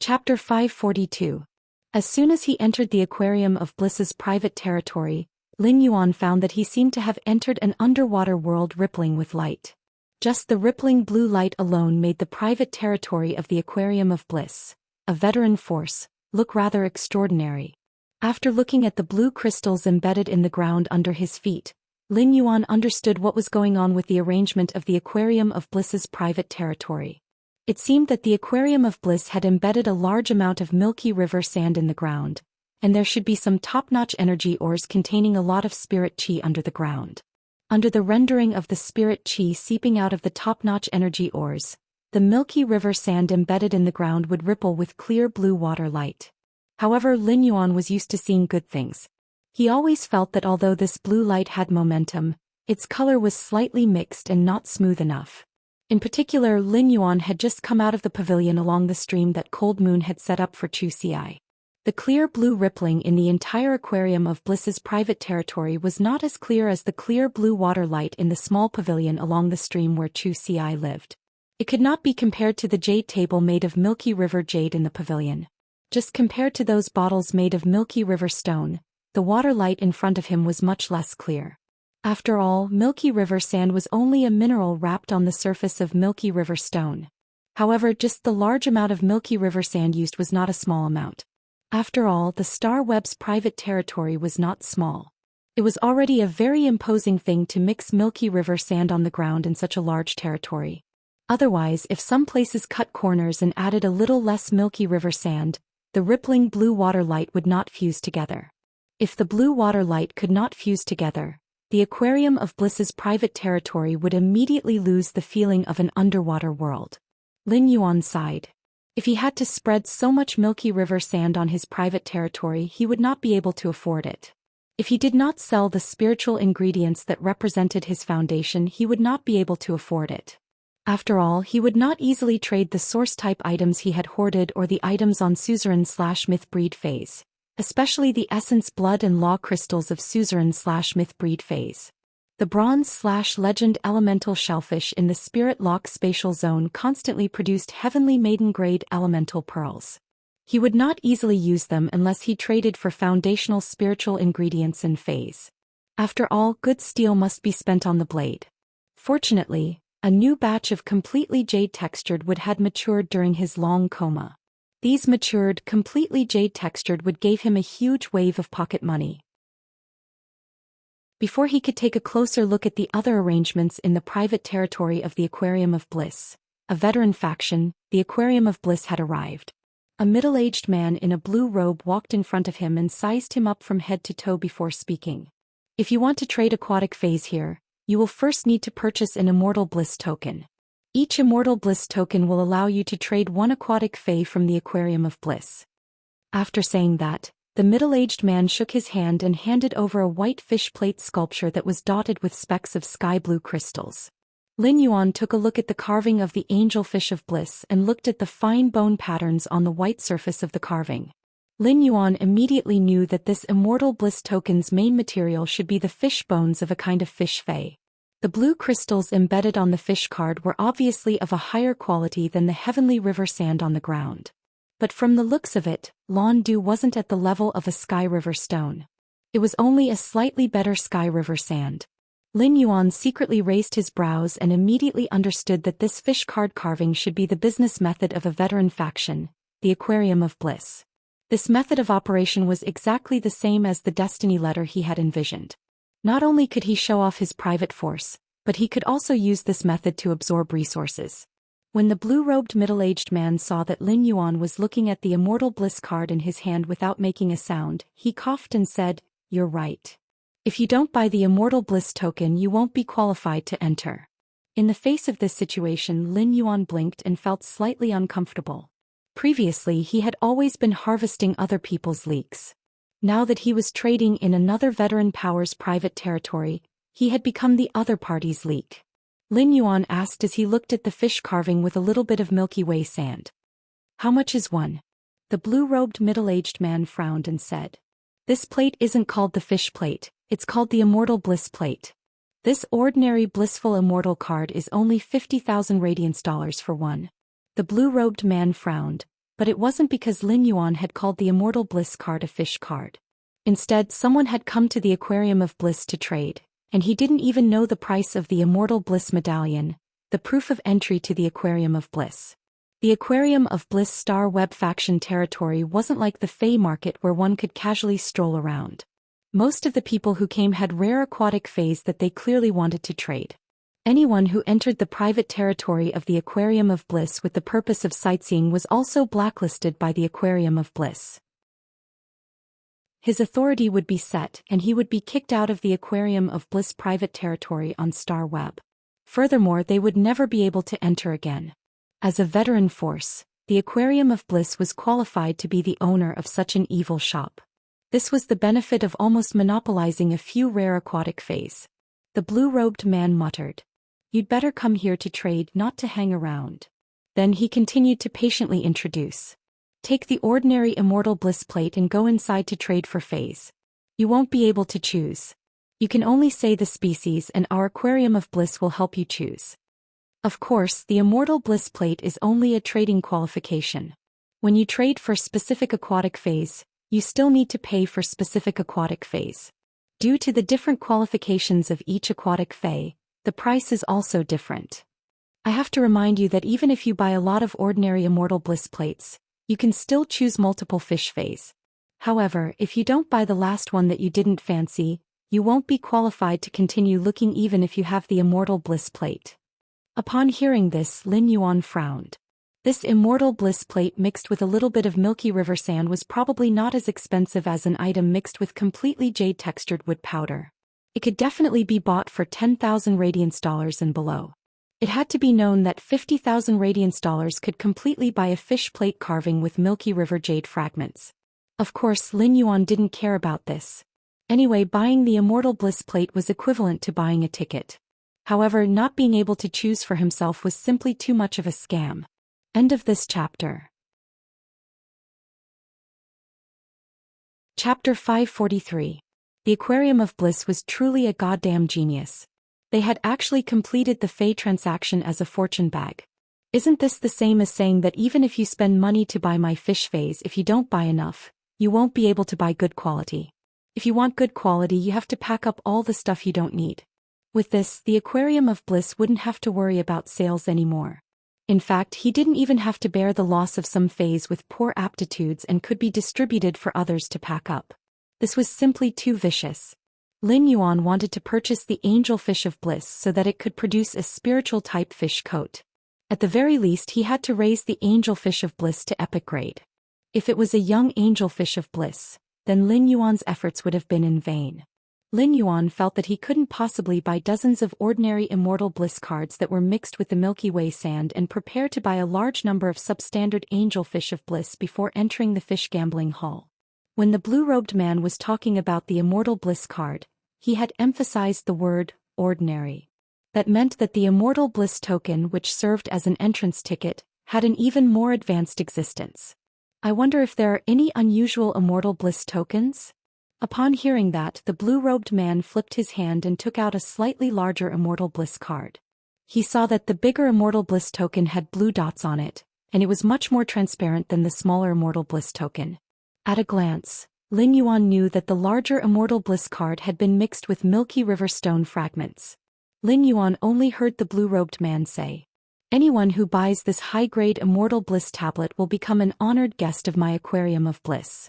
Chapter 542. As soon as he entered the Aquarium of Bliss's private territory, Lin Yuan found that he seemed to have entered an underwater world rippling with light. Just the rippling blue light alone made the private territory of the Aquarium of Bliss, a veteran force, look rather extraordinary. After looking at the blue crystals embedded in the ground under his feet, Lin Yuan understood what was going on with the arrangement of the Aquarium of Bliss's private territory. It seemed that the Aquarium of Bliss had embedded a large amount of milky river sand in the ground, and there should be some top-notch energy ores containing a lot of spirit chi under the ground. Under the rendering of the spirit chi seeping out of the top-notch energy ores, the milky river sand embedded in the ground would ripple with clear blue water light. However, Lin Yuan was used to seeing good things. He always felt that although this blue light had momentum, its color was slightly mixed and not smooth enough. In particular, Lin Yuan had just come out of the pavilion along the stream that Cold Moon had set up for Zhou Xian. The clear blue rippling in the entire Aquarium of Bliss's private territory was not as clear as the clear blue water light in the small pavilion along the stream where Zhou Xian lived. It could not be compared to the jade table made of milky river jade in the pavilion. Just compared to those bottles made of milky river stone, the water light in front of him was much less clear. After all, milky river sand was only a mineral wrapped on the surface of milky river stone. However, just the large amount of milky river sand used was not a small amount. After all, the Star Web's private territory was not small. It was already a very imposing thing to mix milky river sand on the ground in such a large territory. Otherwise, if some places cut corners and added a little less milky river sand, the rippling blue water light would not fuse together. If the blue water light could not fuse together, the Aquarium of Bliss's private territory would immediately lose the feeling of an underwater world. Lin Yuan sighed. If he had to spread so much milky river sand on his private territory, he would not be able to afford it. If he did not sell the spiritual ingredients that represented his foundation, he would not be able to afford it. After all, he would not easily trade the source-type items he had hoarded or the items on Suzerain/Myth Breed phase, especially the essence blood and law crystals of Suzerain/Myth Breed phase. The bronze/legend elemental shellfish in the Spirit Lock spatial zone constantly produced heavenly maiden-grade elemental pearls. He would not easily use them unless he traded for foundational spiritual ingredients in phase. After all, good steel must be spent on the blade. Fortunately, a new batch of completely jade-textured wood had matured during his long coma. These matured, completely jade-textured wood gave him a huge wave of pocket money. Before he could take a closer look at the other arrangements in the private territory of the Aquarium of Bliss, a veteran faction, the Aquarium of Bliss had arrived. A middle-aged man in a blue robe walked in front of him and sized him up from head to toe before speaking. If you want to trade aquatic phase here, you will first need to purchase an Immortal Bliss token. Each Immortal Bliss token will allow you to trade one aquatic fae from the Aquarium of Bliss. After saying that, the middle-aged man shook his hand and handed over a white fish plate sculpture that was dotted with specks of sky-blue crystals. Lin Yuan took a look at the carving of the angelfish of bliss and looked at the fine bone patterns on the white surface of the carving. Lin Yuan immediately knew that this Immortal Bliss token's main material should be the fish bones of a kind of fish fae. The blue crystals embedded on the fish card were obviously of a higher quality than the heavenly river sand on the ground. But from the looks of it, Lawn Dew wasn't at the level of a sky river stone. It was only a slightly better sky river sand. Lin Yuan secretly raised his brows and immediately understood that this fish card carving should be the business method of a veteran faction, the Aquarium of Bliss. This method of operation was exactly the same as the destiny letter he had envisioned. Not only could he show off his private force, but he could also use this method to absorb resources. When the blue-robed middle-aged man saw that Lin Yuan was looking at the Immortal Bliss card in his hand without making a sound, he coughed and said, "You're right. If you don't buy the Immortal Bliss token, you won't be qualified to enter." In the face of this situation, Lin Yuan blinked and felt slightly uncomfortable. Previously, he had always been harvesting other people's leaks. Now that he was trading in another veteran power's private territory, he had become the other party's leak. Lin Yuan asked as he looked at the fish carving with a little bit of Milky Way sand. "How much is one?" The blue-robed middle-aged man frowned and said, "This plate isn't called the fish plate, it's called the Immortal Bliss plate. This ordinary blissful immortal card is only 50,000 radiance dollars for one." The blue-robed man frowned, But it wasn't because Lin Yuan had called the Immortal Bliss card a fish card. Instead, someone had come to the Aquarium of Bliss to trade, and he didn't even know the price of the Immortal Bliss medallion, the proof of entry to the Aquarium of Bliss. The Aquarium of Bliss Star Web faction territory wasn't like the Fey market where one could casually stroll around. Most of the people who came had rare aquatic fays that they clearly wanted to trade. Anyone who entered the private territory of the Aquarium of Bliss with the purpose of sightseeing was also blacklisted by the Aquarium of Bliss. His authority would be set and he would be kicked out of the Aquarium of Bliss private territory on Star Web. Furthermore, they would never be able to enter again. As a veteran force, the Aquarium of Bliss was qualified to be the owner of such an evil shop. This was the benefit of almost monopolizing a few rare aquatic fays. The blue-robed man muttered, "You'd better come here to trade, not to hang around." Then he continued to patiently introduce. "Take the ordinary Immortal Bliss plate and go inside to trade for fays. You won't be able to choose. You can only say the species and our Aquarium of Bliss will help you choose." Of course, the Immortal Bliss plate is only a trading qualification. When you trade for specific aquatic fays, you still need to pay for specific aquatic fays. Due to the different qualifications of each aquatic fay, the price is also different. I have to remind you that even if you buy a lot of ordinary Immortal Bliss plates, you can still choose multiple fish fays. However, if you don't buy the last one that you didn't fancy, you won't be qualified to continue looking even if you have the Immortal Bliss plate. Upon hearing this, Lin Yuan frowned. This Immortal Bliss plate mixed with a little bit of milky river sand was probably not as expensive as an item mixed with completely jade-textured wood powder. It could definitely be bought for 10,000 radiance dollars and below. It had to be known that 50,000 radiance dollars could completely buy a fish plate carving with milky river jade fragments. Of course, Lin Yuan didn't care about this. Anyway, buying the Immortal Bliss plate was equivalent to buying a ticket. However, not being able to choose for himself was simply too much of a scam. End of this chapter. Chapter 543. The Aquarium of Bliss was truly a goddamn genius. They had actually completed the Fey transaction as a fortune bag. Isn't this the same as saying that even if you spend money to buy my fish fays, if you don't buy enough, you won't be able to buy good quality? If you want good quality, you have to pack up all the stuff you don't need. With this, the Aquarium of Bliss wouldn't have to worry about sales anymore. In fact, he didn't even have to bear the loss of some fays with poor aptitudes and could be distributed for others to pack up. This was simply too vicious. Lin Yuan wanted to purchase the Angel Fish of Bliss so that it could produce a spiritual-type fish coat. At the very least, he had to raise the Angel Fish of Bliss to epic grade. If it was a young Angel Fish of Bliss, then Lin Yuan's efforts would have been in vain. Lin Yuan felt that he couldn't possibly buy dozens of ordinary Immortal Bliss cards that were mixed with the Milky Way sand and prepare to buy a large number of substandard Angel Fish of Bliss before entering the fish gambling hall. When the blue-robed man was talking about the Immortal Bliss card, he had emphasized the word, ordinary. That meant that the Immortal Bliss token, which served as an entrance ticket, had an even more advanced existence. I wonder if there are any unusual Immortal Bliss tokens? Upon hearing that, the blue-robed man flipped his hand and took out a slightly larger Immortal Bliss card. He saw that the bigger Immortal Bliss token had blue dots on it, and it was much more transparent than the smaller Immortal Bliss token. At a glance, Lin Yuan knew that the larger Immortal Bliss card had been mixed with Milky River stone fragments. Lin Yuan only heard the blue-robed man say, "Anyone who buys this high-grade Immortal Bliss tablet will become an honored guest of my Aquarium of Bliss."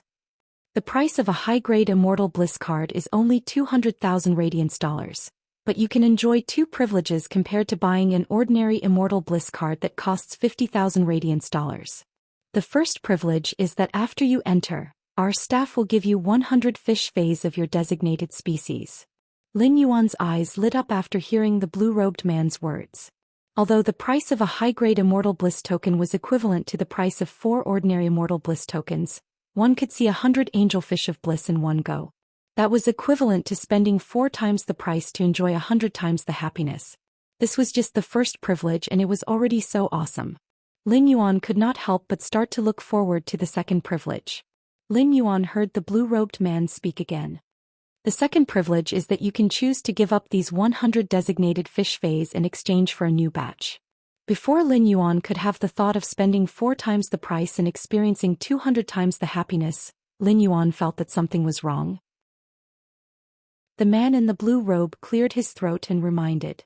The price of a high-grade Immortal Bliss card is only 200,000 radiance dollars, but you can enjoy two privileges compared to buying an ordinary Immortal Bliss card that costs 50,000 radiance dollars. The first privilege is that after you enter, our staff will give you 100 fish fays of your designated species. Lin Yuan's eyes lit up after hearing the blue-robed man's words. Although the price of a high-grade Immortal Bliss token was equivalent to the price of 4 ordinary Immortal Bliss tokens, one could see 100 Angel Fish of Bliss in one go. That was equivalent to spending 4 times the price to enjoy 100 times the happiness. This was just the first privilege and it was already so awesome. Lin Yuan could not help but start to look forward to the second privilege. Lin Yuan heard the blue-robed man speak again. The second privilege is that you can choose to give up these 100 designated fish fays in exchange for a new batch. Before Lin Yuan could have the thought of spending 4 times the price and experiencing 200 times the happiness, Lin Yuan felt that something was wrong. The man in the blue robe cleared his throat and reminded.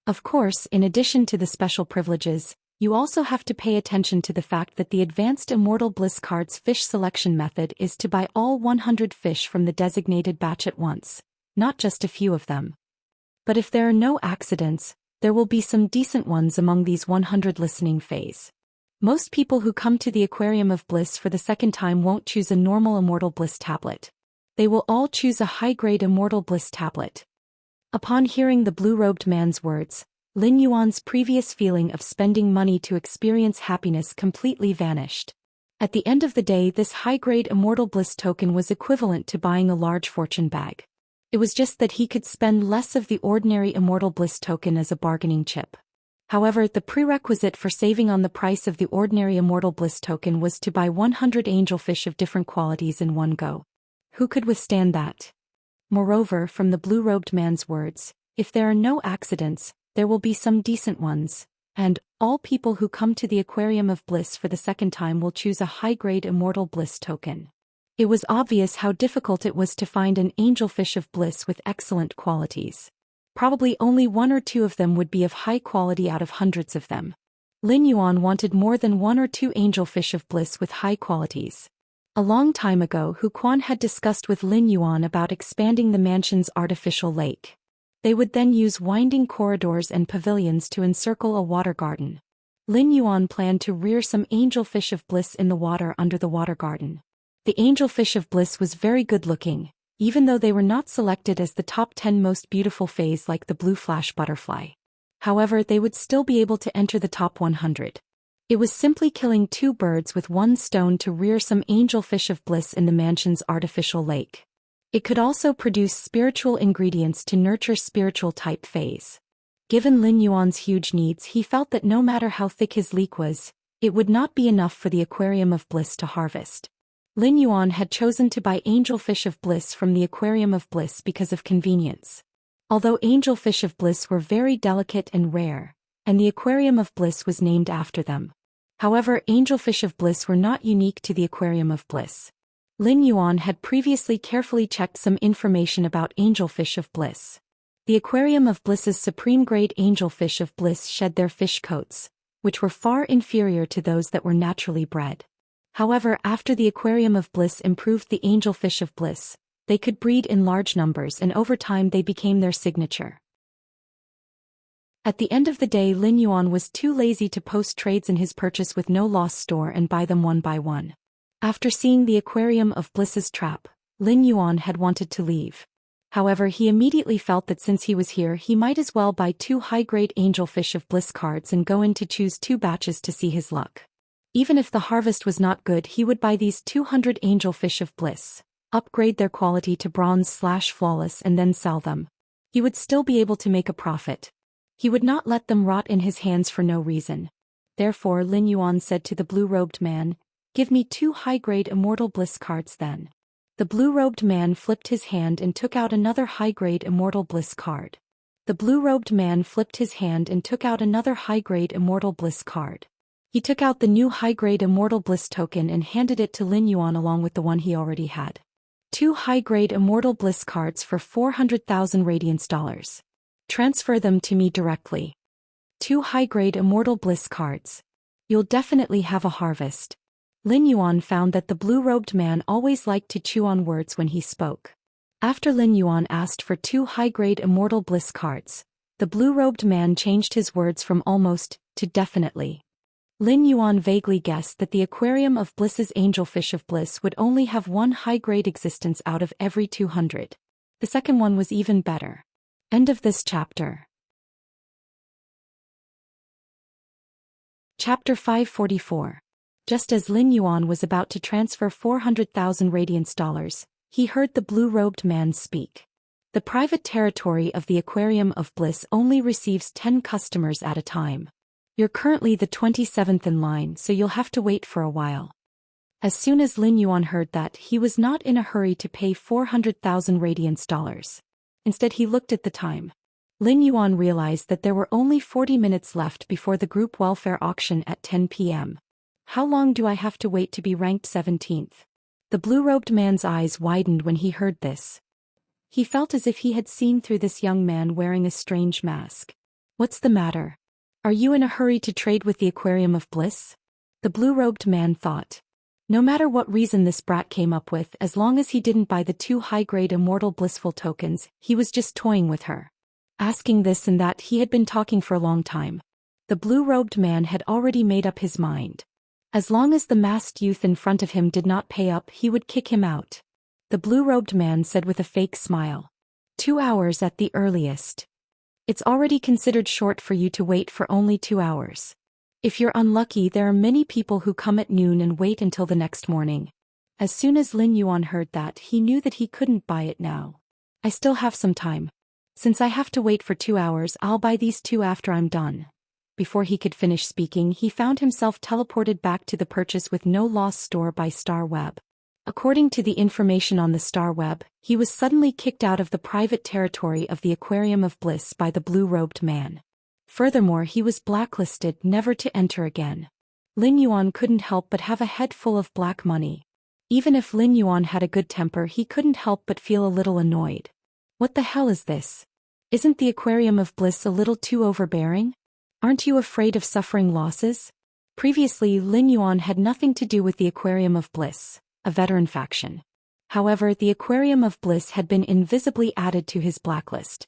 Of course, in addition to the special privileges, you also have to pay attention to the fact that the Advanced Immortal Bliss Card's fish selection method is to buy all 100 fish from the designated batch at once, not just a few of them. But if there are no accidents, there will be some decent ones among these 100 listening phase. Most people who come to the Aquarium of Bliss for the second time won't choose a normal Immortal Bliss tablet. They will all choose a high-grade Immortal Bliss tablet. Upon hearing the blue-robed man's words, Lin Yuan's previous feeling of spending money to experience happiness completely vanished. At the end of the day, this high-grade Immortal Bliss token was equivalent to buying a large fortune bag. It was just that he could spend less of the ordinary Immortal Bliss token as a bargaining chip. However, the prerequisite for saving on the price of the ordinary Immortal Bliss token was to buy 100 angelfish of different qualities in one go. Who could withstand that? Moreover, from the blue-robed man's words, if there are no accidents, there will be some decent ones, and all people who come to the Aquarium of Bliss for the second time will choose a high-grade Immortal Bliss token. It was obvious how difficult it was to find an angelfish of bliss with excellent qualities. Probably only 1 or 2 of them would be of high quality out of hundreds of them. Lin Yuan wanted more than 1 or 2 angelfish of bliss with high qualities. A long time ago, Hu Quan had discussed with Lin Yuan about expanding the mansion's artificial lake. They would then use winding corridors and pavilions to encircle a water garden. Lin Yuan planned to rear some angelfish of bliss in the water under the water garden. The angelfish of bliss was very good-looking, even though they were not selected as the top 10 most beautiful phase like the blue flash butterfly. However, they would still be able to enter the top 100. It was simply killing 2 birds with 1 stone to rear some angelfish of bliss in the mansion's artificial lake. It could also produce spiritual ingredients to nurture spiritual type phase. Given Lin Yuan's huge needs, he felt that no matter how thick his leek was, it would not be enough for the Aquarium of Bliss to harvest. Lin Yuan had chosen to buy angelfish of bliss from the Aquarium of Bliss because of convenience. Although angelfish of bliss were very delicate and rare, and the Aquarium of Bliss was named after them. However, angelfish of bliss were not unique to the Aquarium of Bliss. Lin Yuan had previously carefully checked some information about angelfish of bliss. The Aquarium of Bliss's supreme grade angelfish of bliss shed their fish coats, which were far inferior to those that were naturally bred. However, after the Aquarium of Bliss improved the angelfish of bliss, they could breed in large numbers and over time they became their signature. At the end of the day, Lin Yuan was too lazy to post trades in his purchase with no loss store and buy them one by one. After seeing the Aquarium of Bliss's trap, Lin Yuan had wanted to leave. However, he immediately felt that since he was here, he might as well buy 2 high-grade angelfish of bliss cards and go in to choose 2 batches to see his luck. Even if the harvest was not good, he would buy these 200 angelfish of bliss, upgrade their quality to bronze/flawless and then sell them. He would still be able to make a profit. He would not let them rot in his hands for no reason. Therefore, Lin Yuan said to the blue-robed man, "Give me 2 high-grade Immortal Bliss cards then." The blue-robed man flipped his hand and took out another high-grade Immortal Bliss card. The blue-robed man flipped his hand and took out another high-grade Immortal Bliss card. He took out the new high-grade Immortal Bliss token and handed it to Lin Yuan along with the one he already had. 2 high-grade Immortal Bliss cards for 400,000 radiance dollars. Transfer them to me directly. 2 high-grade Immortal Bliss cards. You'll definitely have a harvest. Lin Yuan found that the blue-robed man always liked to chew on words when he spoke. After Lin Yuan asked for 2 high-grade Immortal Bliss cards, the blue-robed man changed his words from almost to definitely. Lin Yuan vaguely guessed that the Aquarium of Bliss's angelfish of bliss would only have 1 high-grade existence out of every 200. The second one was even better. End of this chapter. Chapter 544. Just as Lin Yuan was about to transfer 400,000 radiance dollars, he heard the blue-robed man speak. The private territory of the Aquarium of Bliss only receives 10 customers at a time. You're currently the 27th in line, so you'll have to wait for a while. As soon as Lin Yuan heard that, he was not in a hurry to pay 400,000 radiance dollars. Instead, he looked at the time. Lin Yuan realized that there were only 40 minutes left before the group welfare auction at 10 p.m. How long do I have to wait to be ranked 17th? The blue-robed man's eyes widened when he heard this. He felt as if he had seen through this young man wearing a strange mask. What's the matter? Are you in a hurry to trade with the Aquarium of Bliss? The blue-robed man thought. No matter what reason this brat came up with, as long as he didn't buy the 2 high-grade Immortal blissful tokens, he was just toying with her. Asking this and that, he had been talking for a long time. The blue-robed man had already made up his mind. As long as the masked youth in front of him did not pay up, he would kick him out. The blue-robed man said with a fake smile. 2 hours at the earliest. It's already considered short for you to wait for only 2 hours. If you're unlucky, there are many people who come at noon and wait until the next morning. As soon as Lin Yuan heard that, he knew that he couldn't buy it now. I still have some time. Since I have to wait for 2 hours, I'll buy these 2 after I'm done. Before he could finish speaking, he found himself teleported back to the purchase with no loss store by Star Web. According to the information on the Star Web, he was suddenly kicked out of the private territory of the Aquarium of Bliss by the blue-robed man. Furthermore, he was blacklisted, never to enter again. Lin Yuan couldn't help but have a head full of black money. Even if Lin Yuan had a good temper, he couldn't help but feel a little annoyed. What the hell is this? Isn't the Aquarium of Bliss a little too overbearing? Aren't you afraid of suffering losses? Previously, Lin Yuan had nothing to do with the Aquarium of Bliss, a veteran faction. However, the Aquarium of Bliss had been invisibly added to his blacklist.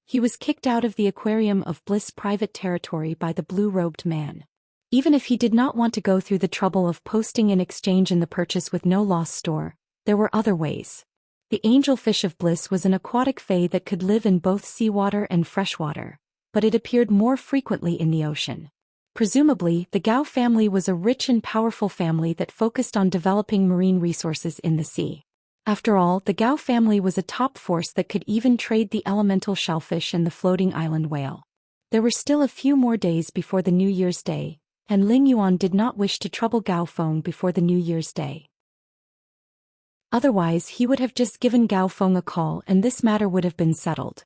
He was kicked out of the Aquarium of Bliss private territory by the blue-robed man. Even if he did not want to go through the trouble of posting an exchange in the purchase with no loss store, there were other ways. The angelfish of bliss was an aquatic fae that could live in both seawater and freshwater, but it appeared more frequently in the ocean. Presumably, the Gao family was a rich and powerful family that focused on developing marine resources in the sea. After all, the Gao family was a top force that could even trade the elemental shellfish and the floating island whale. There were still a few more days before the New Year's Day, and Lin Yuan did not wish to trouble Gao Feng before the New Year's Day. Otherwise, he would have just given Gao Feng a call and this matter would have been settled.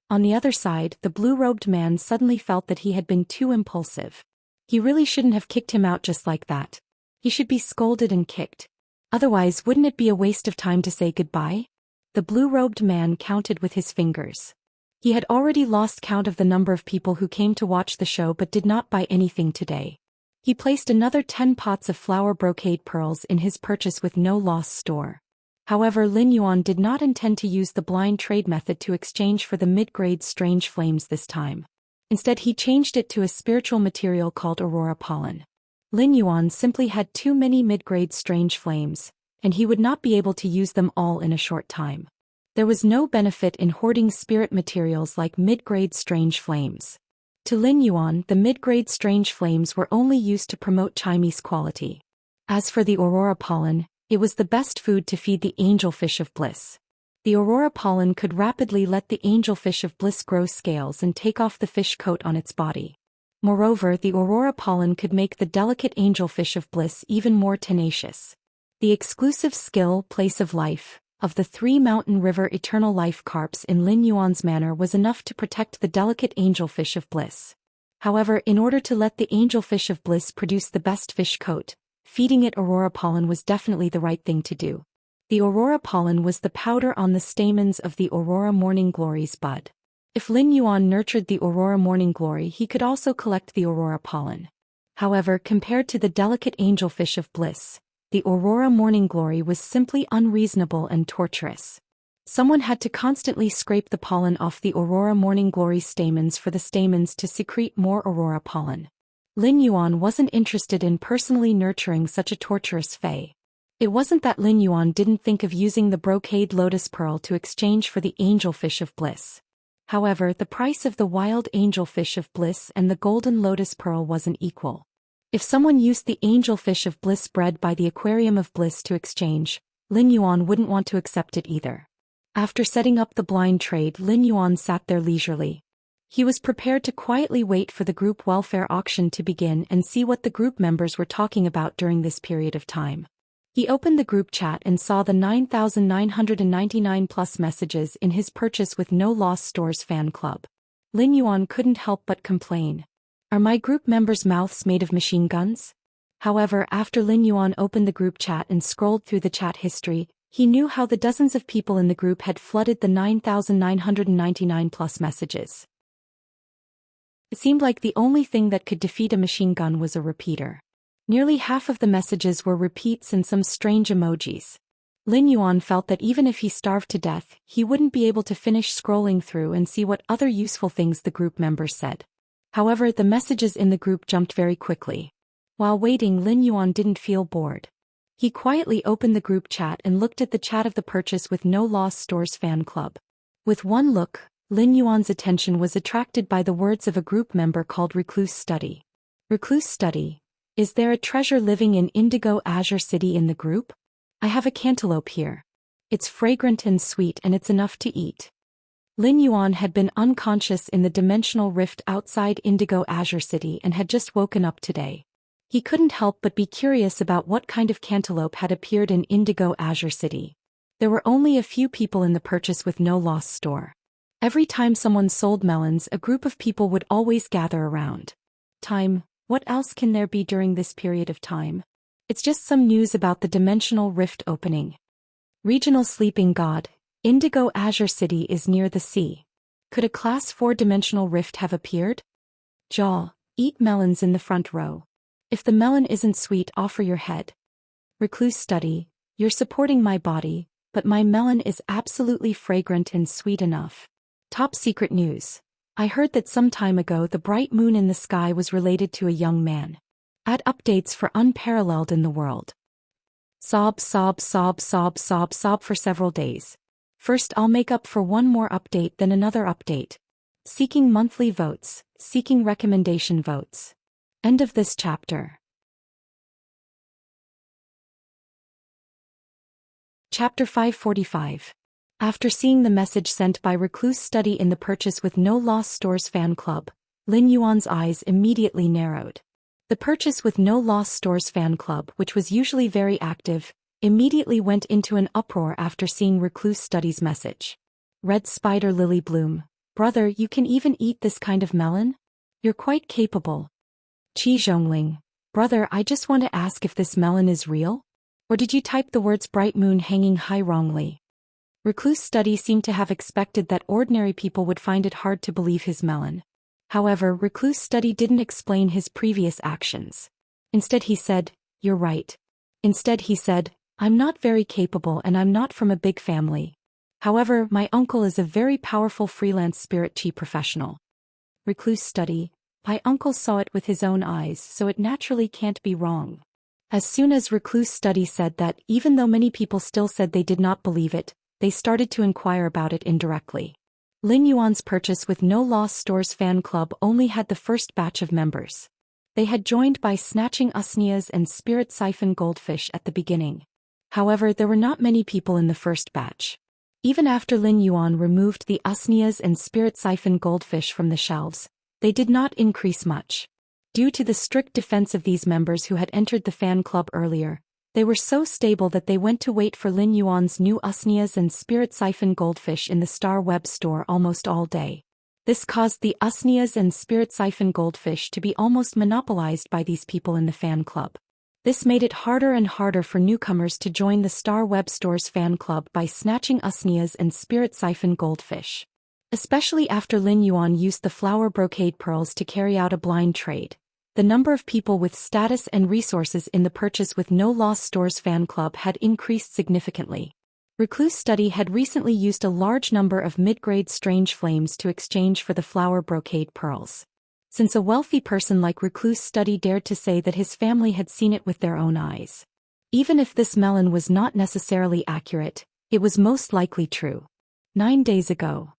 On the other side, the blue-robed man suddenly felt that he had been too impulsive. He really shouldn't have kicked him out just like that. He should be scolded and kicked. Otherwise, wouldn't it be a waste of time to say goodbye? The blue-robed man counted with his fingers. He had already lost count of the number of people who came to watch the show but did not buy anything today. He placed another 10 pots of flower brocade pearls in his purchase with no loss store. However, Lin Yuan did not intend to use the blind trade method to exchange for the mid-grade strange flames this time. Instead, he changed it to a spiritual material called Aurora Pollen. Lin Yuan simply had too many mid-grade strange flames, and he would not be able to use them all in a short time. There was no benefit in hoarding spirit materials like mid-grade strange flames. To Lin Yuan, the mid-grade strange flames were only used to promote Chinese quality. As for the Aurora Pollen, it was the best food to feed the angelfish of bliss. The Aurora Pollen could rapidly let the angelfish of bliss grow scales and take off the fish coat on its body. Moreover, the Aurora Pollen could make the delicate angelfish of bliss even more tenacious. The exclusive skill, Place of Life, of the 3 Mountain River Eternal Life carps in Lin Yuan's manor was enough to protect the delicate angelfish of bliss. However, in order to let the angelfish of bliss produce the best fish coat, feeding it Aurora Pollen was definitely the right thing to do. The Aurora Pollen was the powder on the stamens of the Aurora Morning Glory's bud. If Lin Yuan nurtured the Aurora Morning Glory, he could also collect the Aurora Pollen. However, compared to the delicate angelfish of bliss, the Aurora Morning Glory was simply unreasonable and torturous. Someone had to constantly scrape the pollen off the Aurora Morning Glory stamens for the stamens to secrete more Aurora Pollen. Lin Yuan wasn't interested in personally nurturing such a torturous fae. It wasn't that Lin Yuan didn't think of using the brocade lotus pearl to exchange for the angelfish of bliss. However, the price of the wild angelfish of bliss and the golden lotus pearl wasn't equal. If someone used the angelfish of bliss bred by the aquarium of bliss to exchange, Lin Yuan wouldn't want to accept it either. After setting up the blind trade, Lin Yuan sat there leisurely. He was prepared to quietly wait for the group welfare auction to begin and see what the group members were talking about during this period of time. He opened the group chat and saw the 9,999 plus messages in his purchase with no loss stores fan club. Lin Yuan couldn't help but complain. Are my group members' mouths made of machine guns? However, after Lin Yuan opened the group chat and scrolled through the chat history, he knew how the dozens of people in the group had flooded the 9,999 plus messages. It seemed like the only thing that could defeat a machine gun was a repeater. Nearly half of the messages were repeats and some strange emojis. Lin Yuan felt that even if he starved to death, he wouldn't be able to finish scrolling through and see what other useful things the group members said. However, the messages in the group jumped very quickly. While waiting, Lin Yuan didn't feel bored. He quietly opened the group chat and looked at the chat of the Purchase with No Loss Stores fan club. With one look, Lin Yuan's attention was attracted by the words of a group member called Recluse Study. Recluse Study, is there a treasure living in Indigo Azure City in the group? I have a cantaloupe here. It's fragrant and sweet and it's enough to eat. Lin Yuan had been unconscious in the dimensional rift outside Indigo Azure City and had just woken up today. He couldn't help but be curious about what kind of cantaloupe had appeared in Indigo Azure City. There were only a few people in the Purchase with No Loss store. Every time someone sold melons, a group of people would always gather around. Time, what else can there be during this period of time? It's just some news about the dimensional rift opening. Regional sleeping god, Indigo Azure City is near the sea. Could a class 4 dimensional rift have appeared? Jaw, eat melons in the front row. If the melon isn't sweet, offer your head. Recluse Study, you're supporting my body, but my melon is absolutely fragrant and sweet enough. Top secret news. I heard that some time ago the bright moon in the sky was related to a young man. Add updates for unparalleled in the world. Sob, sob, sob, sob, sob, sob for several days. First I'll make up for one more update, then another update. Seeking monthly votes, seeking recommendation votes. End of this chapter. Chapter 545. After seeing the message sent by Recluse Study in the Purchase with No Loss Stores fan club, Lin Yuan's eyes immediately narrowed. The Purchase with No Loss Stores fan club, which was usually very active, immediately went into an uproar after seeing Recluse Study's message. Red Spider Lily Bloom, brother, you can even eat this kind of melon? You're quite capable. Qi Zhongling, brother, I just want to ask if this melon is real? Or did you type the words bright moon hanging high wrongly? Recluse Study seemed to have expected that ordinary people would find it hard to believe his melon. However, Recluse Study didn't explain his previous actions. Instead he said, you're right. Instead he said, I'm not very capable and I'm not from a big family. However, my uncle is a very powerful freelance spirit chi professional. Recluse Study, my uncle saw it with his own eyes, so it naturally can't be wrong. As soon as Recluse Study said that, even though many people still said they did not believe it, they started to inquire about it indirectly. Lin Yuan's Purchase with No Loss Stores fan club only had the first batch of members. They had joined by snatching usnias and spirit siphon goldfish at the beginning. However, there were not many people in the first batch. Even after Lin Yuan removed the usnias and spirit siphon goldfish from the shelves, they did not increase much. Due to the strict defense of these members who had entered the fan club earlier, they were so stable that they went to wait for Lin Yuan's new usnias and spirit siphon goldfish in the Star Web store almost all day. This caused the usnias and spirit siphon goldfish to be almost monopolized by these people in the fan club. This made it harder and harder for newcomers to join the Star Web store's fan club by snatching usnias and spirit siphon goldfish. Especially after Lin Yuan used the flower brocade pearls to carry out a blind trade. The number of people with status and resources in the Purchase with No Loss Stores fan club had increased significantly. Recluse Study had recently used a large number of mid-grade strange flames to exchange for the flower brocade pearls. Since a wealthy person like Recluse Study dared to say that his family had seen it with their own eyes. Even if this melon was not necessarily accurate, it was most likely true. 9 days ago.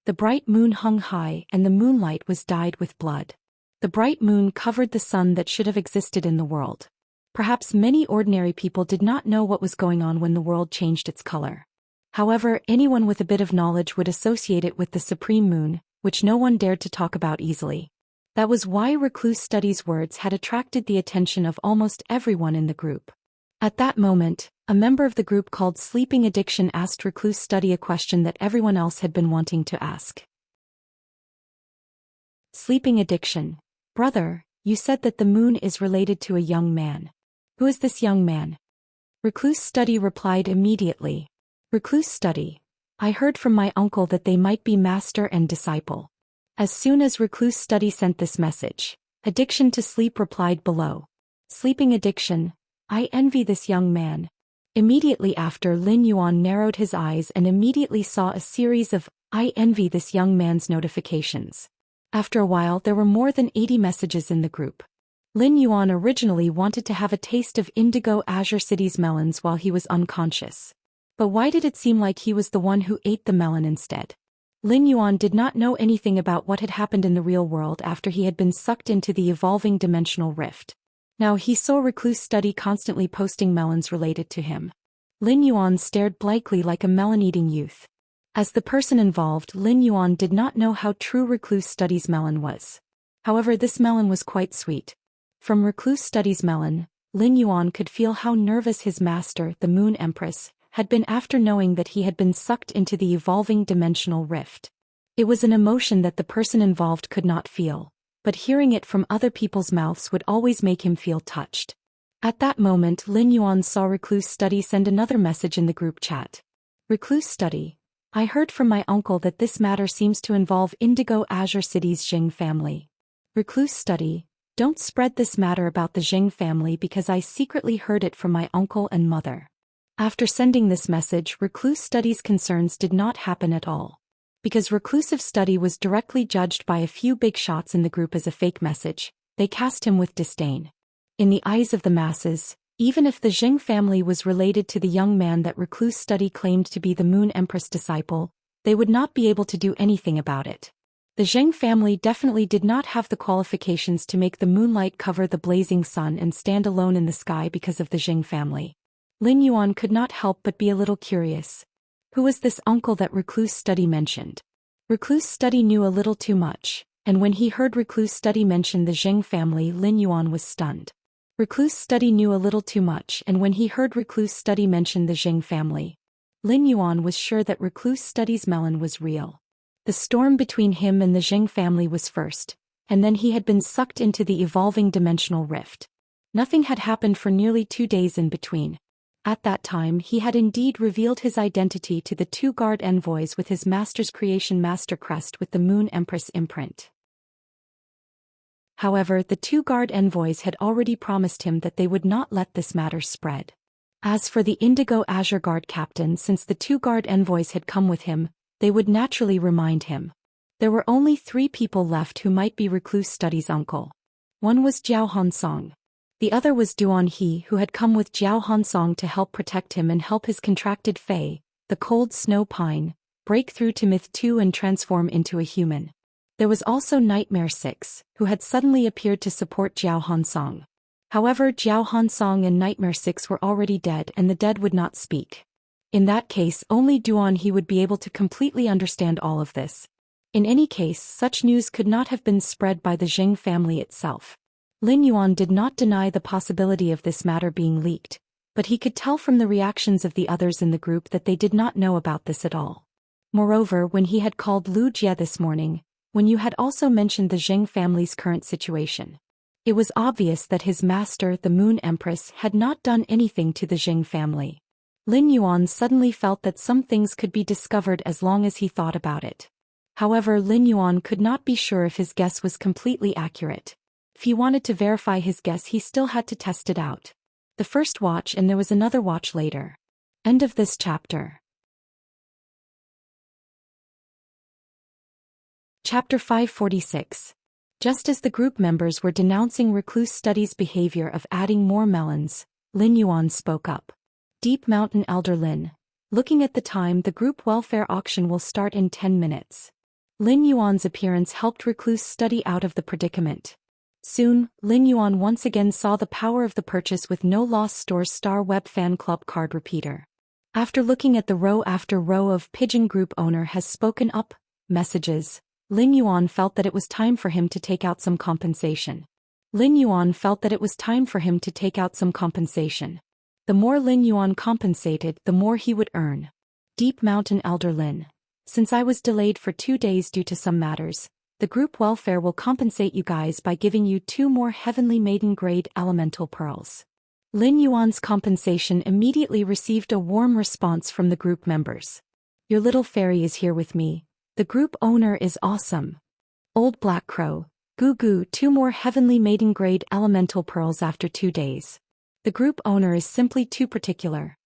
The bright moon hung high and the moonlight was dyed with blood. The bright moon covered the sun that should have existed in the world. Perhaps many ordinary people did not know what was going on when the world changed its color. However, anyone with a bit of knowledge would associate it with the supreme moon, which no one dared to talk about easily. That was why Recluse Study's words had attracted the attention of almost everyone in the group. At that moment, a member of the group called Sleeping Addiction asked Recluse Study a question that everyone else had been wanting to ask. Sleeping addiction. Brother, you said that the moon is related to a young man. Who is this young man? Recluse Study replied immediately. Recluse Study. I heard from my uncle that they might be master and disciple. As soon as Recluse Study sent this message, Addiction to Sleep replied below. Sleeping addiction. I envy this young man. Immediately after, Lin Yuan narrowed his eyes and immediately saw a series of I envy this young man's notifications. After a while, there were more than 80 messages in the group. Lin Yuan originally wanted to have a taste of Indigo Azure City's melons while he was unconscious. But why did it seem like he was the one who ate the melon instead? Lin Yuan did not know anything about what had happened in the real world after he had been sucked into the evolving dimensional rift. Now he saw Recluse Study constantly posting melons related to him. Lin Yuan stared blankly like a melon-eating youth. As the person involved, Lin Yuan did not know how true Recluse Study's melon was. However, this melon was quite sweet. From Recluse Study's melon, Lin Yuan could feel how nervous his master, the Moon Empress, had been after knowing that he had been sucked into the evolving dimensional rift. It was an emotion that the person involved could not feel, but hearing it from other people's mouths would always make him feel touched. At that moment, Lin Yuan saw Recluse Study send another message in the group chat. Recluse Study. I heard from my uncle that this matter seems to involve Indigo Azure City's Zheng family. Recluse Study. Don't spread this matter about the Zheng family because I secretly heard it from my uncle and mother. After sending this message, Recluse Study's concerns did not happen at all. Because Reclusive Study was directly judged by a few big shots in the group as a fake message, they cast him with disdain. In the eyes of the masses, even if the Zheng family was related to the young man that Recluse Study claimed to be the Moon Empress disciple, they would not be able to do anything about it. The Zheng family definitely did not have the qualifications to make the moonlight cover the blazing sun and stand alone in the sky because of the Zheng family. Lin Yuan could not help but be a little curious. Who was this uncle that Recluse Study mentioned? Recluse Study knew a little too much, and when he heard Recluse Study mention the Zheng family, Lin Yuan was stunned. Recluse Study knew a little too much, and when he heard Recluse Study mention the Zheng family, Lin Yuan was sure that Recluse Study's melon was real. The storm between him and the Zheng family was first, and then he had been sucked into the evolving dimensional rift. Nothing had happened for nearly 2 days in between. At that time, he had indeed revealed his identity to the 2 guard envoys with his master's creation master crest with the Moon Empress imprint. However, the 2 guard envoys had already promised him that they would not let this matter spread. As for the Indigo Azure Guard captain, since the 2 guard envoys had come with him, they would naturally remind him. There were only 3 people left who might be Recluse Study's uncle. One was Jiao Hansong. The other was Duan He, who had come with Jiao Hansong to help protect him and help his contracted fae, the cold snow pine, break through to Myth 2 and transform into a human. There was also Nightmare 6, who had suddenly appeared to support Jiao Hansong. However, Jiao Hansong and Nightmare 6 were already dead and the dead would not speak. In that case, only Duan He would be able to completely understand all of this. In any case, such news could not have been spread by the Zheng family itself. Lin Yuan did not deny the possibility of this matter being leaked, but he could tell from the reactions of the others in the group that they did not know about this at all. Moreover, when he had called Lu Jie this morning, when you had also mentioned the Zheng family's current situation, it was obvious that his master, the Moon Empress, had not done anything to the Zheng family. Lin Yuan suddenly felt that some things could be discovered as long as he thought about it. However, Lin Yuan could not be sure if his guess was completely accurate. If he wanted to verify his guess, he still had to test it out. The first watch, and there was another watch later. End of this chapter. Chapter 546. Just as the group members were denouncing Recluse Study's behavior of adding more melons, Lin Yuan spoke up. Deep Mountain Elder Lin. Looking at the time, the group welfare auction will start in 10 minutes. Lin Yuan's appearance helped Recluse Study out of the predicament. Soon, Lin Yuan once again saw the power of the purchase with No Loss Store's Star Web Fan Club card repeater. After looking at the row after row of Pigeon Group owner has spoken up messages, Lin Yuan felt that it was time for him to take out some compensation. The more Lin Yuan compensated, the more he would earn. Deep Mountain Elder Lin. Since I was delayed for 2 days due to some matters, The group welfare will compensate you guys by giving you 2 more heavenly maiden-grade elemental pearls. Lin Yuan's compensation immediately received a warm response from the group members. Your little fairy is here with me. The group owner is awesome. Old Black Crow, Goo Goo, 2 more heavenly maiden-grade elemental pearls after 2 days. The group owner is simply too particular.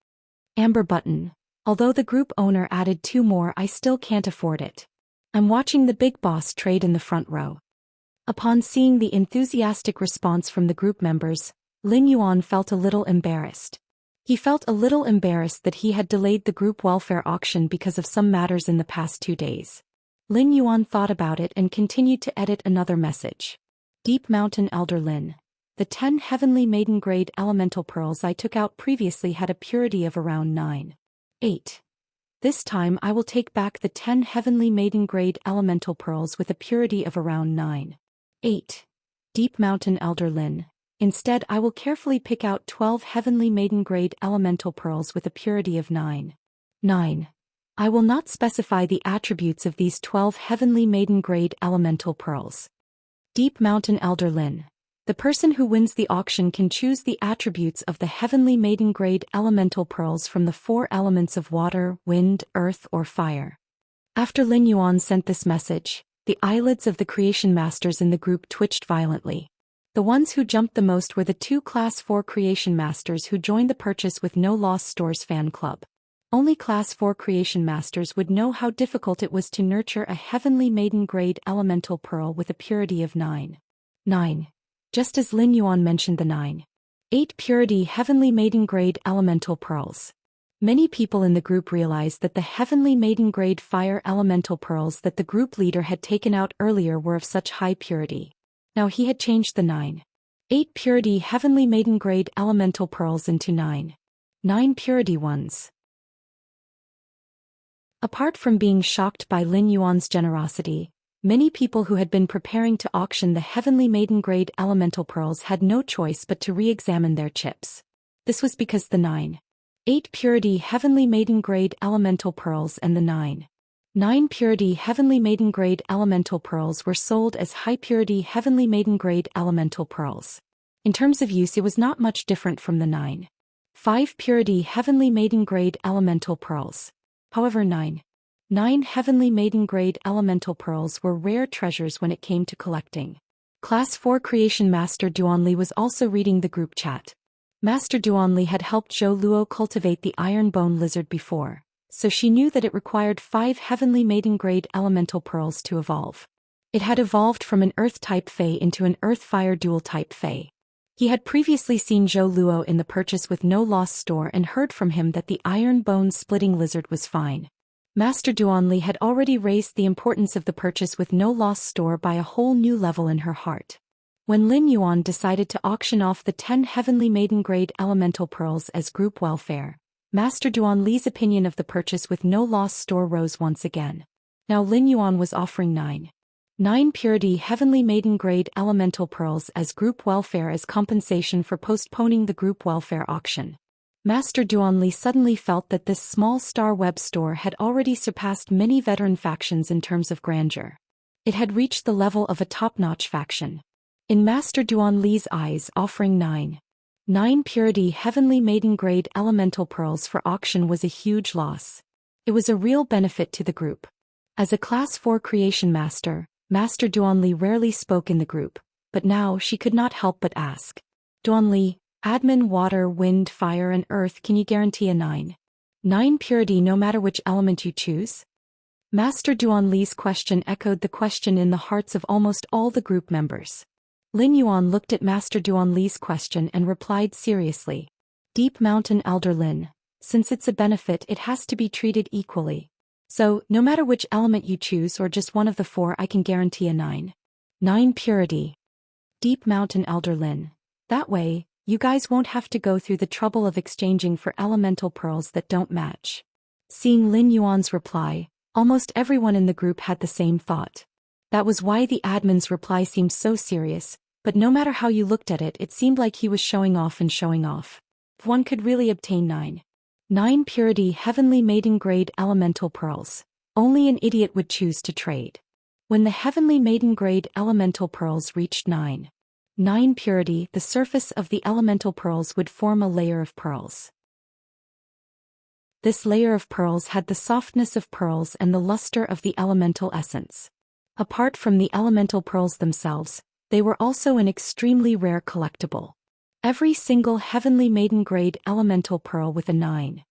Amber Button, although the group owner added 2 more, I still can't afford it. I'm watching the big boss trade in the front row. Upon seeing the enthusiastic response from the group members, Lin Yuan felt a little embarrassed. He felt a little embarrassed that he had delayed the group welfare auction because of some matters in the past 2 days. Lin Yuan thought about it and continued to edit another message. Deep Mountain Elder Lin. The 10 heavenly maiden-grade elemental pearls I took out previously had a purity of around 9.8. This time I will take back the 10 heavenly maiden-grade elemental pearls with a purity of around 9.8. Deep Mountain Elder Lin. Instead, I will carefully pick out 12 heavenly maiden-grade elemental pearls with a purity of 9.9. I will not specify the attributes of these 12 heavenly maiden-grade elemental pearls. Deep Mountain Elder Lin. The person who wins the auction can choose the attributes of the heavenly maiden-grade elemental pearls from the 4 elements of water, wind, earth, or fire. After Lin Yuan sent this message, the eyelids of the creation masters in the group twitched violently. The ones who jumped the most were the 2 Class 4 creation masters who joined the Purchase with No Loss Stores fan club. Only Class 4 creation masters would know how difficult it was to nurture a heavenly maiden-grade elemental pearl with a purity of 9.9. Just as Lin Yuan mentioned the 9.8 purity heavenly maiden-grade elemental pearls. Many people in the group realized that the heavenly maiden-grade fire elemental pearls that the group leader had taken out earlier were of such high purity. Now he had changed the 9.8 purity heavenly maiden-grade elemental pearls into 9.9 purity ones. Apart from being shocked by Lin Yuan's generosity, many people who had been preparing to auction the heavenly maiden-grade elemental pearls had no choice but to re-examine their chips. This was because the 9.8 purity heavenly maiden-grade elemental pearls and the 9.9 purity heavenly maiden-grade elemental pearls were sold as high-purity heavenly maiden-grade elemental pearls. In terms of use, it was not much different from the 9.5 purity heavenly maiden-grade elemental pearls. However, 9.9 heavenly maiden-grade elemental pearls were rare treasures when it came to collecting. Class 4 Creation Master Duanli was also reading the group chat. Master Duanli had helped Zhou Luo cultivate the iron bone lizard before, so she knew that it required 5 heavenly maiden-grade elemental pearls to evolve. It had evolved from an earth-type Fae into an earth-fire dual-type Fae. He had previously seen Zhou Luo in the Purchase with No Loss store and heard from him that the iron bone splitting lizard was fine. Master Duanli had already raised the importance of the Purchase with No Loss store by a whole new level in her heart. When Lin Yuan decided to auction off the 10 heavenly maiden-grade elemental pearls as group welfare, Master Duanli's opinion of the Purchase with No Loss store rose once again. Now Lin Yuan was offering 9.9 purity heavenly maiden-grade elemental pearls as group welfare as compensation for postponing the group welfare auction. Master Duanli suddenly felt that this small star web store had already surpassed many veteran factions in terms of grandeur. It had reached the level of a top-notch faction. In Master Duanli's eyes, offering 9.9 purity heavenly maiden-grade elemental pearls for auction was a huge loss. It was a real benefit to the group. As a Class 4 creation master, Master Duanli rarely spoke in the group, but now she could not help but ask. Duanli, admin water, wind, fire and earth, can you guarantee a 9.9 purity no matter which element you choose? Master Duanli's question echoed the question in the hearts of almost all the group members. Lin Yuan looked at Master Duanli's question and replied seriously. Deep Mountain Elder Lin, since it's a benefit, it has to be treated equally. So, no matter which element you choose or just one of the 4, I can guarantee a 9.9 purity. Deep Mountain Elder Lin. That way, you guys won't have to go through the trouble of exchanging for elemental pearls that don't match. Seeing Lin Yuan's reply, almost everyone in the group had the same thought. That was why the admin's reply seemed so serious, but no matter how you looked at it, it seemed like he was showing off and showing off. If one could really obtain 9.9 purity heavenly maiden-grade elemental pearls, only an idiot would choose to trade. When the heavenly maiden-grade elemental pearls reached 9 purity, the surface of the elemental pearls would form a layer of pearls. This layer of pearls had the softness of pearls and the luster of the elemental essence. Apart from the elemental pearls themselves, they were also an extremely rare collectible. Every single heavenly maiden-grade elemental pearl with a 9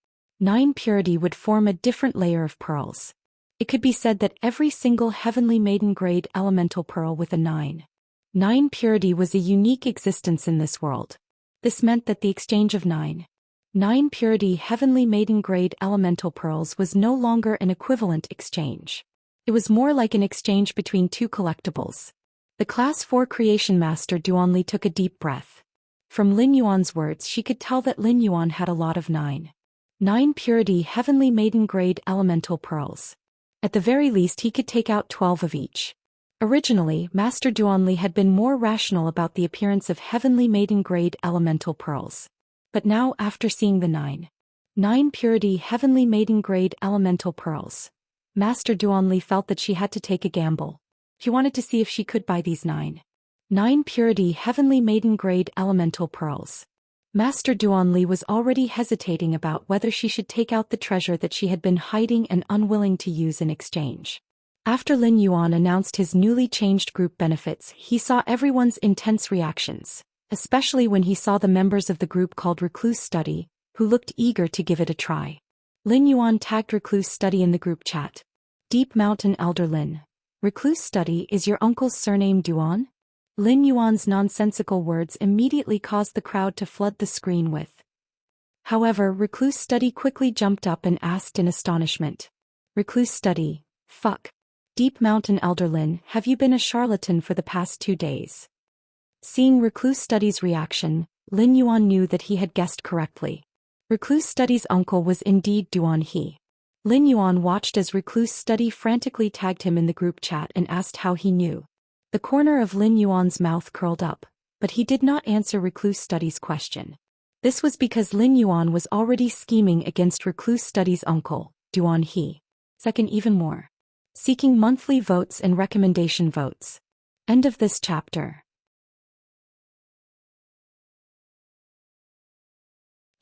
purity would form a different layer of pearls. It could be said that every single heavenly maiden-grade elemental pearl with a 9 purity was a unique existence in this world. This meant that the exchange of 9 purity heavenly maiden-grade elemental pearls was no longer an equivalent exchange. It was more like an exchange between two collectibles. The Class 4 Creation Master Duanli took a deep breath. From Lin Yuan's words she could tell that Lin Yuan had a lot of 9 purity heavenly maiden-grade elemental pearls. At the very least he could take out 12 of each. Originally, Master Duanli had been more rational about the appearance of heavenly maiden-grade elemental pearls. But now, after seeing the 9 purity heavenly maiden-grade elemental pearls, Master Duanli felt that she had to take a gamble. She wanted to see if she could buy these 9 purity heavenly maiden-grade elemental pearls. Master Duanli was already hesitating about whether she should take out the treasure that she had been hiding and unwilling to use in exchange. After Lin Yuan announced his newly changed group benefits, he saw everyone's intense reactions, especially when he saw the members of the group called Recluse Study, who looked eager to give it a try. Lin Yuan tagged Recluse Study in the group chat. Deep Mountain Elder Lin. Recluse Study, is your uncle's surname Duan? Lin Yuan's nonsensical words immediately caused the crowd to flood the screen with. However, Recluse Study quickly jumped up and asked in astonishment. Recluse Study, fuck. Deep Mountain Elder Lin, have you been a charlatan for the past 2 days? Seeing Recluse Study's reaction, Lin Yuan knew that he had guessed correctly. Recluse Study's uncle was indeed Duan He. Lin Yuan watched as Recluse Study frantically tagged him in the group chat and asked how he knew. The corner of Lin Yuan's mouth curled up, but he did not answer Recluse Study's question. This was because Lin Yuan was already scheming against Recluse Study's uncle, Duan He. Second, even more. Seeking monthly votes and recommendation votes. End of this chapter.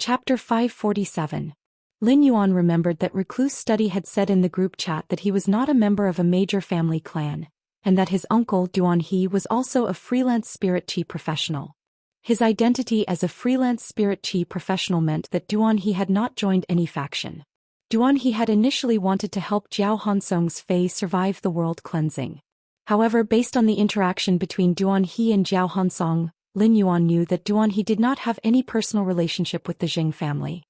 Chapter 547. Lin Yuan remembered that Recluse Study had said in the group chat that he was not a member of a major family clan, and that his uncle Duan He was also a freelance spirit chi professional. His identity as a freelance spirit chi professional meant that Duan He had not joined any faction. Duan He had initially wanted to help Jiao Hansong's Fae survive the world cleansing. However, based on the interaction between Duan He and Jiao Hansong, Lin Yuan knew that Duan He did not have any personal relationship with the Jing family.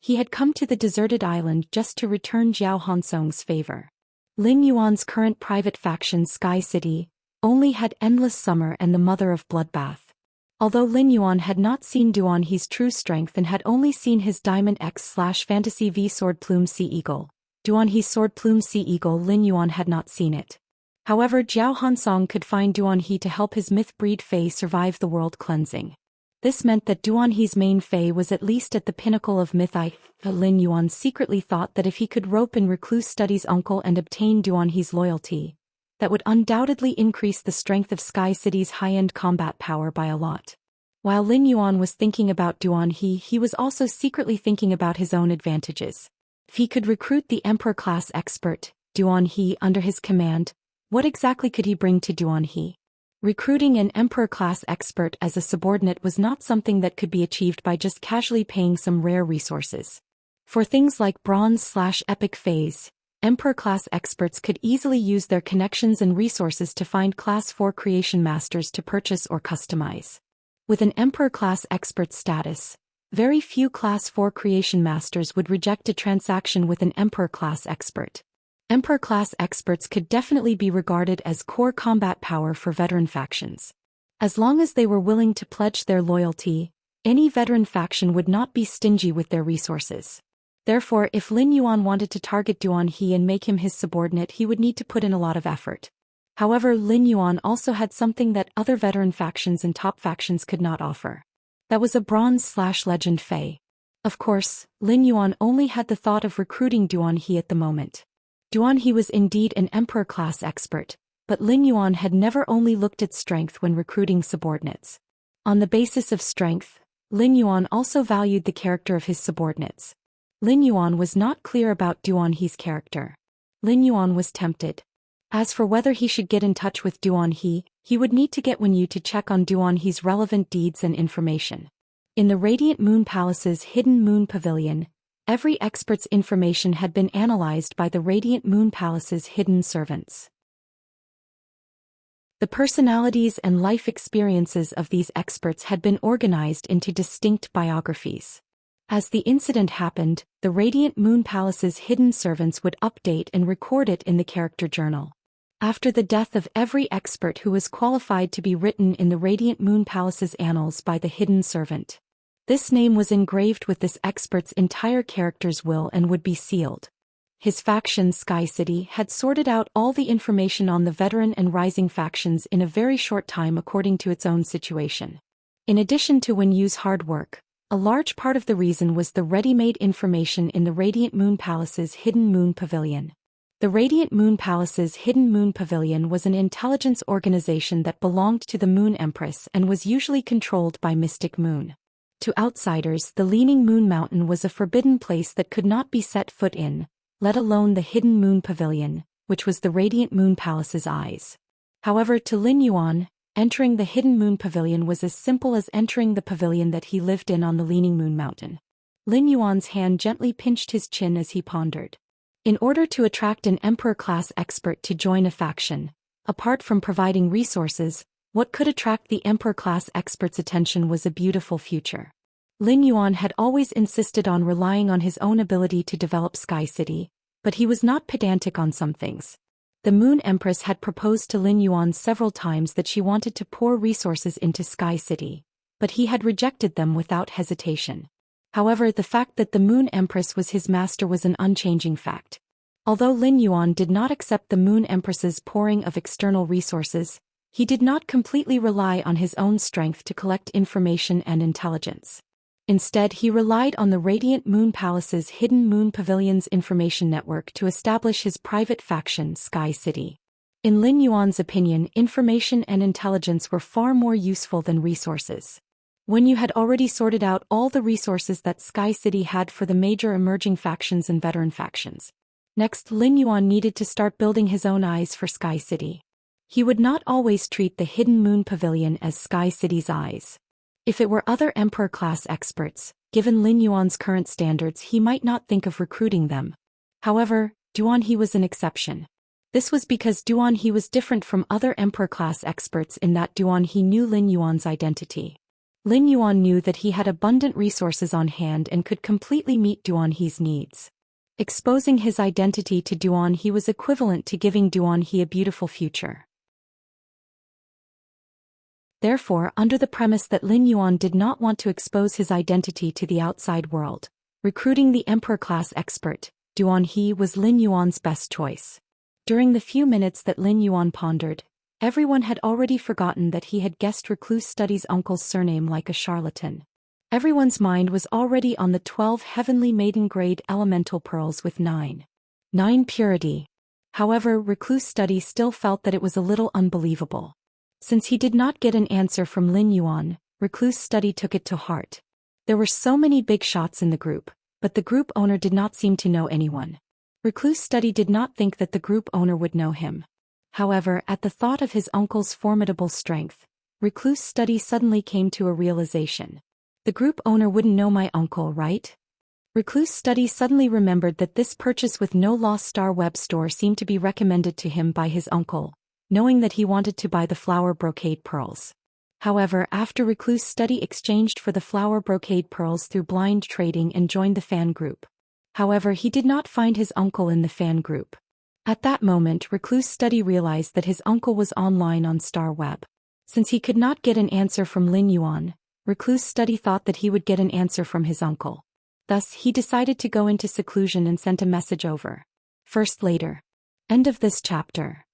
He had come to the deserted island just to return Jiao Hansong's favor. Lin Yuan's current private faction Sky City only had Endless Summer and the Mother of Bloodbath. Although Lin Yuan had not seen Duan He's true strength and had only seen his Diamond X/Fantasy V Sword Plume Sea Eagle, Duan He's Sword Plume Sea Eagle, Lin Yuan had not seen it. However, Jiao Hansong could find Duan He to help his myth-breed Fae survive the world cleansing. This meant that Duan He's main Fae was at least at the pinnacle of myth. Lin Yuan secretly thought that if he could rope in Recluse Study's uncle and obtain Duan He's loyalty, that would undoubtedly increase the strength of Sky City's high-end combat power by a lot. While Lin Yuan was thinking about Duan He was also secretly thinking about his own advantages. If he could recruit the Emperor-class expert, Duan He, under his command, what exactly could he bring to Duan He? Recruiting an Emperor-class expert as a subordinate was not something that could be achieved by just casually paying some rare resources. For things like Bronze/Epic Phase, Emperor-class experts could easily use their connections and resources to find Class 4 Creation Masters to purchase or customize. With an Emperor-class expert status, very few Class 4 Creation Masters would reject a transaction with an Emperor-class expert. Emperor-class experts could definitely be regarded as core combat power for veteran factions. As long as they were willing to pledge their loyalty, any veteran faction would not be stingy with their resources. Therefore, if Lin Yuan wanted to target Duan He and make him his subordinate, he would need to put in a lot of effort. However, Lin Yuan also had something that other veteran factions and top factions could not offer. That was a Bronze/Legend Fae. Of course, Lin Yuan only had the thought of recruiting Duan He at the moment. Duan He was indeed an Emperor-class expert, but Lin Yuan had never only looked at strength when recruiting subordinates. On the basis of strength, Lin Yuan also valued the character of his subordinates. Lin Yuan was not clear about Duan He's character. Lin Yuan was tempted. As for whether he should get in touch with Duan he would need to get Wen Yu to check on Duan He's relevant deeds and information. In the Radiant Moon Palace's hidden moon pavilion, every expert's information had been analyzed by the Radiant Moon Palace's hidden servants. The personalities and life experiences of these experts had been organized into distinct biographies. As the incident happened, the Radiant Moon Palace's hidden servants would update and record it in the character journal. After the death of every expert who was qualified to be written in the Radiant Moon Palace's annals by the hidden servant, this name was engraved with this expert's entire character's will and would be sealed. His faction Sky City had sorted out all the information on the veteran and rising factions in a very short time according to its own situation. In addition to Wen Yu's hard work, a large part of the reason was the ready-made information in the Radiant Moon Palace's hidden moon pavilion. The Radiant Moon Palace's hidden moon pavilion was an intelligence organization that belonged to the Moon Empress and was usually controlled by Mystic Moon. To outsiders, the Leaning Moon Mountain was a forbidden place that could not be set foot in, let alone the hidden moon pavilion, which was the Radiant Moon Palace's eyes. However, to Lin Yuan, entering the hidden moon pavilion was as simple as entering the pavilion that he lived in on the Leaning Moon Mountain. Lin Yuan's hand gently pinched his chin as he pondered. In order to attract an Emperor-class expert to join a faction, apart from providing resources, what could attract the Emperor-class expert's attention was a beautiful future. Lin Yuan had always insisted on relying on his own ability to develop Sky City, but he was not pedantic on some things. The Moon Empress had proposed to Lin Yuan several times that she wanted to pour resources into Sky City, but he had rejected them without hesitation. However, the fact that the Moon Empress was his master was an unchanging fact. Although Lin Yuan did not accept the Moon Empress's pouring of external resources, he did not completely rely on his own strength to collect information and intelligence. Instead, he relied on the Radiant Moon Palace's hidden moon pavilion's information network to establish his private faction, Sky City. In Lin Yuan's opinion, information and intelligence were far more useful than resources. Wen Yu had already sorted out all the resources that Sky City had for the major emerging factions and veteran factions. Next, Lin Yuan needed to start building his own eyes for Sky City. He would not always treat the hidden moon pavilion as Sky City's eyes. If it were other Emperor-class experts, given Lin Yuan's current standards, he might not think of recruiting them. However, Duan He was an exception. This was because Duan He was different from other Emperor-class experts in that Duan He knew Lin Yuan's identity. Lin Yuan knew that he had abundant resources on hand and could completely meet Duan He's needs. Exposing his identity to Duan He was equivalent to giving Duan He a beautiful future. Therefore, under the premise that Lin Yuan did not want to expose his identity to the outside world, recruiting the Emperor-class expert, Duan He was Lin Yuan's best choice. During the few minutes that Lin Yuan pondered, everyone had already forgotten that he had guessed Recluse Study's uncle's surname like a charlatan. Everyone's mind was already on the 12 heavenly maiden-grade elemental pearls with 9 purity. However, Recluse Study still felt that it was a little unbelievable. Since he did not get an answer from Lin Yuan, Recluse Study took it to heart. There were so many big shots in the group, but the group owner did not seem to know anyone. Recluse Study did not think that the group owner would know him. However, at the thought of his uncle's formidable strength, Recluse Study suddenly came to a realization. The group owner wouldn't know my uncle, right? Recluse Study suddenly remembered that this purchase with no Lost Star web store seemed to be recommended to him by his uncle, knowing that he wanted to buy the flower brocade pearls. However, after Recluse Study exchanged for the flower brocade pearls through blind trading and joined the fan group. However, he did not find his uncle in the fan group. At that moment, Recluse Study realized that his uncle was online on Star Web. Since he could not get an answer from Lin Yuan, Recluse Study thought that he would get an answer from his uncle. Thus, he decided to go into seclusion and sent a message over. First later. End of this chapter.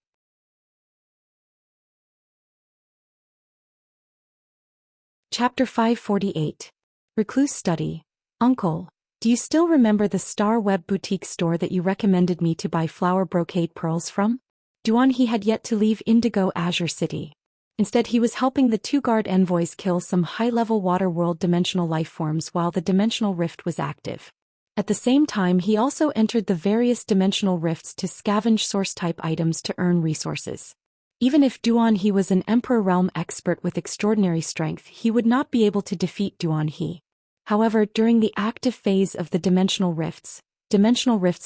Chapter 548. Recluse Study. Uncle, do you still remember the Star Web boutique store that you recommended me to buy flower brocade pearls from? Duanhe had yet to leave Indigo Azure City. Instead, he was helping the two guard envoys kill some high-level water world dimensional lifeforms while the dimensional rift was active. At the same time, he also entered the various dimensional rifts to scavenge source-type items to earn resources. Even if Duanhe was an Emperor Realm expert with extraordinary strength, he would not be able to defeat Duanhe. However, during the active phase of the dimensional rifts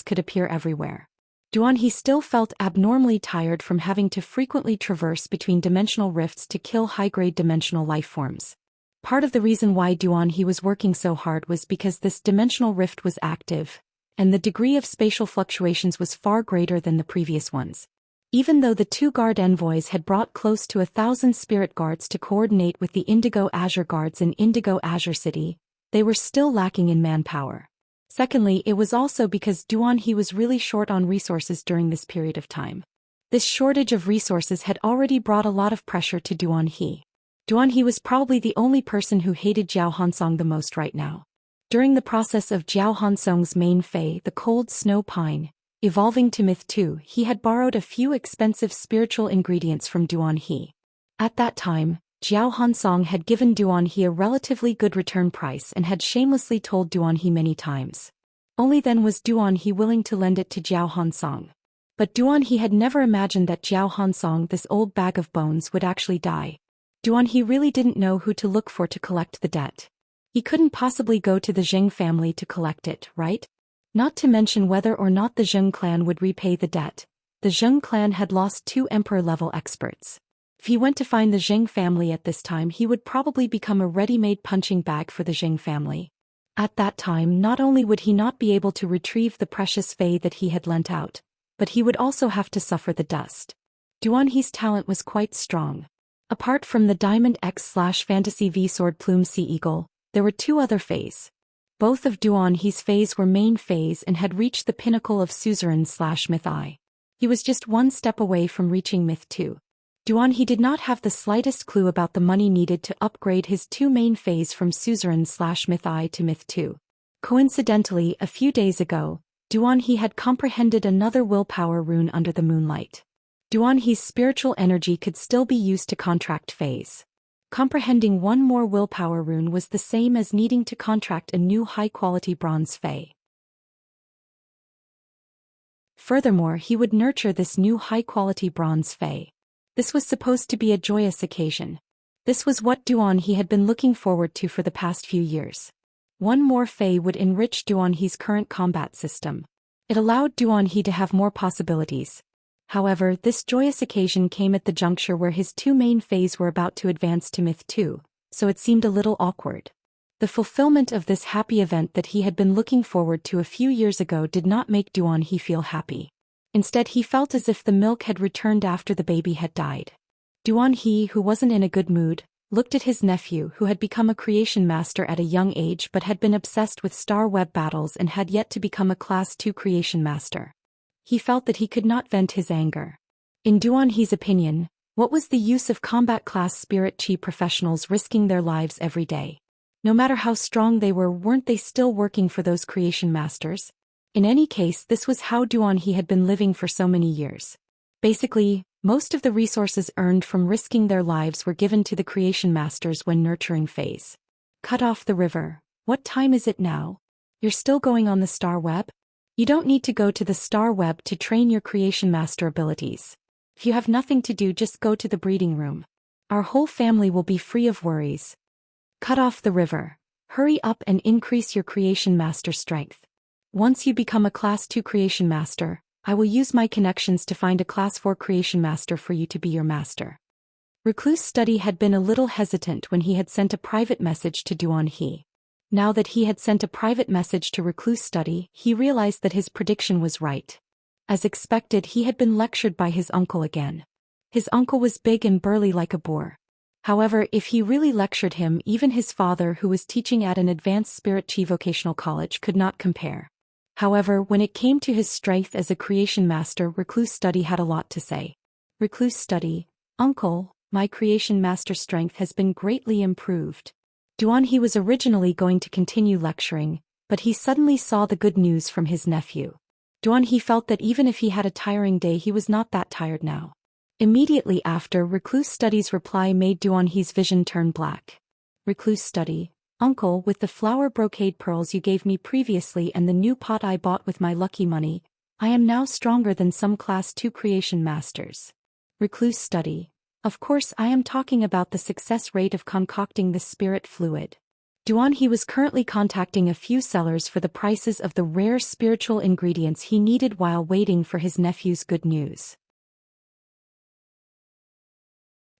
could appear everywhere. Duanhe still felt abnormally tired from having to frequently traverse between dimensional rifts to kill high-grade dimensional lifeforms. Part of the reason why Duanhe was working so hard was because this dimensional rift was active, and the degree of spatial fluctuations was far greater than the previous ones. Even though the two guard envoys had brought close to 1,000 spirit guards to coordinate with the Indigo Azure guards in Indigo Azure City, they were still lacking in manpower. Secondly, it was also because Duanhe was really short on resources during this period of time. This shortage of resources had already brought a lot of pressure to Duanhe. Duanhe was probably the only person who hated Jiao Hansong the most right now. During the process of Jiao Hansong's main Fei, the cold snow pine, evolving to Myth 2, he had borrowed a few expensive spiritual ingredients from Duanhe. At that time, Jiao Hansong had given Duanhe a relatively good return price and had shamelessly told Duanhe many times. Only then was Duanhe willing to lend it to Jiao Hansong. But Duanhe had never imagined that Jiao Hansong, this old bag of bones, would actually die. Duanhe really didn't know who to look for to collect the debt. He couldn't possibly go to the Zheng family to collect it, right? Not to mention whether or not the Zheng clan would repay the debt. The Zheng clan had lost 2 emperor-level experts. If he went to find the Zheng family at this time, he would probably become a ready-made punching bag for the Zheng family. At that time, not only would he not be able to retrieve the precious Fei that he had lent out, but he would also have to suffer the dust. Duanhe's talent was quite strong. Apart from the Diamond X/Fantasy V Sword Plume Sea Eagle, there were 2 other Feis. Both of Duanhe's Feis were main Feis and had reached the pinnacle of Suzerain/Myth I. He was just 1 step away from reaching Myth 2. Duanhe did not have the slightest clue about the money needed to upgrade his 2 main Feis from Suzerain/Myth I to Myth 2. Coincidentally, a few days ago, Duanhe had comprehended another willpower rune under the moonlight. Duanhe's spiritual energy could still be used to contract Feis. Comprehending 1 more willpower rune was the same as needing to contract a new high-quality bronze Fei. Furthermore, he would nurture this new high-quality bronze Fei. This was supposed to be a joyous occasion. This was what Duanhe had been looking forward to for the past few years. 1 more Fei would enrich Duanhe's current combat system. It allowed Duanhe to have more possibilities. However, this joyous occasion came at the juncture where his 2 main Feis were about to advance to Myth 2, so it seemed a little awkward. The fulfillment of this happy event that he had been looking forward to a few years ago did not make Duanhe feel happy. Instead, he felt as if the milk had returned after the baby had died. Duanhe, who wasn't in a good mood, looked at his nephew, who had become a creation master at a young age but had been obsessed with star web battles and had yet to become a Class 2 creation master. He felt that he could not vent his anger. In Duanhe's opinion, what was the use of combat class spirit chi professionals risking their lives every day? No matter how strong they were, weren't they still working for those creation masters? In any case, this was how Duanhe had been living for so many years. Basically, most of the resources earned from risking their lives were given to the creation masters when nurturing Feis. Cut off the river. What time is it now? You're still going on the star web? You don't need to go to the star web to train your creation master abilities. If you have nothing to do, just go to the breeding room. Our whole family will be free of worries. Cut off the river. Hurry up and increase your creation master strength. Once you become a Class 2 creation master, I will use my connections to find a Class 4 creation master for you to be your master. Recluse Study had been a little hesitant when he had sent a private message to Duanhe. Now that he had sent a private message to Recluse Study, he realized that his prediction was right. As expected, he had been lectured by his uncle again. His uncle was big and burly like a boar. However, if he really lectured him, even his father, who was teaching at an advanced spirit chi vocational college, could not compare. However, when it came to his strength as a creation master, Recluse Study had a lot to say. Recluse Study, Uncle, my creation master strength has been greatly improved. Duanhe was originally going to continue lecturing, but he suddenly saw the good news from his nephew. Duan He felt that even if he had a tiring day he was not that tired now. Immediately after, Recluse Study's reply made Duan He's vision turn black. Recluse Study, Uncle, with the flower brocade pearls you gave me previously and the new pot I bought with my lucky money, I am now stronger than some Class 2 creation masters. Recluse Study, of course I am talking about the success rate of concocting this spirit fluid. Duan He was currently contacting a few sellers for the prices of the rare spiritual ingredients he needed while waiting for his nephew's good news.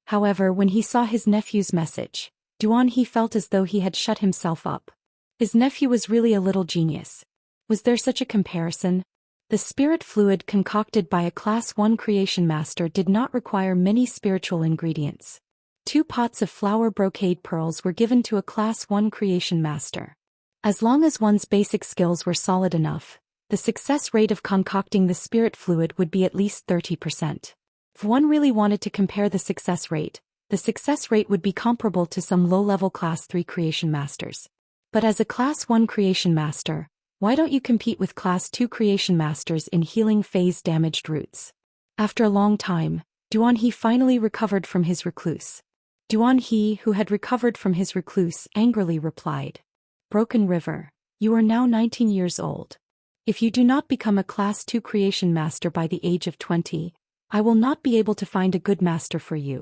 However, when he saw his nephew's message, Duan He felt as though he had shut himself up. His nephew was really a little genius. Was there such a comparison? The spirit fluid concocted by a Class 1 creation master did not require many spiritual ingredients. 2 pots of flower brocade pearls were given to a Class 1 creation master. As long as one's basic skills were solid enough, the success rate of concocting the spirit fluid would be at least 30%. If one really wanted to compare the success rate would be comparable to some low-level Class 3 creation masters. But as a Class 1 creation master, why don't you compete with Class 2 creation masters in healing phase damaged roots? After a long time, Duan He finally recovered from his recluse. Duan He, who had recovered from his recluse, angrily replied. Broken River, you are now 19 years old. If you do not become a Class 2 creation master by the age of 20, I will not be able to find a good master for you.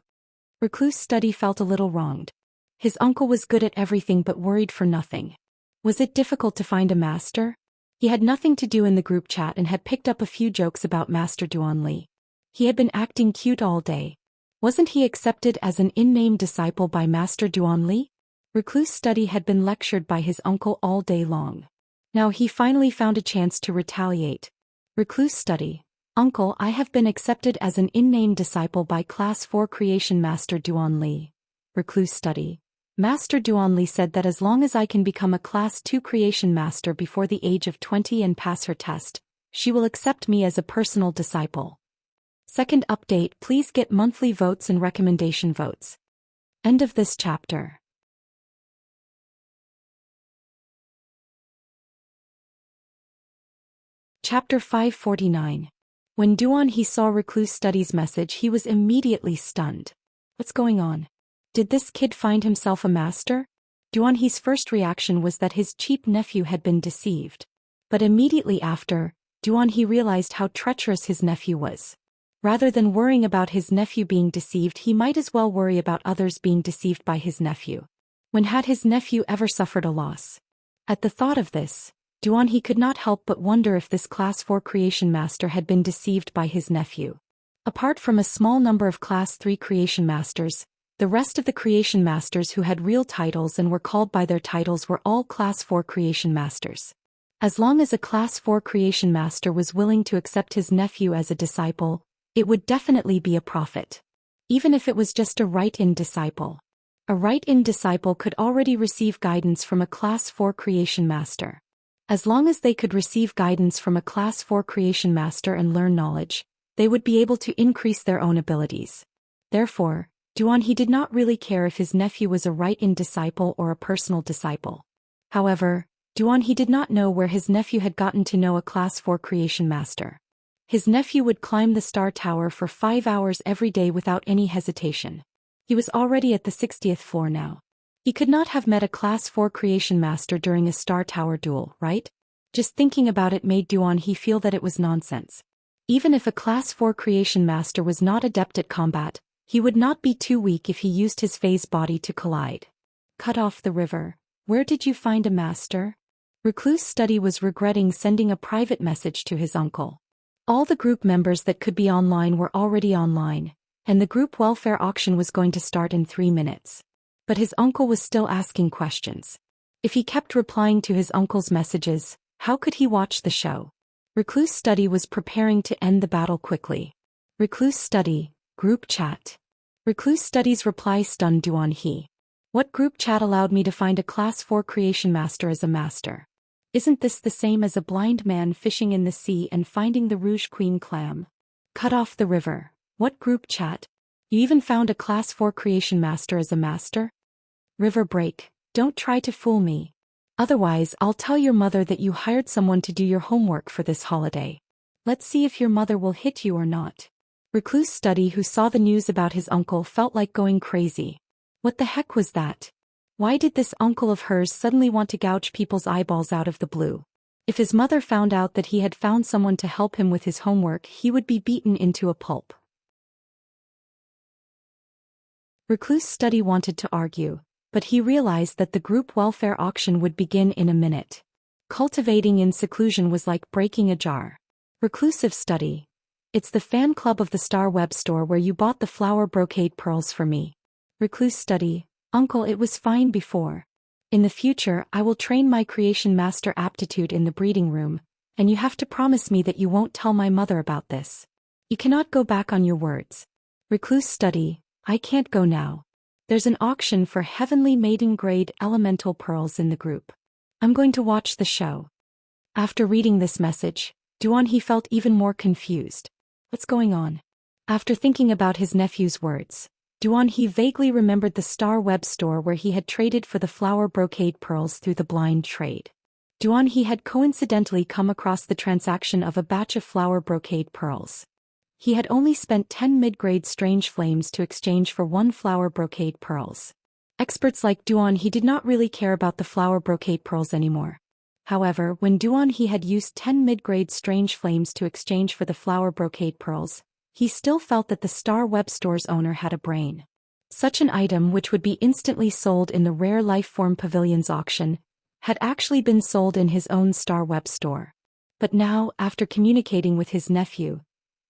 Recluse Study felt a little wronged. His uncle was good at everything but worried for nothing. Was it difficult to find a master? He had nothing to do in the group chat and had picked up a few jokes about Master Duan Li. He had been acting cute all day. Wasn't he accepted as an in-name disciple by Master Duan Li? Recluse Study had been lectured by his uncle all day long. Now he finally found a chance to retaliate. Recluse Study, Uncle, I have been accepted as an in-name disciple by Class 4 creation master Duan Li. Recluse Study, Master Duan Li said that as long as I can become a Class 2 creation master before the age of 20 and pass her test, she will accept me as a personal disciple. Second update, please get monthly votes and recommendation votes. End of this chapter. Chapter 549. When Duan He saw Recluse Study's message he was immediately stunned. What's going on? Did this kid find himself a master? Duan He's first reaction was that his cheap nephew had been deceived. But immediately after, Duan He realized how treacherous his nephew was. Rather than worrying about his nephew being deceived he might as well worry about others being deceived by his nephew. When had his nephew ever suffered a loss? At the thought of this, Duan He could not help but wonder if this Class 4 creation master had been deceived by his nephew. Apart from a small number of Class 3 creation masters, the rest of the creation masters who had real titles and were called by their titles were all Class 4 creation masters. As long as a Class 4 creation master was willing to accept his nephew as a disciple, it would definitely be a profit. Even if it was just a right-in disciple. A right-in disciple could already receive guidance from a Class 4 creation master. As long as they could receive guidance from a Class 4 creation master and learn knowledge, they would be able to increase their own abilities. Therefore, Duan He did not really care if his nephew was a right-in disciple or a personal disciple. However, Duan He did not know where his nephew had gotten to know a Class 4 creation master. His nephew would climb the Star Tower for 5 hours every day without any hesitation. He was already at the 60th floor now. He could not have met a Class 4 creation master during a Star Tower duel, right? Just thinking about it made Duan He feel that it was nonsense. Even if a Class 4 creation master was not adept at combat, he would not be too weak if he used his phase body to collide. Cut off the river. Where did you find a master? Recluse Study was regretting sending a private message to his uncle. All the group members that could be online were already online, and the group welfare auction was going to start in 3 minutes. But his uncle was still asking questions. If he kept replying to his uncle's messages, how could he watch the show? Recluse Study was preparing to end the battle quickly. Recluse Study, group chat. Recluse Study's reply stunned Duan He. What group chat allowed me to find a Class 4 creation master as a master? Isn't this the same as a blind man fishing in the sea and finding the Rouge Queen clam? Cut off the river. What group chat? You even found a Class 4 creation master as a master? River break. Don't try to fool me. Otherwise I'll tell your mother that you hired someone to do your homework for this holiday. Let's see if your mother will hit you or not. Recluse Study, who saw the news about his uncle, felt like going crazy. What the heck was that? Why did this uncle of hers suddenly want to gouge people's eyeballs out of the blue? If his mother found out that he had found someone to help him with his homework, he would be beaten into a pulp. Recluse Study wanted to argue, but he realized that the group welfare auction would begin in a minute. Cultivating in seclusion was like breaking a jar. Reclusive Study. It's the fan club of the Star Web store where you bought the flower brocade pearls for me. Recluse Study. Uncle, it was fine before. In the future, I will train my creation master aptitude in the breeding room, and you have to promise me that you won't tell my mother about this. You cannot go back on your words. Recluse Study. I can't go now. There's an auction for heavenly maiden grade elemental pearls in the group. I'm going to watch the show. After reading this message, Duan felt even more confused. What's going on? After thinking about his nephew's words, Duan vaguely remembered the Star Web store where he had traded for the flower brocade pearls through the blind trade. Duan had coincidentally come across the transaction of a batch of flower brocade pearls. He had only spent 10 mid-grade strange flames to exchange for 1 flower brocade pearls. Experts like Duan did not really care about the flower brocade pearls anymore. However, when Duan had used 10 mid-grade strange flames to exchange for the flower brocade pearls, he still felt that the Star Web store's owner had a brain. Such an item, which would be instantly sold in the Rare Lifeform Pavilion's auction, had actually been sold in his own Star Web store. But now, after communicating with his nephew,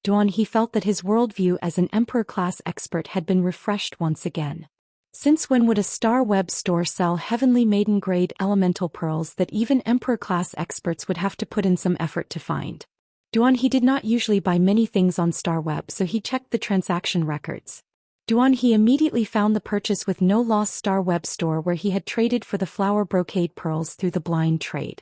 Duan felt that his worldview as an Emperor-class expert had been refreshed once again. Since when would a Star Web store sell heavenly maiden-grade elemental pearls that even Emperor-class experts would have to put in some effort to find? Duan did not usually buy many things on Star Web, so he checked the transaction records. Duan immediately found the purchase with no loss Star Web store where he had traded for the flower brocade pearls through the blind trade.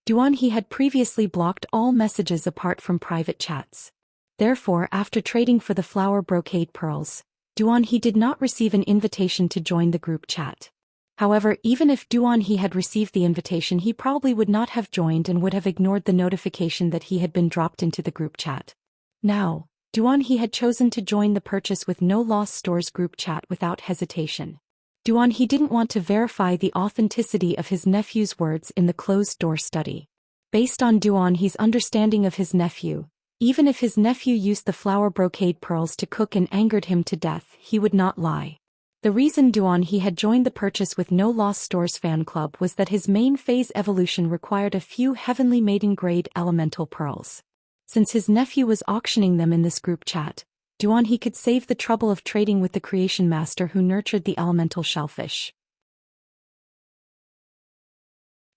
Duan had previously blocked all messages apart from private chats. Therefore, after trading for the flower brocade pearls, Duan did not receive an invitation to join the group chat. However, even if Duan had received the invitation, he probably would not have joined and would have ignored the notification that he had been dropped into the group chat. Now, Duan had chosen to join the purchase with no loss store's group chat without hesitation. Duan didn't want to verify the authenticity of his nephew's words in the closed-door study. Based on Duan's understanding of his nephew, even if his nephew used the flower brocade pearls to cook and angered him to death, he would not lie. The reason Duan had joined the purchase with no loss store's fan club was that his main phase evolution required a few heavenly maiden-grade elemental pearls. Since his nephew was auctioning them in this group chat, Duan could save the trouble of trading with the creation master who nurtured the elemental shellfish.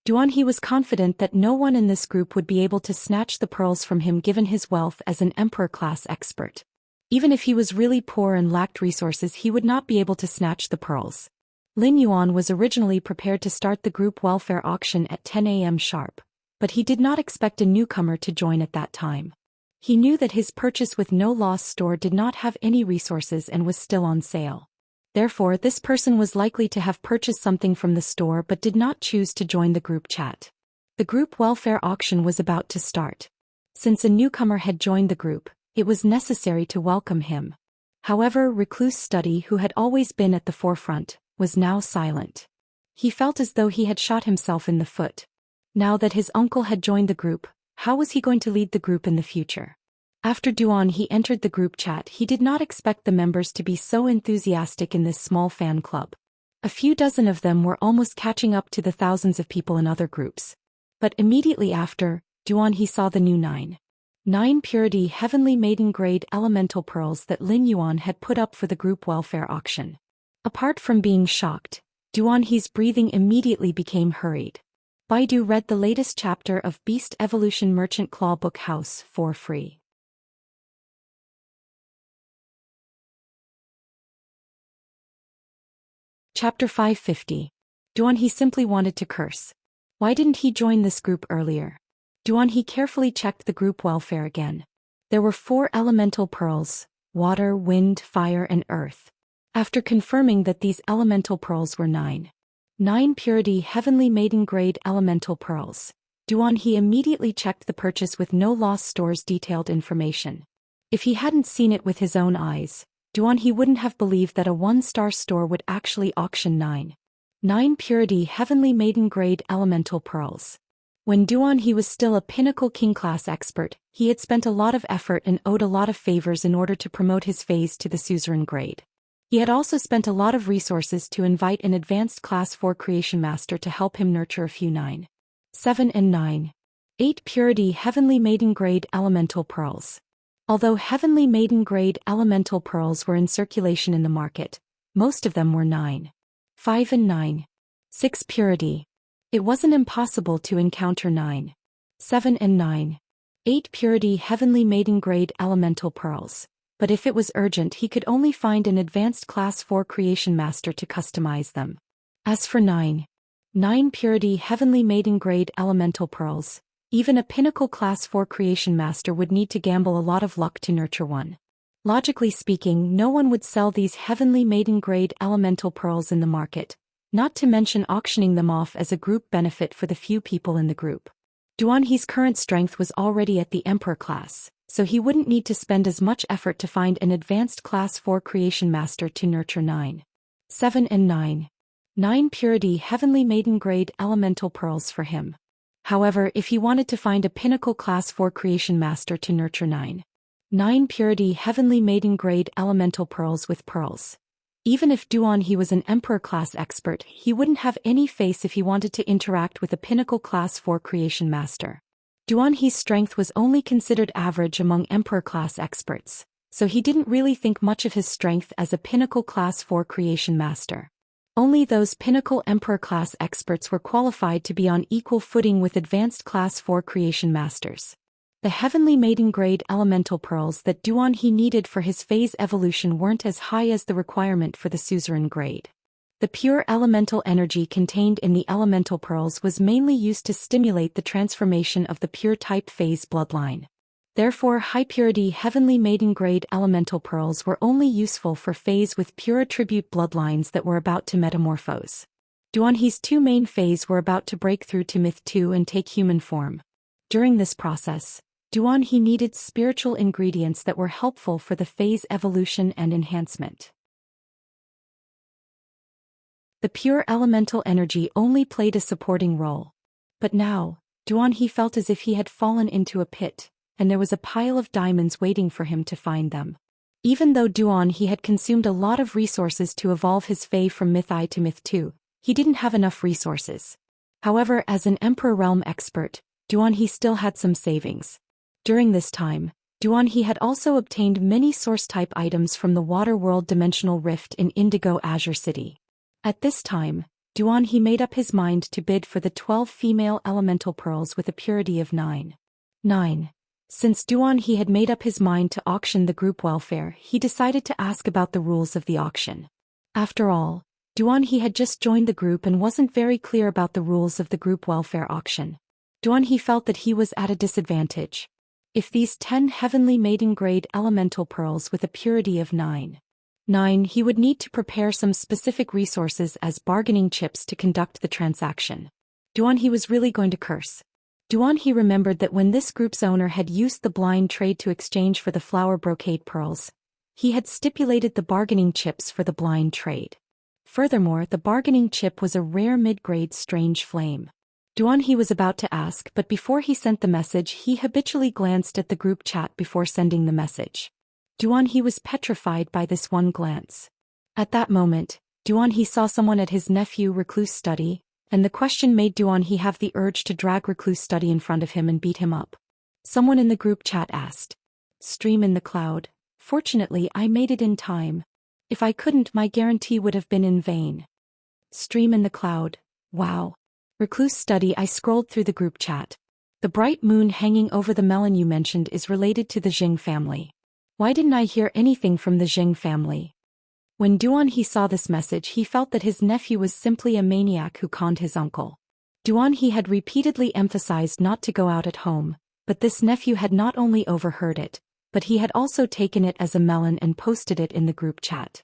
Duan was confident that no one in this group would be able to snatch the pearls from him given his wealth as an Emperor-class expert. Even if he was really poor and lacked resources, he would not be able to snatch the pearls. Lin Yuan was originally prepared to start the group welfare auction at 10 a.m. sharp, but he did not expect a newcomer to join at that time. He knew that his purchase with no loss store did not have any resources and was still on sale. Therefore, this person was likely to have purchased something from the store but did not choose to join the group chat. The group welfare auction was about to start. Since a newcomer had joined the group, it was necessary to welcome him. However, Recluse Study, who had always been at the forefront, was now silent. He felt as though he had shot himself in the foot. Now that his uncle had joined the group, how was he going to lead the group in the future? After Duan entered the group chat, he did not expect the members to be so enthusiastic in this small fan club. A few dozen of them were almost catching up to the thousands of people in other groups. But immediately after, Duan saw the new 9 purity heavenly maiden grade elemental pearls that Lin Yuan had put up for the group welfare auction. Apart from being shocked, Duan's breathing immediately became hurried. Baidu read the latest chapter of Beast Evolution Merchant Claw Book House for free. Chapter 550. Duan simply wanted to curse. Why didn't he join this group earlier? Duan carefully checked the group welfare again. There were 4 elemental pearls: water, wind, fire, and earth. After confirming that these elemental pearls were 9 purity heavenly maiden grade elemental pearls, Duan He immediately checked the purchase with no loss store's detailed information. If he hadn't seen it with his own eyes, Duan He wouldn't have believed that a one-star store would actually auction 9 purity heavenly maiden grade elemental pearls. When Duan He was still a pinnacle king class expert, he had spent a lot of effort and owed a lot of favors in order to promote his phase to the suzerain grade. He had also spent a lot of resources to invite an advanced class 4 creation master to help him nurture a few 9, 7 and 9, 8 purity heavenly maiden grade elemental pearls. Although heavenly maiden grade elemental pearls were in circulation in the market, most of them were 9, 5 and 9, 6 purity. It wasn't impossible to encounter 9, 7 and 9, 8 purity heavenly maiden grade elemental pearls, but if it was urgent he could only find an advanced class 4 creation master to customize them. As for 9 purity heavenly maiden grade elemental pearls, even a pinnacle class 4 creation master would need to gamble a lot of luck to nurture one. Logically speaking, no one would sell these heavenly maiden grade elemental pearls in the market, not to mention auctioning them off as a group benefit for the few people in the group. Duan He's current strength was already at the Emperor class, so he wouldn't need to spend as much effort to find an advanced class 4 creation master to nurture 9, 7 and 9 purity heavenly maiden grade elemental pearls for him. However, if he wanted to find a pinnacle class 4 creation master to nurture 9 purity heavenly maiden grade elemental pearls with pearls, even if Duan He was an Emperor class expert, he wouldn't have any face if he wanted to interact with a pinnacle class 4 creation master. Duan He's strength was only considered average among Emperor class experts, so he didn't really think much of his strength as a pinnacle class 4 creation master. Only those pinnacle Emperor class experts were qualified to be on equal footing with advanced class 4 creation masters. The heavenly maiden grade elemental pearls that Duan He needed for his phase evolution weren't as high as the requirement for the suzerain grade. The pure elemental energy contained in the elemental pearls was mainly used to stimulate the transformation of the pure type phase bloodline. Therefore, high purity heavenly maiden grade elemental pearls were only useful for phase with pure attribute bloodlines that were about to metamorphose. Duan He's 2 main phase were about to break through to Myth 2 and take human form. During this process, Duan He needed spiritual ingredients that were helpful for the phase evolution and enhancement. The pure elemental energy only played a supporting role. But now, Duan He felt as if he had fallen into a pit, and there was a pile of diamonds waiting for him to find them. Even though Duan He had consumed a lot of resources to evolve his Fae from Myth I to Myth 2, he didn't have enough resources. However, as an Emperor Realm expert, Duan He still had some savings. During this time, Duan He had also obtained many source-type items from the Water World Dimensional Rift in Indigo Azure City. At this time, Duan He made up his mind to bid for the 12 female elemental pearls with a purity of 9. Since Duan He had made up his mind to auction the group welfare, he decided to ask about the rules of the auction. After all, Duan He had just joined the group and wasn't very clear about the rules of the group welfare auction. Duan He felt that he was at a disadvantage. If these 10 heavenly maiden grade elemental pearls with a purity of 9, he would need to prepare some specific resources as bargaining chips to conduct the transaction. Duan He was really going to curse. Duan He remembered that when this group's owner had used the blind trade to exchange for the flower brocade pearls, he had stipulated the bargaining chips for the blind trade. Furthermore, the bargaining chip was a rare mid-grade strange flame. Duan He was about to ask, but before he sent the message he habitually glanced at the group chat before sending the message. Duan He was petrified by this one glance. At that moment, Duan He saw someone at his nephew Recluse study, and the question made Duan He have the urge to drag Recluse study in front of him and beat him up. Someone in the group chat asked. Stream in the cloud. Fortunately, I made it in time. If I couldn't, my guarantee would have been in vain. Stream in the cloud. Wow. Recluse study. I scrolled through the group chat. The bright moon hanging over the melon you mentioned is related to the Jing family. Why didn't I hear anything from the Jing family? When Duan He saw this message, he felt that his nephew was simply a maniac who conned his uncle. Duan He had repeatedly emphasized not to go out at home, but this nephew had not only overheard it, but he had also taken it as a melon and posted it in the group chat.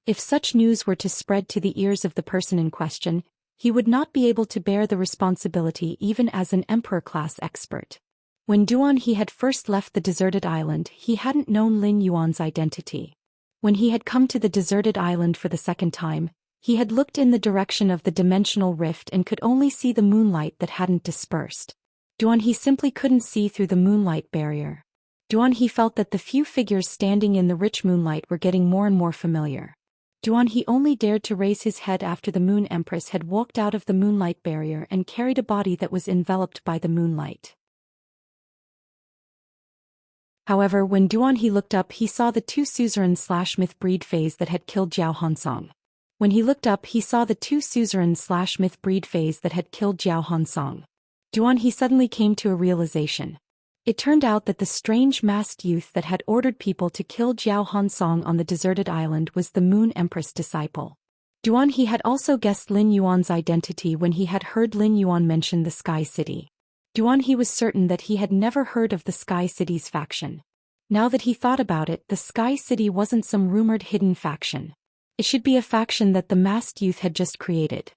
If such news were to spread to the ears of the person in question, he would not be able to bear the responsibility even as an emperor-class expert. When Duan He had first left the deserted island, he hadn't known Lin Yuan's identity. When he had come to the deserted island for the second time, he had looked in the direction of the dimensional rift and could only see the moonlight that hadn't dispersed. Duan He simply couldn't see through the moonlight barrier. Duan He felt that the few figures standing in the rich moonlight were getting more and more familiar. Duan He only dared to raise his head after the Moon Empress had walked out of the moonlight barrier and carried a body that was enveloped by the moonlight. However, when Duan He looked up, he saw the two suzerain/myth breed phase that had killed Jiao Hansong. When he looked up, he saw the two suzerain/myth breed phase that had killed Jiao Hansong. Duan He suddenly came to a realization. It turned out that the strange masked youth that had ordered people to kill Jiao Hansong on the deserted island was the Moon Empress disciple. Duan He had also guessed Lin Yuan's identity when he had heard Lin Yuan mention the Sky City. Duan He was certain that he had never heard of the Sky City's faction. Now that he thought about it, the Sky City wasn't some rumored hidden faction. It should be a faction that the masked youth had just created.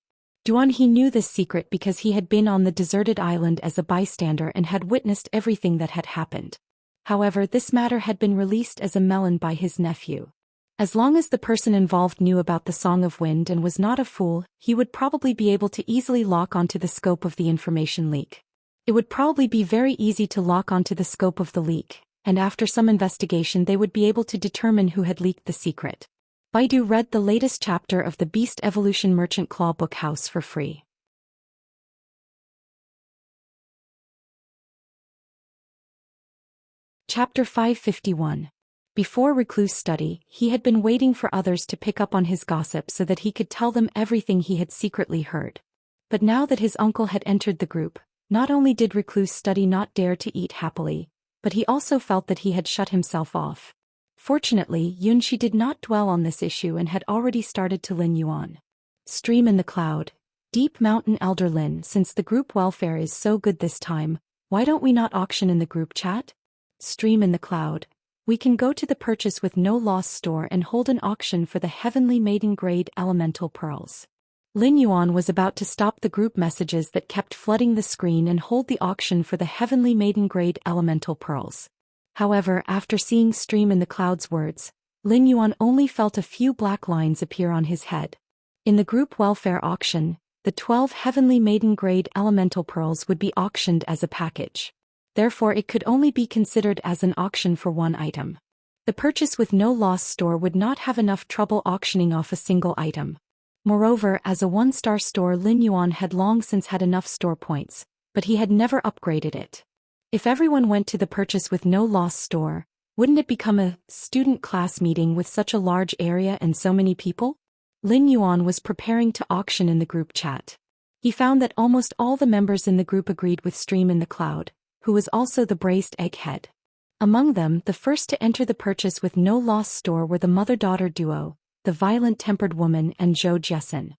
Duan He knew this secret because he had been on the deserted island as a bystander and had witnessed everything that had happened. However, this matter had been released as a melon by his nephew. As long as the person involved knew about the Song of Wind and was not a fool, he would probably be able to easily lock onto the scope of the information leak. It would probably be very easy to lock onto the scope of the leak, and after some investigation they would be able to determine who had leaked the secret. Baidu read the latest chapter of the Beast Evolution Merchant Claw Book House for free. Chapter 551. Before recluse study, he had been waiting for others to pick up on his gossip so that he could tell them everything he had secretly heard. But now that his uncle had entered the group, not only did recluse study not dare to eat happily, but he also felt that he had shut himself off. Fortunately, Yunxi did not dwell on this issue and had already started to Lin Yuan. Stream in the cloud. Deep Mountain Elder Lin, since the group welfare is so good this time, why don't we not auction in the group chat? Stream in the cloud. We can go to the purchase with no loss store and hold an auction for the heavenly maiden grade elemental pearls. Lin Yuan was about to stop the group messages that kept flooding the screen and hold the auction for the heavenly maiden grade elemental pearls. However, after seeing Stream in the Cloud's words, Lin Yuan only felt a few black lines appear on his head. In the group welfare auction, the 12 heavenly maiden grade elemental pearls would be auctioned as a package. Therefore it could only be considered as an auction for one item. The purchase with no loss store would not have enough trouble auctioning off a single item. Moreover, as a one-star store, Lin Yuan had long since had enough store points, but he had never upgraded it. If everyone went to the purchase with no loss store, wouldn't it become a student class meeting with such a large area and so many people? Lin Yuan was preparing to auction in the group chat. He found that almost all the members in the group agreed with Stream in the Cloud, who was also the braced egghead. Among them, the first to enter the purchase with no loss store were the mother-daughter duo, the violent-tempered woman and Zhou Xian.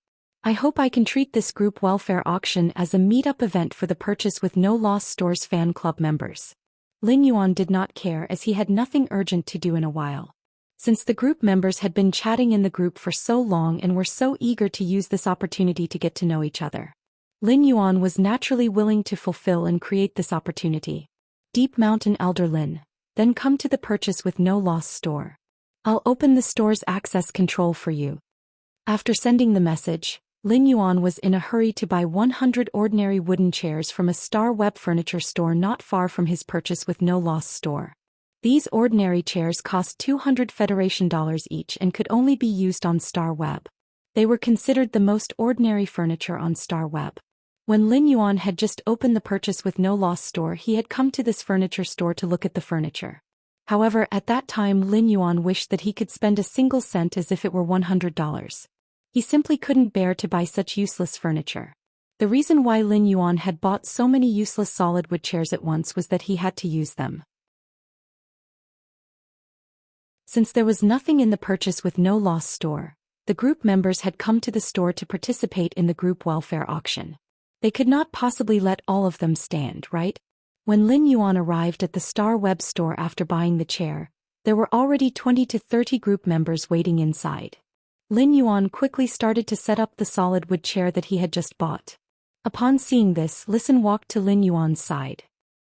I hope I can treat this group welfare auction as a meet-up event for the purchase with no loss store's fan club members. Lin Yuan did not care as he had nothing urgent to do in a while. Since the group members had been chatting in the group for so long and were so eager to use this opportunity to get to know each other, Lin Yuan was naturally willing to fulfill and create this opportunity. Deep Mountain Elder Lin, then come to the purchase with no loss store. I'll open the store's access control for you. After sending the message, Lin Yuan was in a hurry to buy 100 ordinary wooden chairs from a Star Web furniture store not far from his purchase with no loss store. These ordinary chairs cost 200 Federation dollars each and could only be used on Star Web. They were considered the most ordinary furniture on Star Web. When Lin Yuan had just opened the purchase with no loss store, he had come to this furniture store to look at the furniture. However, at that time Lin Yuan wished that he could spend a single cent as if it were $100. He simply couldn't bear to buy such useless furniture. The reason why Lin Yuan had bought so many useless solid wood chairs at once was that he had to use them. Since there was nothing in the purchase with no loss store, the group members had come to the store to participate in the group welfare auction. They could not possibly let all of them stand, right? When Lin Yuan arrived at the Star Web store after buying the chair, there were already 20 to 30 group members waiting inside. Lin Yuan quickly started to set up the solid wood chair that he had just bought. Upon seeing this, Listen walked to Lin Yuan's side.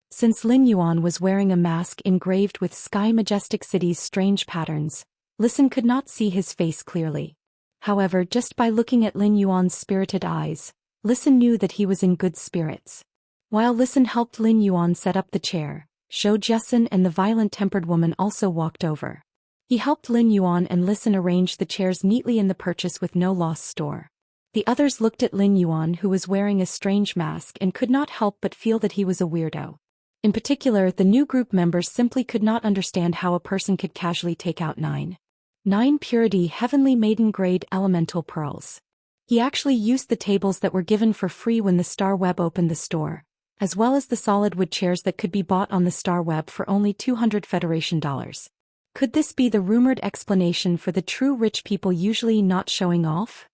Since Lin Yuan was wearing a mask engraved with Sky Majestic City's strange patterns, Listen could not see his face clearly. However, just by looking at Lin Yuan's spirited eyes, Listen knew that he was in good spirits. While Listen helped Lin Yuan set up the chair, Zhou Xian and the violent-tempered woman also walked over. He helped Lin Yuan and Listen arrange the chairs neatly in the purchase with no loss store. The others looked at Lin Yuan, who was wearing a strange mask, and could not help but feel that he was a weirdo. In particular, the new group members simply could not understand how a person could casually take out 9 purity heavenly maiden grade elemental pearls. He actually used the tables that were given for free when the Star Web opened the store, as well as the solid wood chairs that could be bought on the Star Web for only 200 Federation dollars. Could this be the rumored explanation for the true rich people usually not showing off?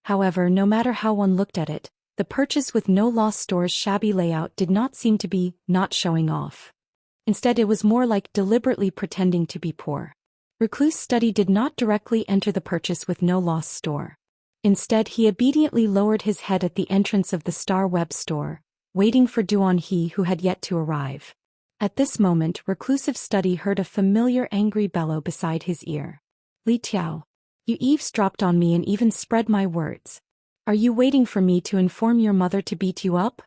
However, no matter how one looked at it, the purchase with no loss store's shabby layout did not seem to be not showing off. Instead, it was more like deliberately pretending to be poor. Recluse Study did not directly enter the purchase with no loss store. Instead, he obediently lowered his head at the entrance of the Star Web store, waiting for Duan He, who had yet to arrive. At this moment, Reclusive Study heard a familiar angry bellow beside his ear. "Li Tiao, you eavesdropped on me and even spread my words. Are you waiting for me to inform your mother to beat you up?"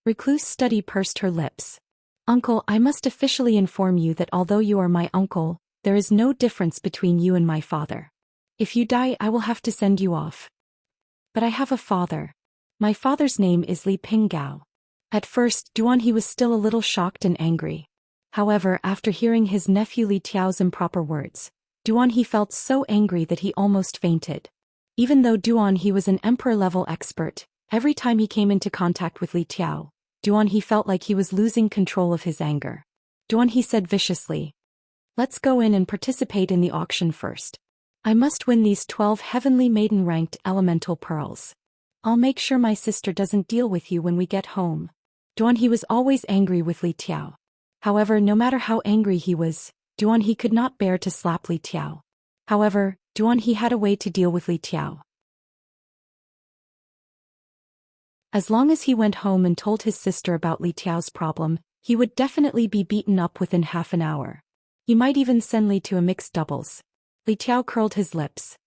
Recluse Study pursed her lips. "Uncle, I must officially inform you that although you are my uncle, there is no difference between you and my father. If you die, I will have to send you off. But I have a father. My father's name is Li Pinggao." At first, Duan He was still a little shocked and angry. However, after hearing his nephew Li Tiao's improper words, Duan He felt so angry that he almost fainted. Even though Duan He was an emperor-level expert, every time he came into contact with Li Tiao, Duan He felt like he was losing control of his anger. Duan He said viciously, "Let's go in and participate in the auction first. I must win these 12 heavenly maiden-ranked elemental pearls. I'll make sure my sister doesn't deal with you when we get home." Duan He was always angry with Li Tiao. However, no matter how angry he was, Duan He could not bear to slap Li Tiao. However, Duan He had a way to deal with Li Tiao. As long as he went home and told his sister about Li Tiao's problem, he would definitely be beaten up within half an hour. He might even send Li to a mixed doubles. Li Tiao curled his lips.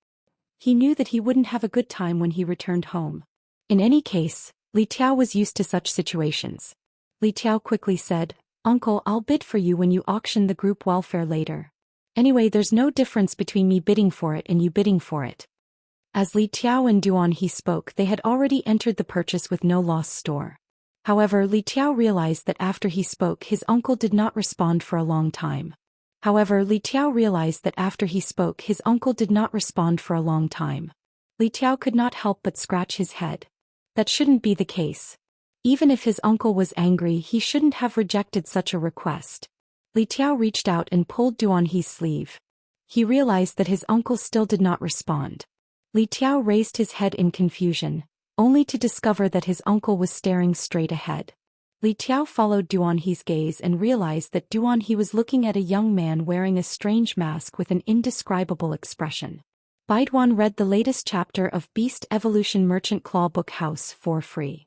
He knew that he wouldn't have a good time when he returned home. In any case, Li Tiao was used to such situations. Li Tiao quickly said, "Uncle, I'll bid for you when you auction the group welfare later. Anyway, there's no difference between me bidding for it and you bidding for it." As Li Tiao and Duan He spoke, they had already entered the purchase with no loss store. However, Li Tiao realized that after he spoke, his uncle did not respond for a long time. Li Tiao could not help but scratch his head. That shouldn't be the case. Even if his uncle was angry, he shouldn't have rejected such a request. Li Tiao reached out and pulled Duan He's sleeve. He realized that his uncle still did not respond. Li Tiao raised his head in confusion, only to discover that his uncle was staring straight ahead. Li Tiao followed Duan He's gaze and realized that Duan He was looking at a young man wearing a strange mask with an indescribable expression. Baiduan read the latest chapter of Beast Evolution Merchant Claw Book House for free.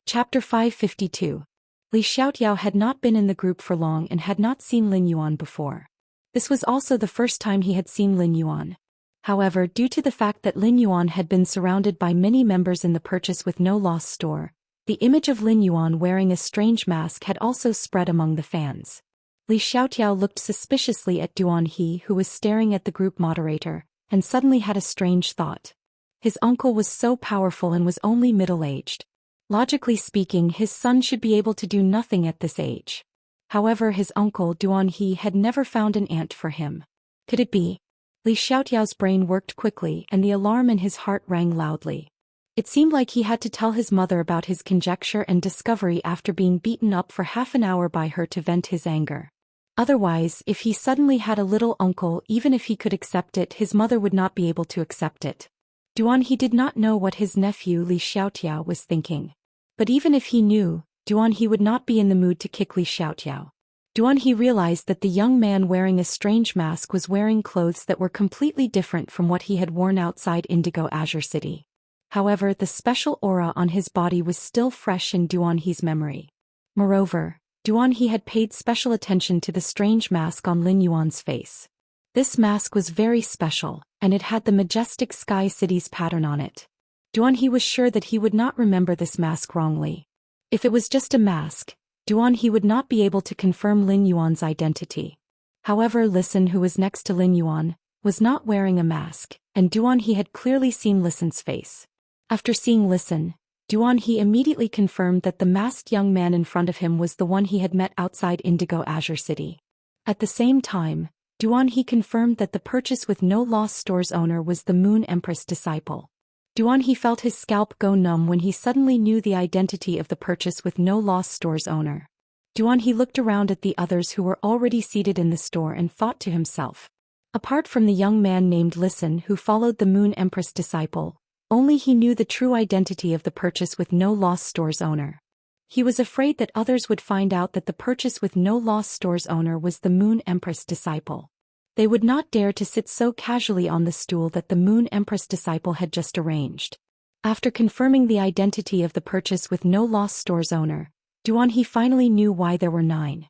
Chapter 552. Li Xiaotiao had not been in the group for long and had not seen Lin Yuan before. This was also the first time he had seen Lin Yuan. However, due to the fact that Lin Yuan had been surrounded by many members in the purchase with no loss store, the image of Lin Yuan wearing a strange mask had also spread among the fans. Li Xiaotiao looked suspiciously at Duan He, who was staring at the group moderator, and suddenly had a strange thought. His uncle was so powerful and was only middle-aged. Logically speaking, his son should be able to do nothing at this age. However, his uncle Duan He had never found an aunt for him. Could it be? Li Xiaotiao's brain worked quickly and the alarm in his heart rang loudly. It seemed like he had to tell his mother about his conjecture and discovery after being beaten up for half an hour by her to vent his anger. Otherwise, if he suddenly had a little uncle, even if he could accept it, his mother would not be able to accept it. Duan He did not know what his nephew Li Xiaotiao was thinking. But even if he knew, Duan He would not be in the mood to kick Li Xiaotiao. He realized that the young man wearing a strange mask was wearing clothes that were completely different from what he had worn outside Indigo Azure City. However, the special aura on his body was still fresh in He's memory. Moreover, He had paid special attention to the strange mask on Lin Yuan's face. This mask was very special, and it had the majestic Sky City's pattern on it. He was sure that he would not remember this mask wrongly. If it was just a mask, he would not be able to confirm Lin Yuan's identity. However, Listen, who was next to Lin Yuan, was not wearing a mask, and he had clearly seen Listen's face. After seeing Listen, he immediately confirmed that the masked young man in front of him was the one he had met outside Indigo Azure City. At the same time, he confirmed that the Purchase with No Loss store's owner was the Moon Empress disciple. He felt his scalp go numb when he suddenly knew the identity of the Purchase with No Loss store's owner. He looked around at the others who were already seated in the store and thought to himself. Apart from the young man named Listen who followed the Moon Empress disciple, only he knew the true identity of the Purchase with No Loss store's owner. He was afraid that others would find out that the Purchase with No Loss store's owner was the Moon Empress disciple. They would not dare to sit so casually on the stool that the Moon Empress disciple had just arranged. After confirming the identity of the Purchase with No Loss store's owner, he finally knew why there were 9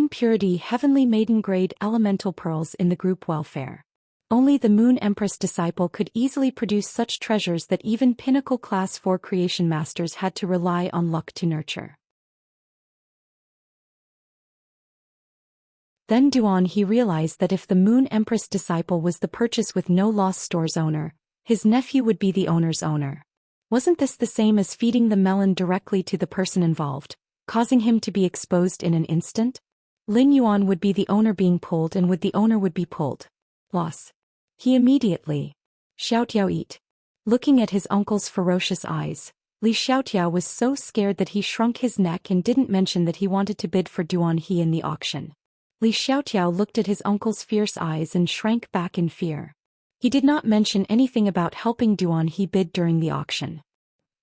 purity heavenly maiden grade elemental pearls in the group welfare. Only the Moon Empress disciple could easily produce such treasures that even pinnacle class 4 creation masters had to rely on luck to nurture. Then he realized that if the Moon Empress disciple was the Purchase with No Loss store's owner, his nephew would be the owner's owner. Wasn't this the same as feeding the melon directly to the person involved, causing him to be exposed in an instant? Lin Yuan would be the owner being pulled and the owner would be pulled. Loss. He immediately. Xiaotiao eat. Looking at his uncle's ferocious eyes, Li Xiaotiao was so scared that he shrunk his neck and didn't mention that he wanted to bid for He in the auction. Li Xiaotiao looked at his uncle's fierce eyes and shrank back in fear. He did not mention anything about helping He bid during the auction.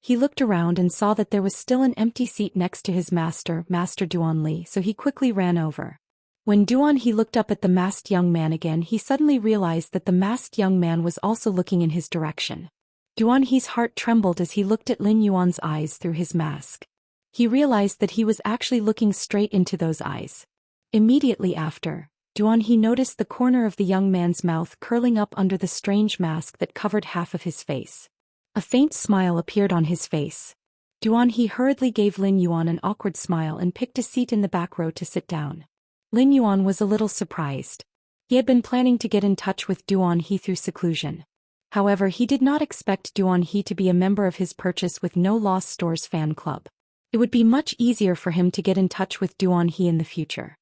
He looked around and saw that there was still an empty seat next to his master, Master Li, so he quickly ran over. When He looked up at the masked young man again, he suddenly realized that the masked young man was also looking in his direction. He's heart trembled as he looked at Lin Yuan's eyes through his mask. He realized that he was actually looking straight into those eyes. Immediately after, He noticed the corner of the young man's mouth curling up under the strange mask that covered half of his face. A faint smile appeared on his face. He hurriedly gave Lin Yuan an awkward smile and picked a seat in the back row to sit down. Lin Yuan was a little surprised. He had been planning to get in touch with He through seclusion. However, he did not expect He to be a member of his Purchase with No Loss store's fan club. It would be much easier for him to get in touch with He in the future.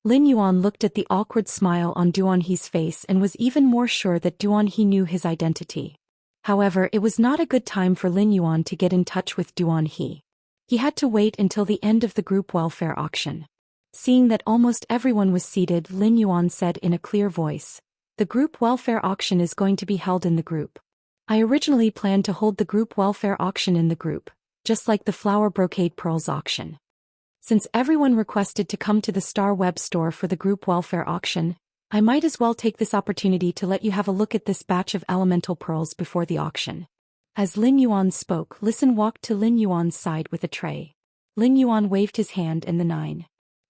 Lin Yuan looked at the awkward smile on He's face and was even more sure that He knew his identity. However, it was not a good time for Lin Yuan to get in touch with He. He had to wait until the end of the group welfare auction. Seeing that almost everyone was seated, Lin Yuan said in a clear voice, "The group welfare auction is going to be held in the group. I originally planned to hold the group welfare auction in the group, just like the flower brocade pearls auction. Since everyone requested to come to the Star Web store for the group welfare auction, I might as well take this opportunity to let you have a look at this batch of elemental pearls before the auction." As Lin Yuan spoke, Listen walked to Lin Yuan's side with a tray. Lin Yuan waved his hand and the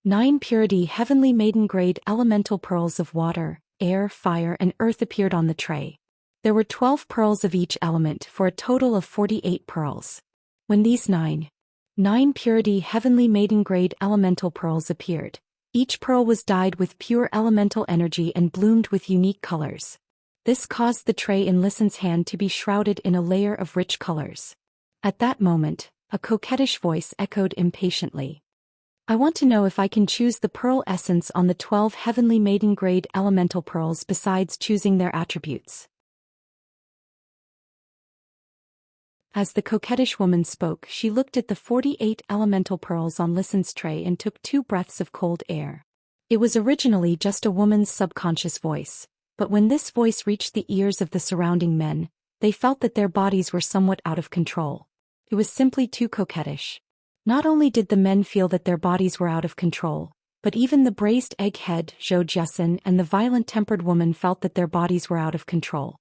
9 purity heavenly maiden grade elemental pearls of water, air, fire and earth appeared on the tray. There were 12 pearls of each element for a total of 48 pearls. When these 9 purity heavenly maiden grade elemental pearls appeared, each pearl was dyed with pure elemental energy and bloomed with unique colors. This caused the tray in Listen's hand to be shrouded in a layer of rich colors. At that moment, a coquettish voice echoed impatiently. "I want to know if I can choose the pearl essence on the 12 heavenly maiden grade elemental pearls besides choosing their attributes." As the coquettish woman spoke, she looked at the 48 elemental pearls on Listen's tray and took 2 breaths of cold air. It was originally just a woman's subconscious voice, but when this voice reached the ears of the surrounding men, they felt that their bodies were somewhat out of control. It was simply too coquettish. Not only did the men feel that their bodies were out of control, But even the braised egghead, Zhou Xian, and the violent-tempered woman felt that their bodies were out of control.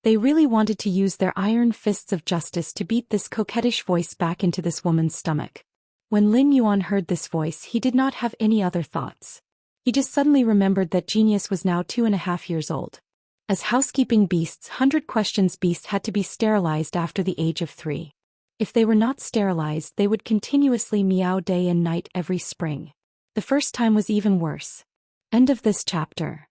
They really wanted to use their iron fists of justice to beat this coquettish voice back into this woman's stomach. When Lin Yuan heard this voice, he did not have any other thoughts. He just suddenly remembered that Genius was now 2.5 years old. As housekeeping beasts, 100 Questions beasts had to be sterilized after the age of 3. If they were not sterilized, they would continuously meow day and night every spring. The first time was even worse. End of this chapter.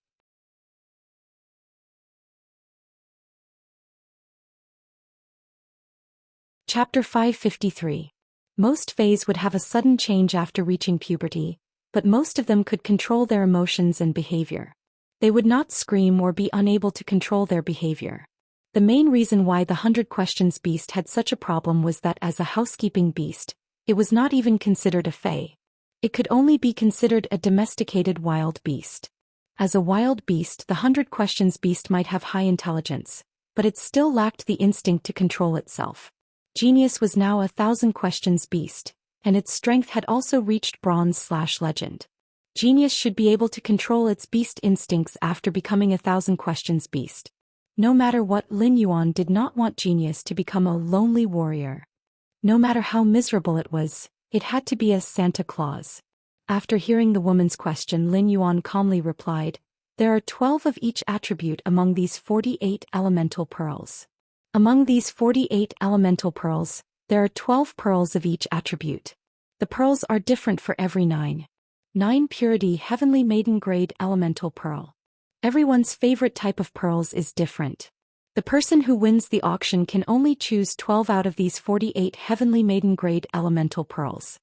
Chapter 553. Most Fays would have a sudden change after reaching puberty, but most of them could control their emotions and behavior. They would not scream or be unable to control their behavior. The main reason why the 100 Questions beast had such a problem was that as a housekeeping beast, it was not even considered a Fae. It could only be considered a domesticated wild beast. As a wild beast, the 100 Questions beast might have high intelligence, but it still lacked the instinct to control itself. Genius was now 1,000 Questions beast, and its strength had also reached bronze/legend. Genius should be able to control its beast instincts after becoming 1,000 Questions beast. No matter what, Lin Yuan did not want Genius to become a lonely warrior. No matter how miserable it was, it had to be as Santa Claus. After hearing the woman's question, Lin Yuan calmly replied, "There are 12 of each attribute among these 48 elemental pearls. Among these 48 elemental pearls, there are 12 pearls of each attribute. The pearls are different for every 9. 9 Purity Heavenly Maiden Grade Elemental Pearl. Everyone's favorite type of pearls is different. The person who wins the auction can only choose 12 out of these 48 Heavenly Maiden Grade Elemental Pearls."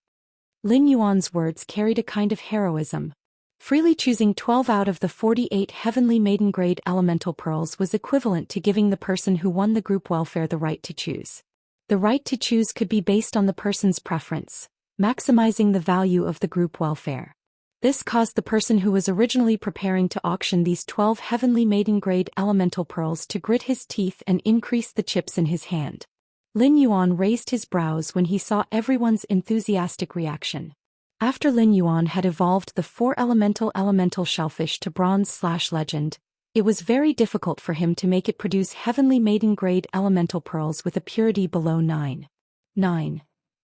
Lin Yuan's words carried a kind of heroism. Freely choosing 12 out of the 48 Heavenly Maiden Grade Elemental Pearls was equivalent to giving the person who won the group welfare the right to choose. The right to choose could be based on the person's preference, maximizing the value of the group welfare. This caused the person who was originally preparing to auction these 12 Heavenly Maiden Grade Elemental Pearls to grit his teeth and increase the chips in his hand. Lin Yuan raised his brows when he saw everyone's enthusiastic reaction. After Lin Yuan had evolved the 4 elemental shellfish to bronze/legend, it was very difficult for him to make it produce Heavenly Maiden Grade Elemental Pearls with a purity below 9.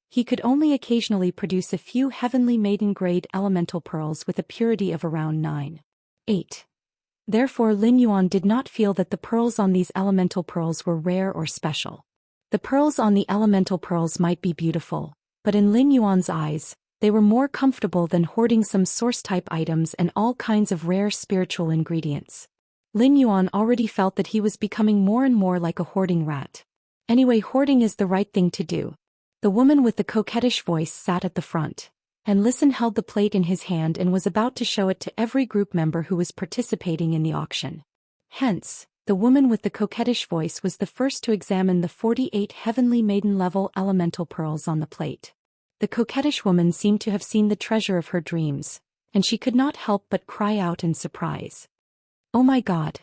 He could only occasionally produce a few Heavenly Maiden Grade Elemental Pearls with a purity of around 9. 8. Therefore Lin Yuan did not feel that the pearls on these elemental pearls were rare or special. The pearls on the elemental pearls might be beautiful, but in Lin Yuan's eyes, they were more comfortable than hoarding some source-type items and all kinds of rare spiritual ingredients. Lin Yuan already felt that he was becoming more and more like a hoarding rat. Anyway, hoarding is the right thing to do. The woman with the coquettish voice sat at the front, and Listen held the plate in his hand and was about to show it to every group member who was participating in the auction. Hence, the woman with the coquettish voice was the first to examine the 48 Heavenly Maiden-level elemental pearls on the plate. The coquettish woman seemed to have seen the treasure of her dreams, and she could not help but cry out in surprise. "Oh my God!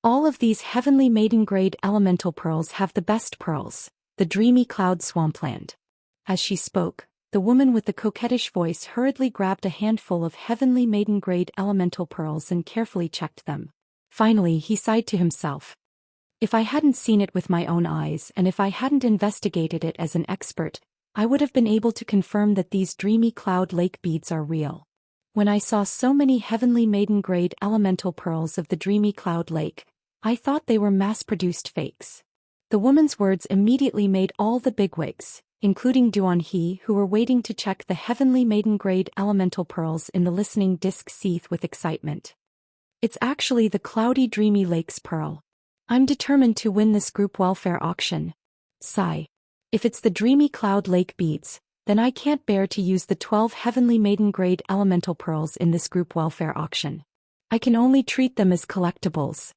All of these Heavenly Maiden Grade Elemental Pearls have the best pearls, the dreamy cloud swampland." As she spoke, the woman with the coquettish voice hurriedly grabbed a handful of Heavenly Maiden Grade Elemental Pearls and carefully checked them. Finally he sighed to himself. "If I hadn't seen it with my own eyes and if I hadn't investigated it as an expert, I would have been able to confirm that these dreamy cloud lake beads are real. When I saw so many Heavenly Maiden Grade Elemental Pearls of the dreamy cloud lake, I thought they were mass-produced fakes." The woman's words immediately made all the bigwigs, including Duan He, who were waiting to check the Heavenly Maiden Grade Elemental Pearls in the listening disc, seethe with excitement. "It's actually the cloudy dreamy lake's pearl. I'm determined to win this group welfare auction." Sigh. "If it's the dreamy cloud lake beads, then I can't bear to use the 12 Heavenly Maiden Grade Elemental Pearls in this group welfare auction. I can only treat them as collectibles."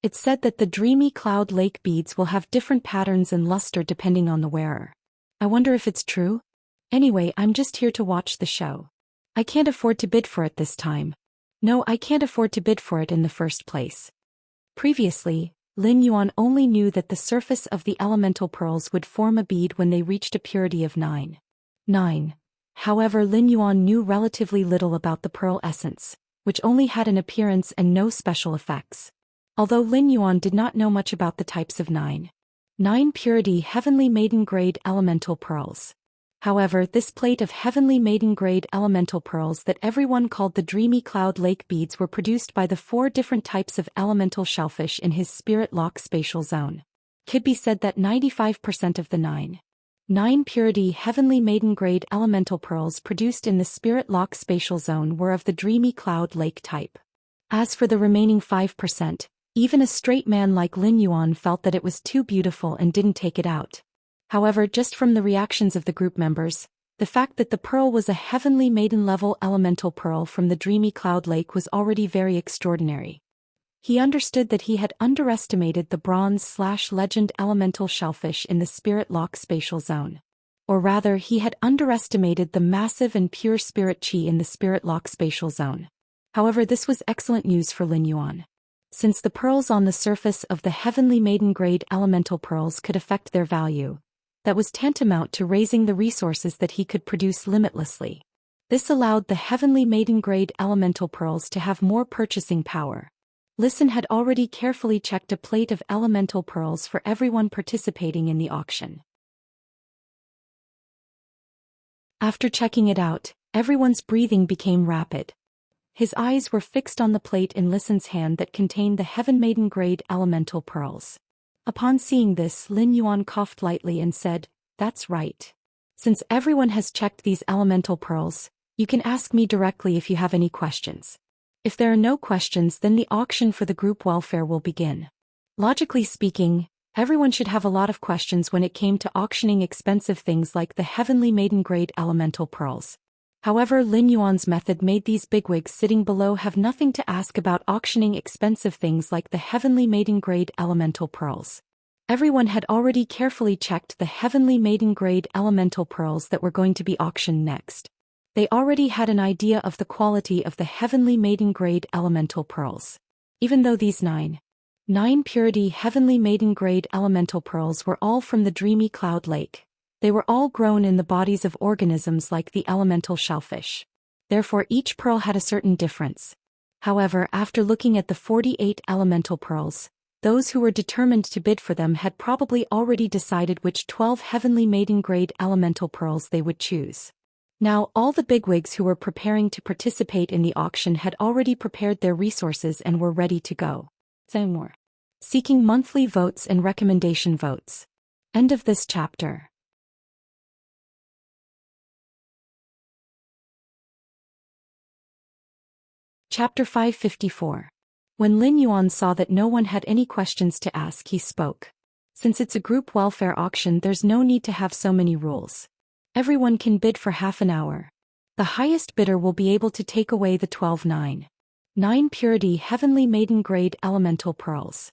It's said that the dreamy cloud lake beads will have different patterns and luster depending on the wearer. I wonder if it's true? Anyway, I'm just here to watch the show. I can't afford to bid for it this time. No, I can't afford to bid for it in the first place. Previously, Lin Yuan only knew that the surface of the elemental pearls would form a bead when they reached a purity of 9. However, Lin Yuan knew relatively little about the pearl essence, which only had an appearance and no special effects. Although Lin Yuan did not know much about the types of 9 purity heavenly maiden grade elemental pearls. However, this plate of heavenly maiden grade elemental pearls that everyone called the dreamy cloud lake beads were produced by the 4 different types of elemental shellfish in his spirit lock spatial zone. Could be said that 95% of the 9 purity heavenly maiden grade elemental pearls produced in the spirit lock spatial zone were of the dreamy cloud lake type. As for the remaining 5%, even a straight man like Lin Yuan felt that it was too beautiful and didn't take it out. However, just from the reactions of the group members, the fact that the pearl was a heavenly maiden level elemental pearl from the dreamy cloud lake was already very extraordinary. He understood that he had underestimated the bronze/legend elemental shellfish in the spirit lock spatial zone. Or rather, he had underestimated the massive and pure spirit chi in the spirit lock spatial zone. However, this was excellent news for Lin Yuan. Since the pearls on the surface of the heavenly maiden grade elemental pearls could affect their value, that was tantamount to raising the resources that he could produce limitlessly. This allowed the heavenly maiden grade elemental pearls to have more purchasing power. Listen had already carefully checked a plate of elemental pearls for everyone participating in the auction. After checking it out, everyone's breathing became rapid. His eyes were fixed on the plate in Listen's hand that contained the heaven maiden grade elemental pearls. Upon seeing this, Lin Yuan coughed lightly and said, "That's right. Since everyone has checked these elemental pearls, you can ask me directly if you have any questions. If there are no questions, then the auction for the group welfare will begin." Logically speaking, everyone should have a lot of questions when it came to auctioning expensive things like the heavenly maiden grade elemental pearls. However, Lin Yuan's method made these bigwigs sitting below have nothing to ask about auctioning expensive things like the heavenly maiden grade elemental pearls. Everyone had already carefully checked the heavenly maiden grade elemental pearls that were going to be auctioned next. They already had an idea of the quality of the heavenly maiden grade elemental pearls. Even though these 9 purity heavenly maiden grade elemental pearls were all from the dreamy cloud lake, they were all grown in the bodies of organisms like the elemental shellfish. Therefore, each pearl had a certain difference. However, after looking at the 48 elemental pearls, those who were determined to bid for them had probably already decided which 12 heavenly maiden grade elemental pearls they would choose. Now, all the bigwigs who were preparing to participate in the auction had already prepared their resources and were ready to go. Seeking monthly votes and recommendation votes. End of this chapter. Chapter 554. When Lin Yuan saw that no one had any questions to ask, he spoke. Since it's a group welfare auction, there's no need to have so many rules. Everyone can bid for half an hour. The highest bidder will be able to take away the 12 9 purity heavenly maiden grade elemental pearls.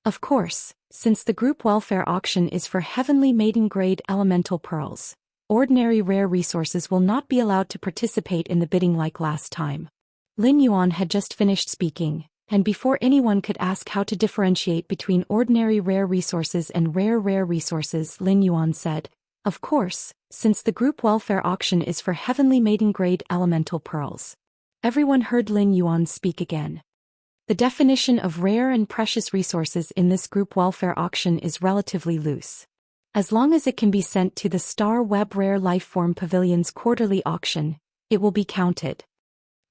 Of course, since the group welfare auction is for heavenly maiden grade elemental pearls, ordinary rare resources will not be allowed to participate in the bidding like last time. Lin Yuan had just finished speaking, and before anyone could ask how to differentiate between ordinary rare resources and rare resources, Lin Yuan said, "Of course, since the group welfare auction is for heavenly maiden grade elemental pearls." Everyone heard Lin Yuan speak again. The definition of rare and precious resources in this group welfare auction is relatively loose. As long as it can be sent to the Star Web Rare Lifeform Pavilion's quarterly auction, it will be counted.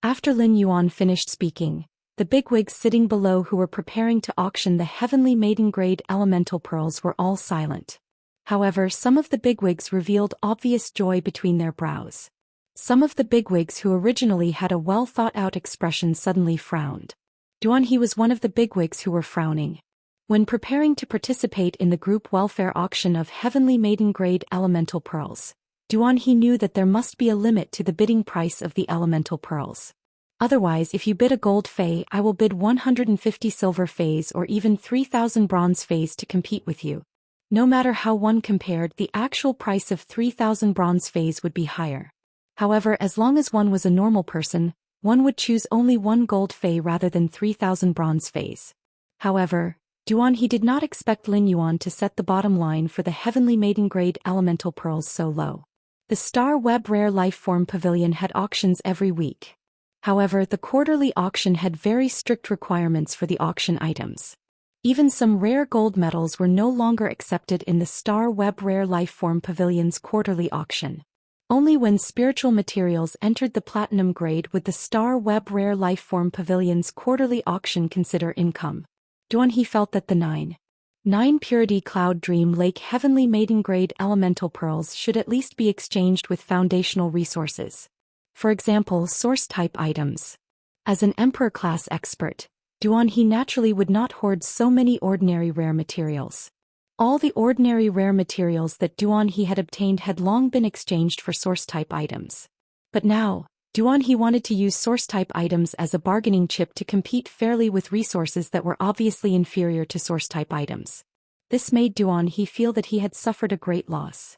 After Lin Yuan finished speaking, the bigwigs sitting below who were preparing to auction the heavenly maiden grade elemental pearls were all silent. However, some of the bigwigs revealed obvious joy between their brows. Some of the bigwigs who originally had a well-thought-out expression suddenly frowned. Duanhe was one of the bigwigs who were frowning. When preparing to participate in the group welfare auction of heavenly maiden grade elemental pearls, Duanhe knew that there must be a limit to the bidding price of the elemental pearls. Otherwise, if you bid a gold fei, I will bid 150 silver feis or even 3,000 bronze feis to compete with you. No matter how one compared, the actual price of 3,000 bronze feis would be higher. However, as long as one was a normal person, one would choose only one gold fei rather than 3,000 bronze feis. However, Duanhe did not expect Lin Yuan to set the bottom line for the heavenly maiden grade elemental pearls so low. The Star Web Rare Lifeform Pavilion had auctions every week. However, the quarterly auction had very strict requirements for the auction items. Even some rare gold medals were no longer accepted in the Star Web Rare Lifeform Pavilion's quarterly auction. Only when spiritual materials entered the platinum grade would the Star Web Rare Lifeform Pavilion's quarterly auction consider income. He felt that the 9 Purity Cloud Dream Lake Heavenly Maiden Grade Elemental Pearls should at least be exchanged with foundational resources. For example, source-type items. As an Emperor-class expert, he naturally would not hoard so many ordinary rare materials. All the ordinary rare materials that he had obtained had long been exchanged for source-type items. But now, he wanted to use source-type items as a bargaining chip to compete fairly with resources that were obviously inferior to source-type items. This made he feel that he had suffered a great loss.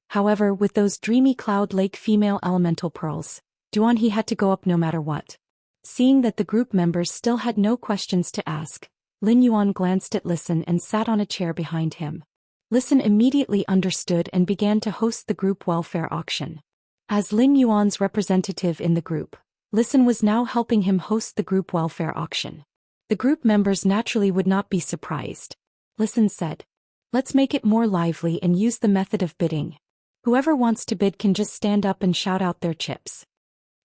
However, with those dreamy Cloud Lake female elemental pearls, he had to go up no matter what. Seeing that the group members still had no questions to ask, Lin Yuan glanced at Listen and sat on a chair behind him. Listen immediately understood and began to host the group welfare auction. As Lin Yuan's representative in the group, Listen was now helping him host the group welfare auction. The group members naturally would not be surprised. Listen said, "Let's make it more lively and use the method of bidding. Whoever wants to bid can just stand up and shout out their chips."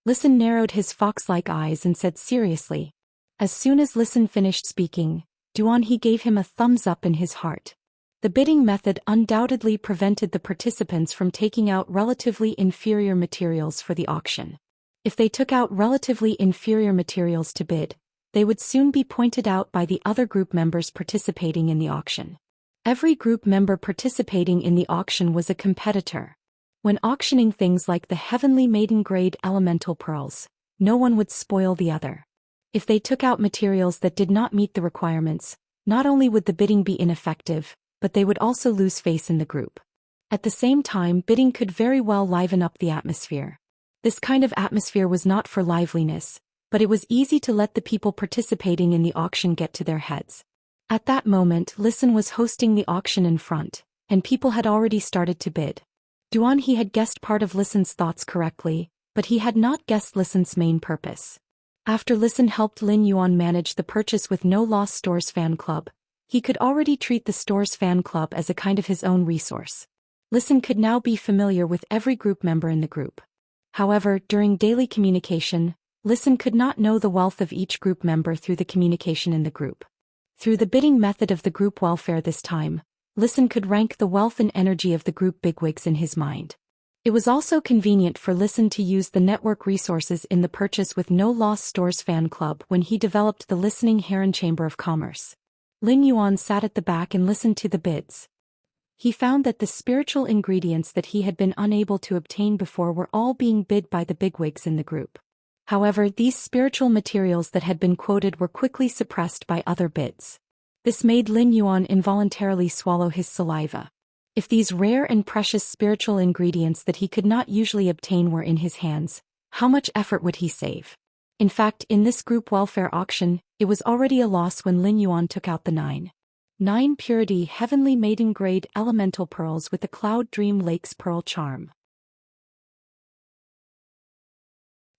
Listen narrowed his fox-like eyes and said seriously. As soon as Listen finished speaking, he gave him a thumbs up in his heart. The bidding method undoubtedly prevented the participants from taking out relatively inferior materials for the auction. If they took out relatively inferior materials to bid, they would soon be pointed out by the other group members participating in the auction. Every group member participating in the auction was a competitor. When auctioning things like the Heavenly Maiden Grade Elemental Pearls, no one would spoil the other. If they took out materials that did not meet the requirements, not only would the bidding be ineffective, but they would also lose face in the group. At the same time, bidding could very well liven up the atmosphere. This kind of atmosphere was not for liveliness, but it was easy to let the people participating in the auction get to their heads. At that moment, Listen was hosting the auction in front, and people had already started to bid. He had guessed part of Listen's thoughts correctly, but he had not guessed Listen's main purpose. After Listen helped Lin Yuan manage the purchase with No Loss Stores fan club, he could already treat the store's fan club as a kind of his own resource. Listen could now be familiar with every group member in the group. However, during daily communication, Listen could not know the wealth of each group member through the communication in the group. Through the bidding method of the group welfare this time, Listen could rank the wealth and energy of the group bigwigs in his mind. It was also convenient for Listen to use the network resources in the purchase with No Loss Stores fan club when he developed the Listening Heron Chamber of Commerce. Lin Yuan sat at the back and listened to the bids. He found that the spiritual ingredients that he had been unable to obtain before were all being bid by the bigwigs in the group. However, these spiritual materials that had been quoted were quickly suppressed by other bids. This made Lin Yuan involuntarily swallow his saliva. If these rare and precious spiritual ingredients that he could not usually obtain were in his hands, how much effort would he save? In fact, in this group welfare auction, it was already a loss when Lin Yuan took out the 9 Purity Heavenly Maiden Grade Elemental Pearls with the Cloud Dream Lake's Pearl Charm.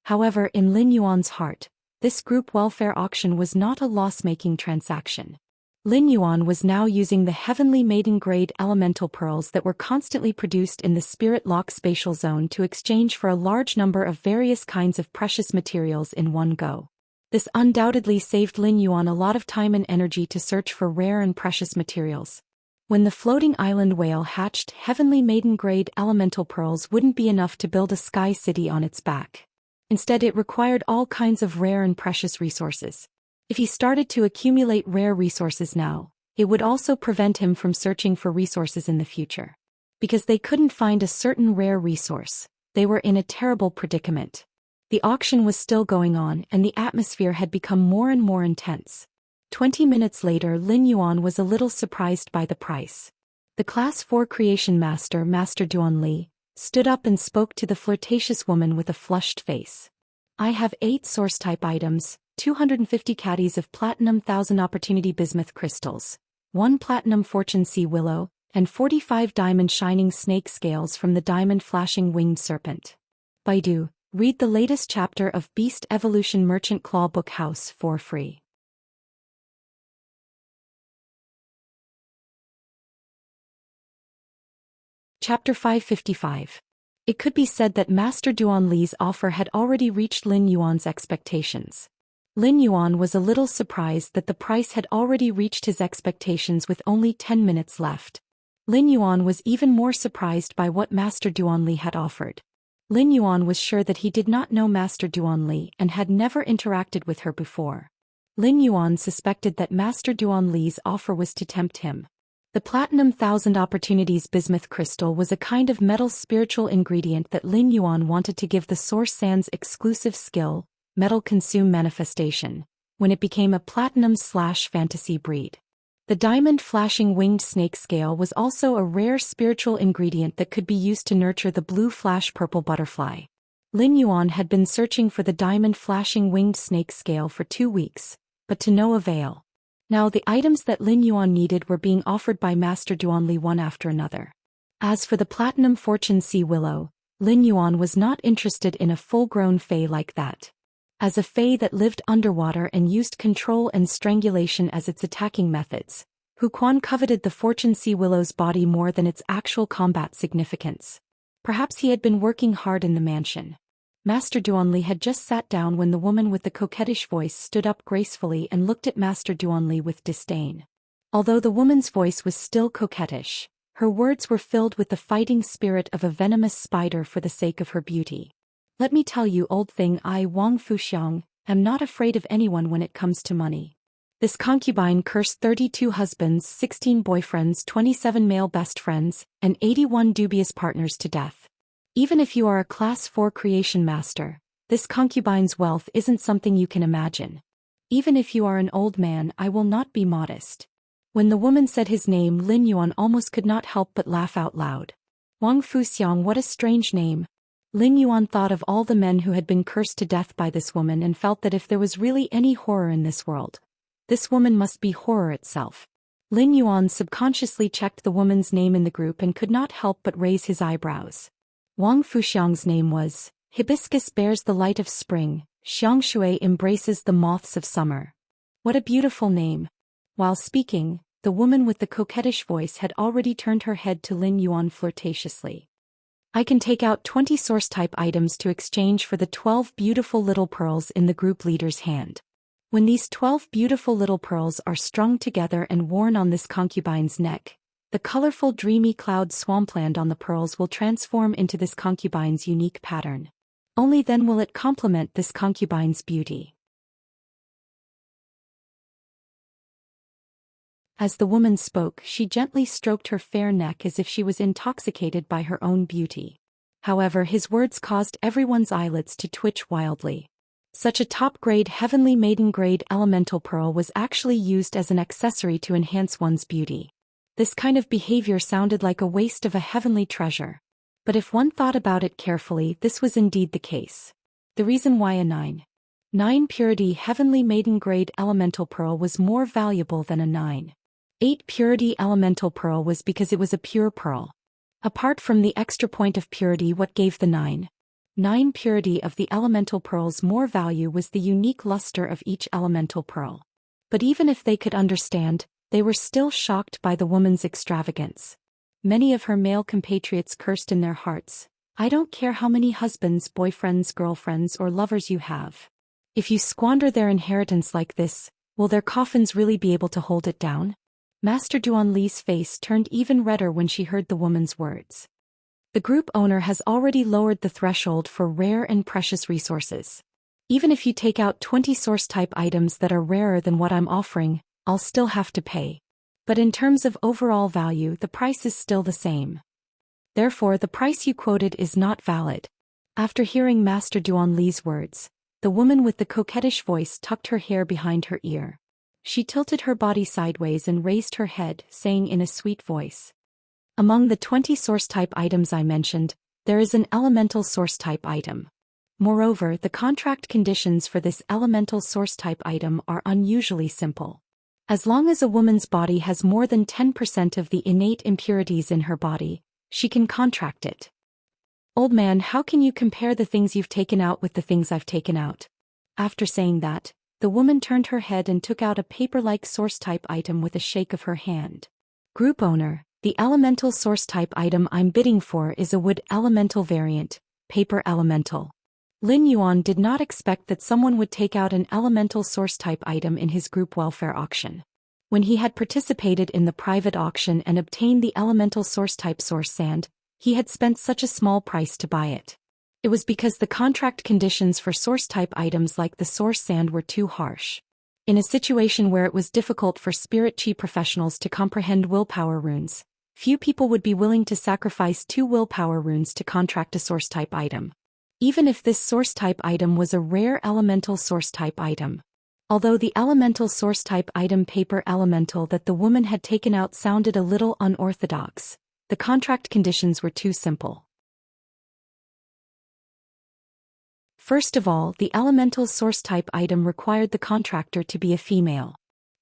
However, in Lin Yuan's heart, this group welfare auction was not a loss-making transaction. Lin Yuan was now using the Heavenly Maiden Grade Elemental Pearls that were constantly produced in the Spirit Lock Spatial Zone to exchange for a large number of various kinds of precious materials in one go. This undoubtedly saved Lin Yuan a lot of time and energy to search for rare and precious materials. When the floating island whale hatched, Heavenly Maiden Grade Elemental Pearls wouldn't be enough to build a sky city on its back. Instead, it required all kinds of rare and precious resources. If he started to accumulate rare resources now, it would also prevent him from searching for resources in the future. Because they couldn't find a certain rare resource, they were in a terrible predicament. The auction was still going on and the atmosphere had become more and more intense. 20 minutes later, Lin Yuan was a little surprised by the price. The Class 4 Creation Master, Master Duan Li, stood up and spoke to the flirtatious woman with a flushed face. "I have 8 source-type items, 250 caddies of platinum 1000 opportunity bismuth crystals, 1 platinum fortune sea willow, and 45 diamond shining snake scales from the diamond flashing winged serpent. Baidu, read the latest chapter of Beast Evolution Merchant Claw Book House for free. Chapter 555. It could be said that Master Duanli's offer had already reached Lin Yuan's expectations. Lin Yuan was a little surprised that the price had already reached his expectations with only 10 minutes left. Lin Yuan was even more surprised by what Master Duanli had offered. Lin Yuan was sure that he did not know Master Duanli and had never interacted with her before. Lin Yuan suspected that Master Duanli's offer was to tempt him. The Platinum 1000 Opportunities Bismuth crystal was a kind of metal spiritual ingredient that Lin Yuan wanted to give the Source Sand's exclusive skill, Metal Consume Manifestation, when it became a platinum/fantasy breed. The diamond flashing winged snake scale was also a rare spiritual ingredient that could be used to nurture the blue flash purple butterfly. Lin Yuan had been searching for the diamond flashing winged snake scale for 2 weeks, but to no avail. Now the items that Lin Yuan needed were being offered by Master Duanli one after another. As for the platinum fortune sea willow, Lin Yuan was not interested in a full-grown fae like that. As a fae that lived underwater and used control and strangulation as its attacking methods, Hu Quan coveted the fortune sea willow's body more than its actual combat significance. Perhaps he had been working hard in the mansion. Master Duanli had just sat down when the woman with the coquettish voice stood up gracefully and looked at Master Duanli with disdain. Although the woman's voice was still coquettish, her words were filled with the fighting spirit of a venomous spider for the sake of her beauty. Let me tell you, old thing, I, Wang Fuxiang, am not afraid of anyone when it comes to money. This concubine cursed 32 husbands, 16 boyfriends, 27 male best friends, and 81 dubious partners to death. Even if you are a Class 4 creation master, this concubine's wealth isn't something you can imagine. Even if you are an old man, I will not be modest. When the woman said his name, Lin Yuan almost could not help but laugh out loud. Wang Fuxiang, what a strange name. Lin Yuan thought of all the men who had been cursed to death by this woman and felt that if there was really any horror in this world, this woman must be horror itself. Lin Yuan subconsciously checked the woman's name in the group and could not help but raise his eyebrows. Wang Fuxiang's name was, Hibiscus bears the light of spring, Xianxia embraces the moths of summer. What a beautiful name. While speaking, the woman with the coquettish voice had already turned her head to Lin Yuan flirtatiously. I can take out 20 source-type items to exchange for the 12 beautiful little pearls in the group leader's hand. When these 12 beautiful little pearls are strung together and worn on this concubine's neck, the colorful dreamy cloud swampland on the pearls will transform into this concubine's unique pattern. Only then will it complement this concubine's beauty. As the woman spoke, she gently stroked her fair neck as if she was intoxicated by her own beauty. However, his words caused everyone's eyelids to twitch wildly. Such a top-grade heavenly maiden-grade elemental pearl was actually used as an accessory to enhance one's beauty. This kind of behavior sounded like a waste of a heavenly treasure. But if one thought about it carefully, this was indeed the case. The reason why a 9 purity heavenly maiden-grade elemental pearl was more valuable than a 9.8 purity elemental pearl was because it was a pure pearl. Apart from the extra point of purity, what gave the 9 purity of the elemental pearls more value was the unique luster of each elemental pearl. But even if they could understand, they were still shocked by the woman's extravagance. Many of her male compatriots cursed in their hearts, I don't care how many husbands, boyfriends, girlfriends, or lovers you have. If you squander their inheritance like this, will their coffins really be able to hold it down? Master Duanli's face turned even redder when she heard the woman's words. The group owner has already lowered the threshold for rare and precious resources. Even if you take out 20 source-type items that are rarer than what I'm offering, I'll still have to pay. But in terms of overall value, the price is still the same. Therefore, the price you quoted is not valid. After hearing Master Duanli's words, the woman with the coquettish voice tucked her hair behind her ear. She tilted her body sideways and raised her head, saying in a sweet voice, among the 20 source-type items I mentioned, there is an elemental source-type item. Moreover, the contract conditions for this elemental source-type item are unusually simple. As long as a woman's body has more than 10% of the innate impurities in her body, she can contract it. Old man, how can you compare the things you've taken out with the things I've taken out? After saying that, the woman turned her head and took out a paper-like source-type item with a shake of her hand. Group owner, the elemental source-type item I'm bidding for is a wood elemental variant, paper elemental. Lin Yuan did not expect that someone would take out an elemental source-type item in his group welfare auction. When he had participated in the private auction and obtained the elemental source-type source sand, he had spent such a small price to buy it. It was because the contract conditions for source-type items like the source sand were too harsh. In a situation where it was difficult for spirit chi professionals to comprehend willpower runes, few people would be willing to sacrifice 2 willpower runes to contract a source-type item. Even if this source-type item was a rare elemental source-type item. Although the elemental source-type item paper elemental that the woman had taken out sounded a little unorthodox, the contract conditions were too simple. First of all, the elemental source-type item required the contractor to be a female.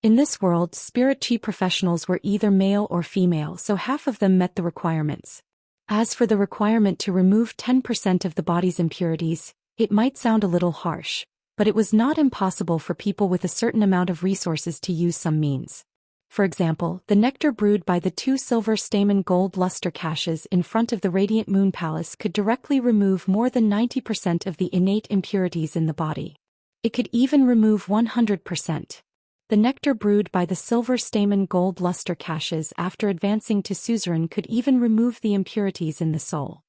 In this world, spirit chi professionals were either male or female, so half of them met the requirements. As for the requirement to remove 10% of the body's impurities, it might sound a little harsh, but it was not impossible for people with a certain amount of resources to use some means. For example, the nectar brewed by the 2 silver stamen gold luster caches in front of the Radiant Moon Palace could directly remove more than 90% of the innate impurities in the body. It could even remove 100%. The nectar brewed by the silver stamen gold luster caches after advancing to suzerain could even remove the impurities in the soul.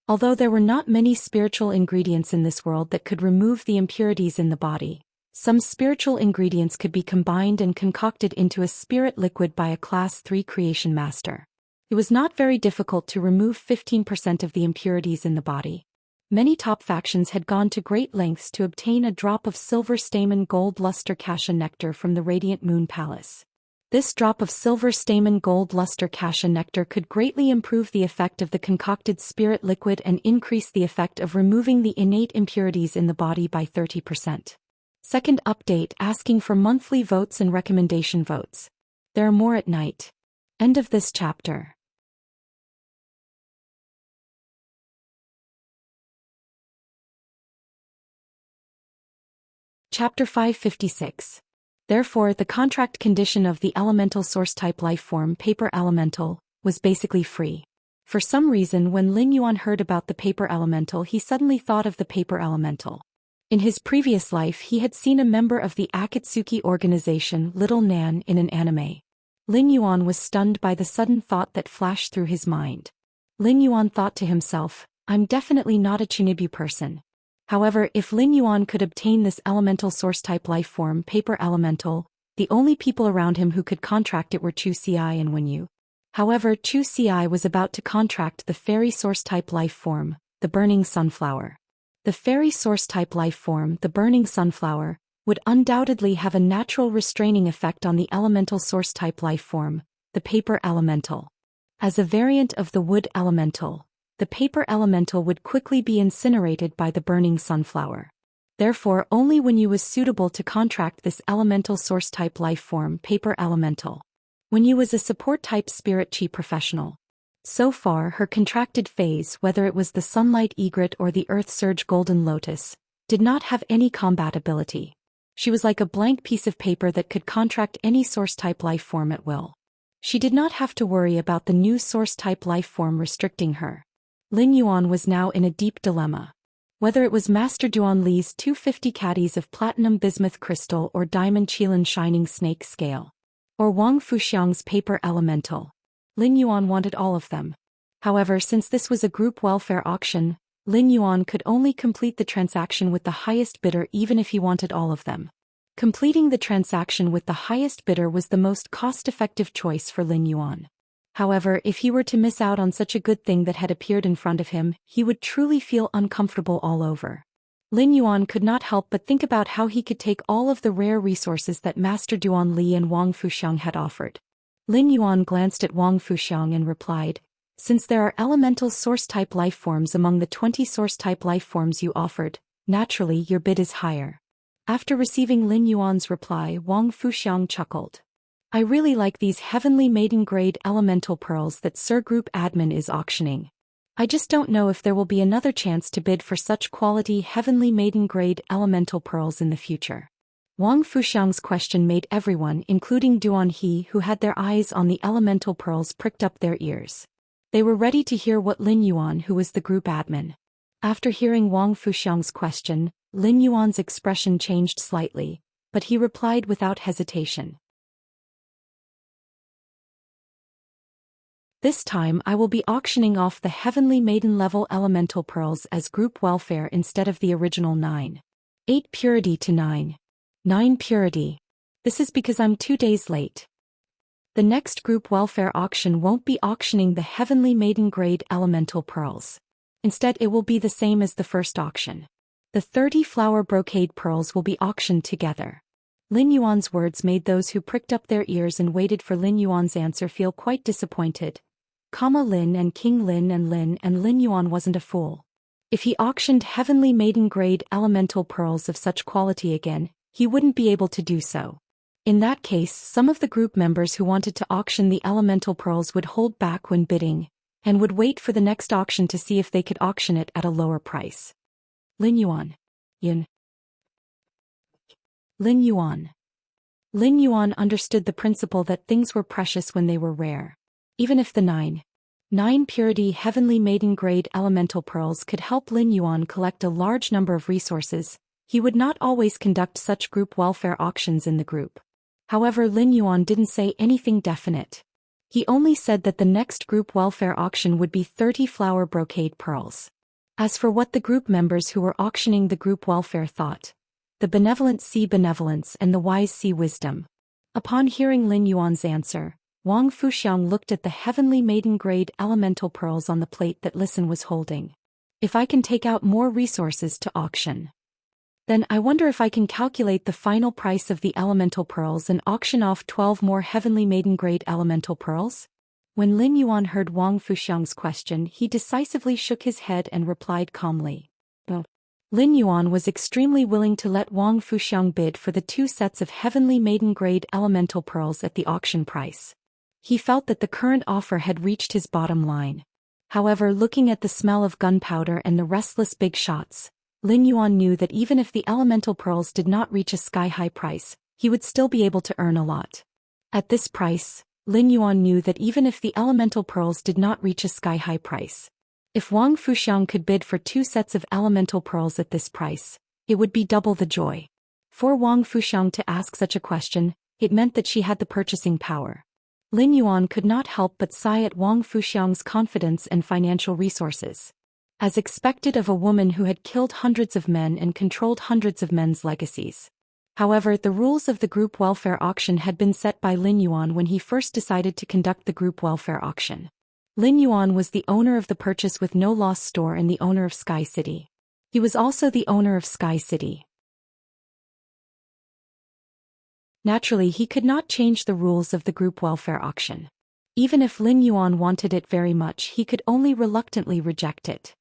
Although there were not many spiritual ingredients in this world that could remove the impurities in the body, some spiritual ingredients could be combined and concocted into a spirit liquid by a Class 3 creation master. It was not very difficult to remove 15% of the impurities in the body. Many top factions had gone to great lengths to obtain a drop of silver stamen gold luster cassia nectar from the Radiant Moon Palace. This drop of silver stamen gold luster cassia nectar could greatly improve the effect of the concocted spirit liquid and increase the effect of removing the innate impurities in the body by 30%. Second update asking for monthly votes and recommendation votes. There are more at night. End of this chapter. Chapter 556. Therefore, the contract condition of the elemental source-type life-form paper elemental was basically free. For some reason, when Lin Yuan heard about the paper elemental, he suddenly thought of the paper elemental. In his previous life, he had seen a member of the Akatsuki organization Little Nan in an anime. Lin Yuan was stunned by the sudden thought that flashed through his mind. Lin Yuan thought to himself, I'm definitely not a Chunibu person. However, if Lin Yuan could obtain this elemental source-type life-form paper elemental, the only people around him who could contract it were Zhou Xian and Wenyu. However, Zhou Xian was about to contract the fairy source-type life-form, the burning sunflower. The fairy source-type life-form, the burning sunflower, would undoubtedly have a natural restraining effect on the elemental source-type life-form, the paper elemental. As a variant of the wood elemental, the paper elemental would quickly be incinerated by the burning sunflower. Therefore, only Wenyu was suitable to contract this elemental source-type life-form paper elemental. Wenyu was a support-type spirit chi professional. So far, her contracted phase, whether it was the sunlight egret or the earth surge golden lotus, did not have any combat ability. She was like a blank piece of paper that could contract any source-type life-form at will. She did not have to worry about the new source-type life-form restricting her. Lin Yuan was now in a deep dilemma. Whether it was Master Duan Li's 250 caddies of platinum bismuth crystal or diamond Qilin shining snake scale, or Wang Fuxiang's paper elemental, Lin Yuan wanted all of them. However, since this was a group welfare auction, Lin Yuan could only complete the transaction with the highest bidder even if he wanted all of them. Completing the transaction with the highest bidder was the most cost-effective choice for Lin Yuan. However, if he were to miss out on such a good thing that had appeared in front of him, he would truly feel uncomfortable all over. Lin Yuan could not help but think about how he could take all of the rare resources that Master Duan Li and Wang Fuxiang had offered. Lin Yuan glanced at Wang Fuxiang and replied, since there are elemental source-type life-forms among the 20 source-type life-forms you offered, naturally your bid is higher. After receiving Lin Yuan's reply, Wang Fuxiang chuckled. I really like these heavenly maiden-grade elemental pearls that Sir Group Admin is auctioning. I just don't know if there will be another chance to bid for such quality heavenly maiden-grade elemental pearls in the future. Wang Fuxiang's question made everyone, including Duan He, who had their eyes on the elemental pearls, pricked up their ears. They were ready to hear what Lin Yuan, who was the group admin. After hearing Wang Fuxiang's question, Lin Yuan's expression changed slightly, but he replied without hesitation. This time I will be auctioning off the heavenly maiden-level elemental pearls as group welfare instead of the original 9. 8 purity to 9. 9 purity. This is because I'm 2 days late. The next group welfare auction won't be auctioning the heavenly maiden-grade elemental pearls. Instead, it will be the same as the first auction. The 30 flower brocade pearls will be auctioned together. Lin Yuan's words made those who pricked up their ears and waited for Lin Yuan's answer feel quite disappointed. Lin and King Lin and Lin Yuan wasn't a fool. If he auctioned heavenly maiden-grade elemental pearls of such quality again, he wouldn't be able to do so. In that case, some of the group members who wanted to auction the elemental pearls would hold back when bidding, and would wait for the next auction to see if they could auction it at a lower price. Lin Yuan. Yin. Lin Yuan. Lin Yuan understood the principle that things were precious when they were rare. Even if the 9 purity heavenly maiden-grade elemental pearls could help Lin Yuan collect a large number of resources, he would not always conduct such group welfare auctions in the group. However, Lin Yuan didn't say anything definite. He only said that the next group welfare auction would be 30 flower brocade pearls. As for what the group members who were auctioning the group welfare thought, the benevolent see benevolence and the wise see wisdom. Upon hearing Lin Yuan's answer, Wang Fuxiang looked at the heavenly maiden-grade elemental pearls on the plate that Listen was holding. If I can take out more resources to auction, then I wonder if I can calculate the final price of the elemental pearls and auction off 12 more heavenly maiden-grade elemental pearls? When Lin Yuan heard Wang Fuxiang's question, he decisively shook his head and replied calmly. Lin Yuan was extremely willing to let Wang Fuxiang bid for the 2 sets of heavenly maiden-grade elemental pearls at the auction price. He felt that the current offer had reached his bottom line. However, looking at the smell of gunpowder and the restless big shots, Lin Yuan knew that even if the elemental pearls did not reach a sky-high price, he would still be able to earn a lot. At this price, Lin Yuan knew that even if the elemental pearls did not reach a sky-high price, if Wang Fuxiang could bid for 2 sets of elemental pearls at this price, it would be double the joy. For Wang Fuxiang to ask such a question, it meant that she had the purchasing power. Lin Yuan could not help but sigh at Wang Fuxiang's confidence and financial resources. As expected of a woman who had killed hundreds of men and controlled hundreds of men's legacies. However, the rules of the group welfare auction had been set by Lin Yuan when he first decided to conduct the group welfare auction. Lin Yuan was the owner of the Purchase with No Loss store and the owner of Sky City. He was also the owner of Sky City. Naturally, he could not change the rules of the group welfare auction. Even if Lin Yuan wanted it very much, he could only reluctantly reject it.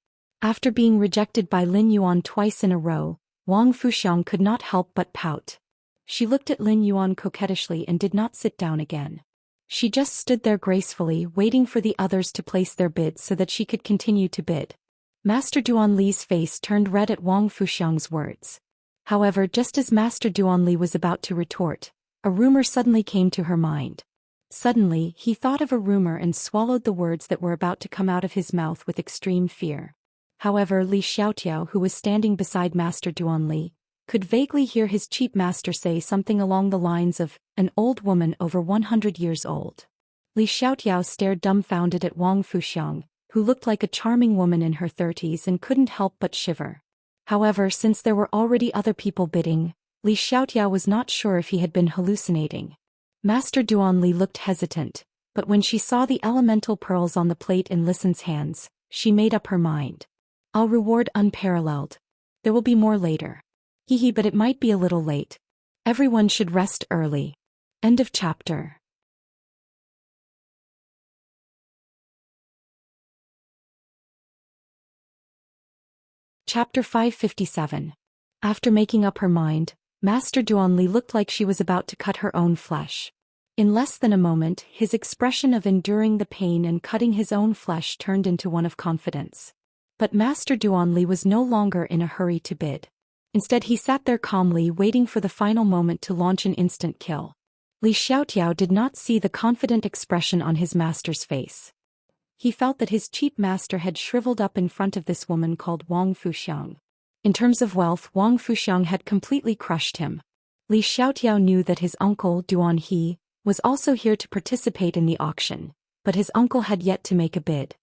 After being rejected by Lin Yuan twice in a row, Wang Fuxiang could not help but pout. She looked at Lin Yuan coquettishly and did not sit down again. She just stood there gracefully, waiting for the others to place their bids so that she could continue to bid. Master Duanli's face turned red at Wang Fuxiang's words. However, just as Master Duanli was about to retort, a rumor suddenly came to her mind. Suddenly, he thought of a rumor and swallowed the words that were about to come out of his mouth with extreme fear. However, Li Xiaotiao, who was standing beside Master Duanli, could vaguely hear his chief master say something along the lines of, an old woman over 100 years old. Li Xiaotiao stared dumbfounded at Wang Fuxiang, who looked like a charming woman in her 30s and couldn't help but shiver. However, since there were already other people bidding, Li Xiaotiao was not sure if he had been hallucinating. Master Duanli looked hesitant, but when she saw the elemental pearls on the plate in Listen's hands, she made up her mind. I'll reward unparalleled. There will be more later. Hehe, but it might be a little late. Everyone should rest early. End of chapter. Chapter 557. After making up her mind, Master Duanli looked like she was about to cut her own flesh. In less than a moment, his expression of enduring the pain and cutting his own flesh turned into one of confidence. But Master Duanli was no longer in a hurry to bid. Instead he sat there calmly waiting for the final moment to launch an instant kill. Li Xiaotiao did not see the confident expression on his master's face. He felt that his cheap master had shriveled up in front of this woman called Wang Fuxiang. In terms of wealth, Wang Fuxiang had completely crushed him. Li Xiaotiao knew that his uncle, Duan He, was also here to participate in the auction, but his uncle had yet to make a bid.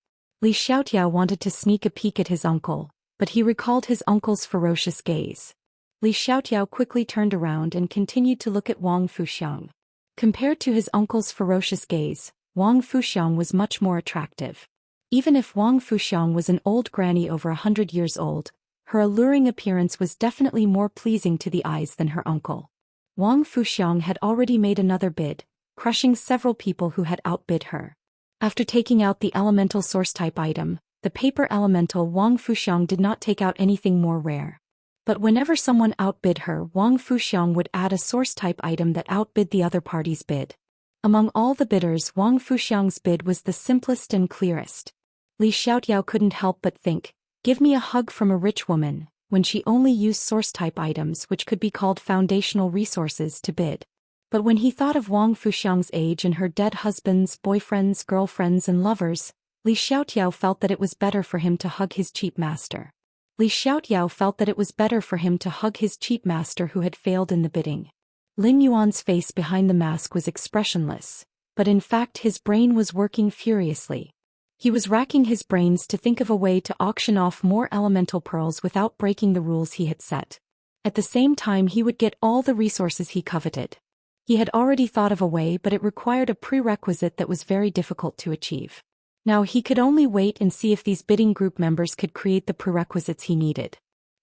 Li Xiaotiao wanted to sneak a peek at his uncle, but he recalled his uncle's ferocious gaze. Li Xiaotiao quickly turned around and continued to look at Wang Fuxiang. Compared to his uncle's ferocious gaze, Wang Fuxiang was much more attractive. Even if Wang Fuxiang was an old granny over 100 years old, her alluring appearance was definitely more pleasing to the eyes than her uncle. Wang Fuxiang had already made another bid, crushing several people who had outbid her. After taking out the elemental source type item, the paper elemental, Wang Fuxiang did not take out anything more rare. But whenever someone outbid her, Wang Fuxiang would add a source type item that outbid the other party's bid. Among all the bidders, Wang Fuxiang's bid was the simplest and clearest. Li Xiaotiao couldn't help but think, give me a hug from a rich woman, when she only used source type items which could be called foundational resources to bid. But when he thought of Wang Fuxiang's age and her dead husbands, boyfriends, girlfriends and lovers, Li Xiaotiao felt that it was better for him to hug his cheap master. Li Xiaotiao felt that it was better for him to hug his cheap master who had failed in the bidding. Lin Yuan's face behind the mask was expressionless, but in fact his brain was working furiously. He was racking his brains to think of a way to auction off more elemental pearls without breaking the rules he had set. At the same time he would get all the resources he coveted. He had already thought of a way, but it required a prerequisite that was very difficult to achieve. Now he could only wait and see if these bidding group members could create the prerequisites he needed.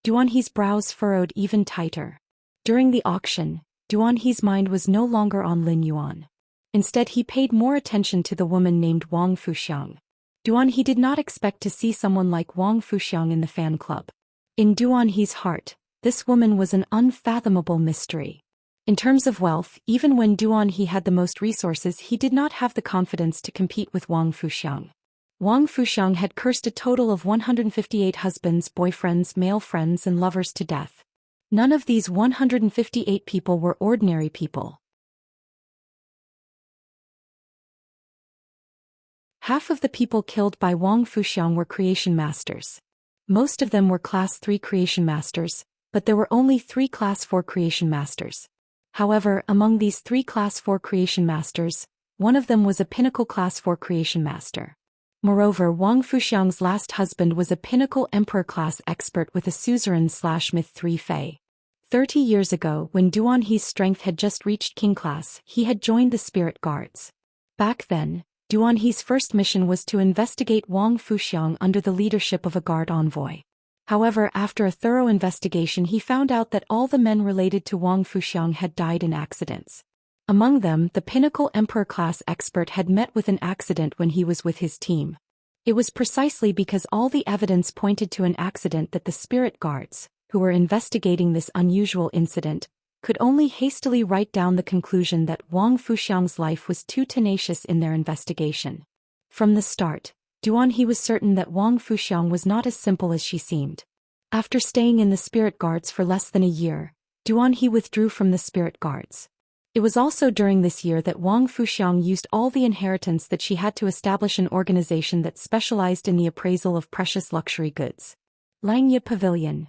Duan He's brows furrowed even tighter. During the auction, Duan He's mind was no longer on Lin Yuan. Instead he paid more attention to the woman named Wang Fuxiang. Duan He did not expect to see someone like Wang Fuxiang in the fan club. In Duan He's heart, this woman was an unfathomable mystery. In terms of wealth, even when Duan He had the most resources, he did not have the confidence to compete with Wang Fuxiang. Wang Fuxiang had cursed a total of 158 husbands, boyfriends, male friends and lovers to death. None of these 158 people were ordinary people. Half of the people killed by Wang Fuxiang were creation masters. Most of them were Class 3 creation masters, but there were only 3 Class 4 creation masters. However, among these 3 Class 4 creation masters, one of them was a pinnacle Class 4 creation master. Moreover, Wang Fuxiang's last husband was a pinnacle emperor class expert with a suzerain/myth 3 Fei. 30 years ago, when Duan He's strength had just reached king class, he had joined the spirit guards. Back then, Duan He's first mission was to investigate Wang Fuxiang under the leadership of a guard envoy. However, after a thorough investigation he found out that all the men related to Wang Fuxiang had died in accidents. Among them, the pinnacle emperor class expert had met with an accident when he was with his team. It was precisely because all the evidence pointed to an accident that the spirit guards, who were investigating this unusual incident, could only hastily write down the conclusion that Wang Fuxiang's life was too tenacious in their investigation. From the start, Duan He was certain that Wang Fuxiang was not as simple as she seemed. After staying in the spirit guards for less than a year, Duan He withdrew from the spirit guards. It was also during this year that Wang Fuxiang used all the inheritance that she had to establish an organization that specialized in the appraisal of precious luxury goods. Langya Pavilion.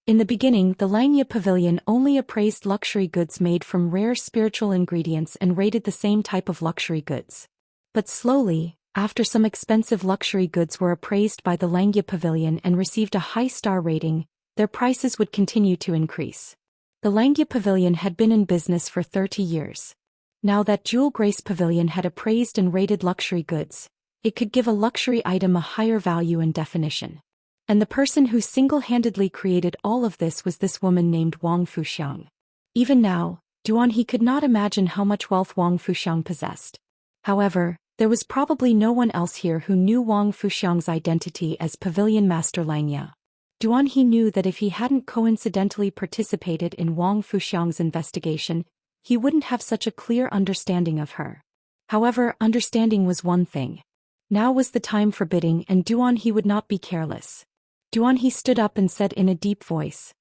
In the beginning, the Langya Pavilion only appraised luxury goods made from rare spiritual ingredients and rated the same type of luxury goods. But slowly, after some expensive luxury goods were appraised by the Langya Pavilion and received a high star rating, their prices would continue to increase. The Langya Pavilion had been in business for 30 years. Now that Jewel Grace Pavilion had appraised and rated luxury goods, it could give a luxury item a higher value and definition. And the person who single-handedly created all of this was this woman named Wang Fuxiang. Even now, Duan He could not imagine how much wealth Wang Fuxiang possessed. However, there was probably no one else here who knew Wang Fuxiang's identity as Pavilion Master Langya. Duan He knew that if he hadn't coincidentally participated in Wang Fuxiang's investigation, he wouldn't have such a clear understanding of her. However, understanding was one thing. Now was the time for bidding, and Duan He would not be careless. Duan He stood up and said in a deep voice,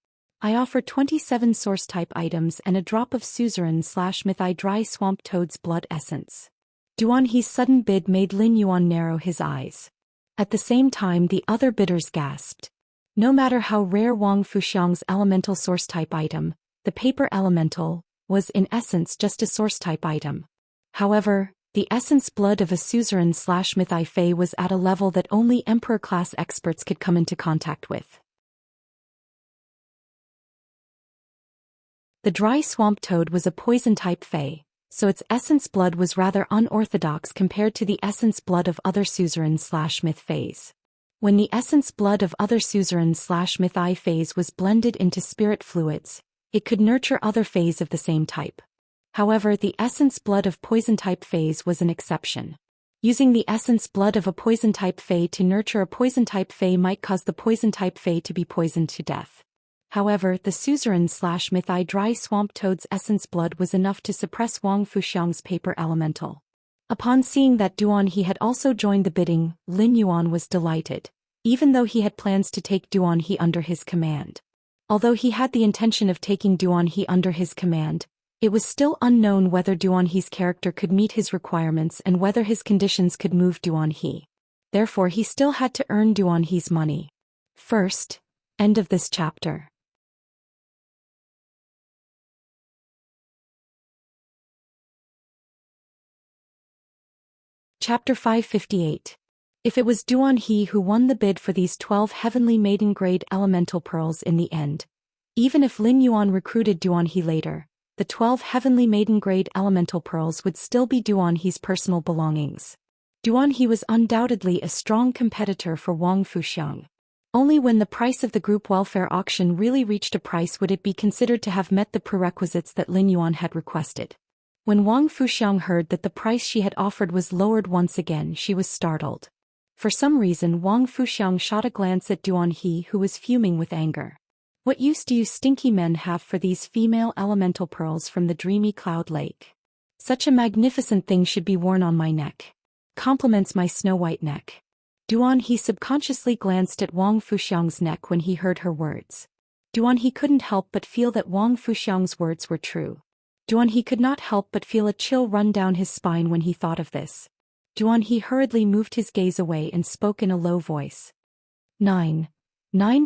"I offer 27 source-type items and a drop of suzerain/mythi dry swamp toad's blood essence." Duan He's sudden bid made Lin Yuan narrow his eyes. At the same time the other bidders gasped. No matter how rare Wang Fuxiang's elemental source-type item, the paper elemental, was in essence just a source-type item. However, the essence blood of a suzerain/mythi fey was at a level that only emperor-class experts could come into contact with. The dry swamp toad was a poison-type fey, so its essence blood was rather unorthodox compared to the essence blood of other suzerain/myth fays. When the essence blood of other suzerain/mythi fays was blended into spirit fluids, it could nurture other fays of the same type. However, the essence blood of poison-type fays was an exception. Using the essence blood of a poison-type fey to nurture a poison-type fey might cause the poison-type fey to be poisoned to death. However, the suzerain/mythi dry swamp toad's essence blood was enough to suppress Wang Fuxiang's paper elemental. Upon seeing that Duan He had also joined the bidding, Lin Yuan was delighted, even though he had plans to take Duan He under his command. Although he had the intention of taking Duan He under his command, it was still unknown whether Duan He's character could meet his requirements and whether his conditions could move Duan He. Therefore he still had to earn Duan He's money. First, end of this chapter. Chapter 558. If it was Duan He who won the bid for these 12 heavenly maiden-grade elemental pearls in the end, even if Lin Yuan recruited Duan He later, the 12 heavenly maiden-grade elemental pearls would still be Duan He's personal belongings. Duan He was undoubtedly a strong competitor for Wang Fuxiang. Only when the price of the group welfare auction really reached a price would it be considered to have met the prerequisites that Lin Yuan had requested. When Wang Fuxiang heard that the price she had offered was lowered once again, she was startled. For some reason Wang Fuxiang shot a glance at Duan He, who was fuming with anger. "What use do you stinky men have for these female elemental pearls from the dreamy cloud lake? Such a magnificent thing should be worn on my neck. Compliments my snow-white neck." Duan He subconsciously glanced at Wang Fuxiang's neck when he heard her words. Duan He couldn't help but feel that Wang Fuxiang's words were true. Duan He could not help but feel a chill run down his spine when he thought of this. Duan He hurriedly moved his gaze away and spoke in a low voice. 9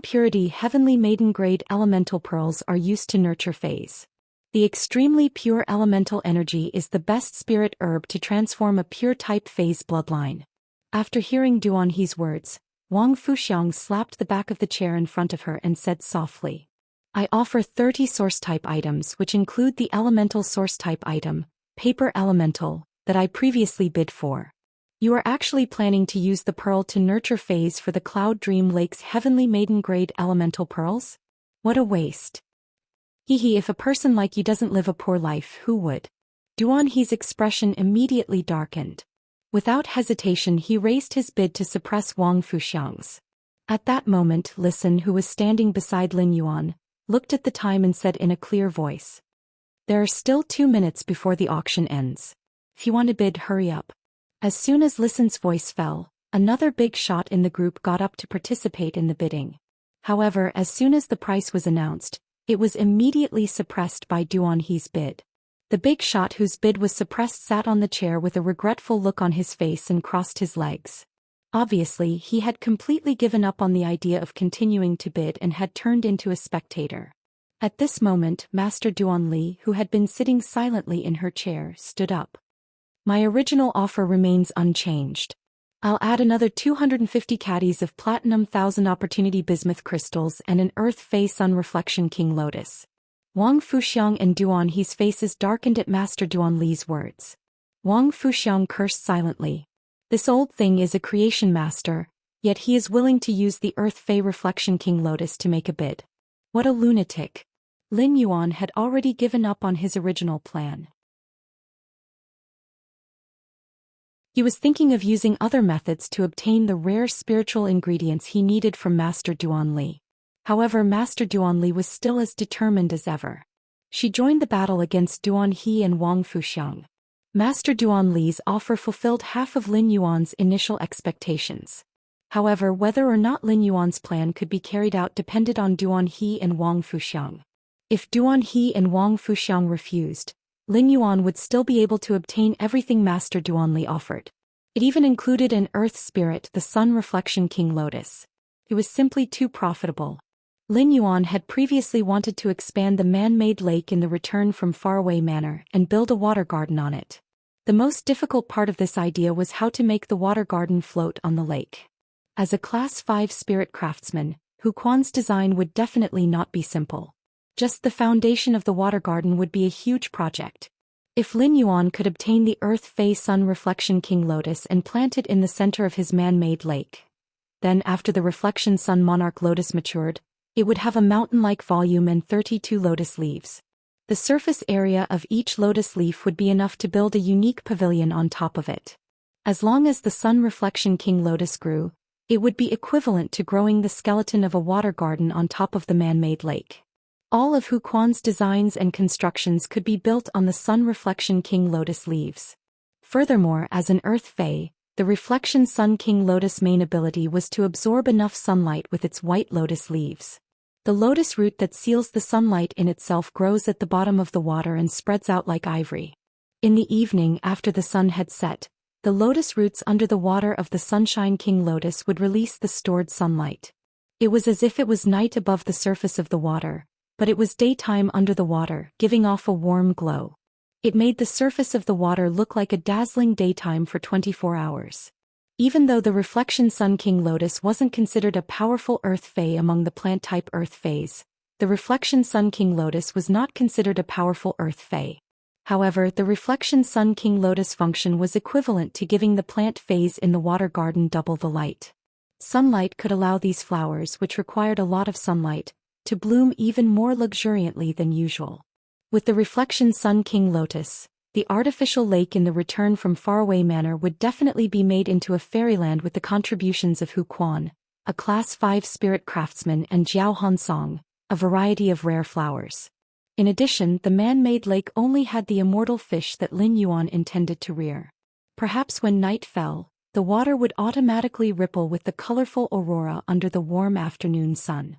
purity heavenly maiden-grade elemental pearls are used to nurture fays. The extremely pure elemental energy is the best spirit herb to transform a pure-type fay's bloodline. After hearing Duan He's words, Wang Fuxiang slapped the back of the chair in front of her and said softly, "I offer 30 source-type items which include the elemental source-type item, paper elemental, that I previously bid for. You are actually planning to use the pearl to nurture fays for the Cloud Dream Lake's heavenly maiden-grade elemental pearls? What a waste. Hehe, if a person like you doesn't live a poor life, who would?" Duan He's expression immediately darkened. Without hesitation he raised his bid to suppress Wang Fuxiang's. At that moment Listen, who was standing beside Lin Yuan, looked at the time and said in a clear voice, "There are still 2 minutes before the auction ends. If you want to bid, hurry up." As soon as Listen's voice fell, another big shot in the group got up to participate in the bidding. However, as soon as the price was announced, it was immediately suppressed by Duan He's bid. The big shot whose bid was suppressed sat on the chair with a regretful look on his face and crossed his legs. Obviously, he had completely given up on the idea of continuing to bid and had turned into a spectator. At this moment, Master Duan Li, who had been sitting silently in her chair, stood up. "My original offer remains unchanged. I'll add another 250 caddies of platinum 1000 opportunity bismuth crystals and an earth fey sun reflection king lotus." Wang Fuxiang and Duan He's faces darkened at Master Duan Li's words. Wang Fuxiang cursed silently. This old thing is a creation master, yet he is willing to use the earth fey reflection king lotus to make a bid. What a lunatic. Lin Yuan had already given up on his original plan. He was thinking of using other methods to obtain the rare spiritual ingredients he needed from Master Duan Li. However, Master Duan Li was still as determined as ever. She joined the battle against Duan He and Wang Fuxiang. Master Duan Li's offer fulfilled half of Lin Yuan's initial expectations. However, whether or not Lin Yuan's plan could be carried out depended on Duan He and Wang Fuxiang. If Duan He and Wang Fuxiang refused, Lin Yuan would still be able to obtain everything Master Duan Li offered. It even included an earth spirit, the Sun Reflection King Lotus. It was simply too profitable. Lin Yuan had previously wanted to expand the man-made lake in the Return from Faraway Manor and build a water garden on it. The most difficult part of this idea was how to make the water garden float on the lake. As a Class 5 spirit craftsman, Hu Quan's design would definitely not be simple. Just the foundation of the water garden would be a huge project. If Lin Yuan could obtain the Earth Fei Sun Reflection King Lotus and plant it in the center of his man-made lake, then after the Reflection Sun Monarch Lotus matured, it would have a mountain-like volume and 32 lotus leaves. The surface area of each lotus leaf would be enough to build a unique pavilion on top of it. As long as the Sun Reflection King Lotus grew, it would be equivalent to growing the skeleton of a water garden on top of the man-made lake. All of Hu Quan's designs and constructions could be built on the Sun Reflection King Lotus leaves. Furthermore, as an Earth Fae, the Reflection Sun King Lotus main ability was to absorb enough sunlight with its white lotus leaves. The lotus root that seals the sunlight in itself grows at the bottom of the water and spreads out like ivory. In the evening after the sun had set, the lotus roots under the water of the Sunshine King Lotus would release the stored sunlight. It was as if it was night above the surface of the water, but it was daytime under the water, giving off a warm glow. It made the surface of the water look like a dazzling daytime for 24 hours. Even though the Reflection Sun King Lotus wasn't considered a powerful Earth Fae among the plant-type Earth Faes, the Reflection Sun King Lotus was not considered a powerful Earth Fae. However, the Reflection Sun King Lotus function was equivalent to giving the plant phase in the water garden double the light. Sunlight could allow these flowers, which required a lot of sunlight, to bloom even more luxuriantly than usual. With the Reflection Sun King Lotus, the artificial lake in the Return from Faraway Manor would definitely be made into a fairyland with the contributions of Hu Quan, a Class 5 spirit craftsman, and Jiao Hansong, a variety of rare flowers. In addition, the man-made lake only had the immortal fish that Lin Yuan intended to rear. Perhaps when night fell, the water would automatically ripple with the colorful aurora under the warm afternoon sun.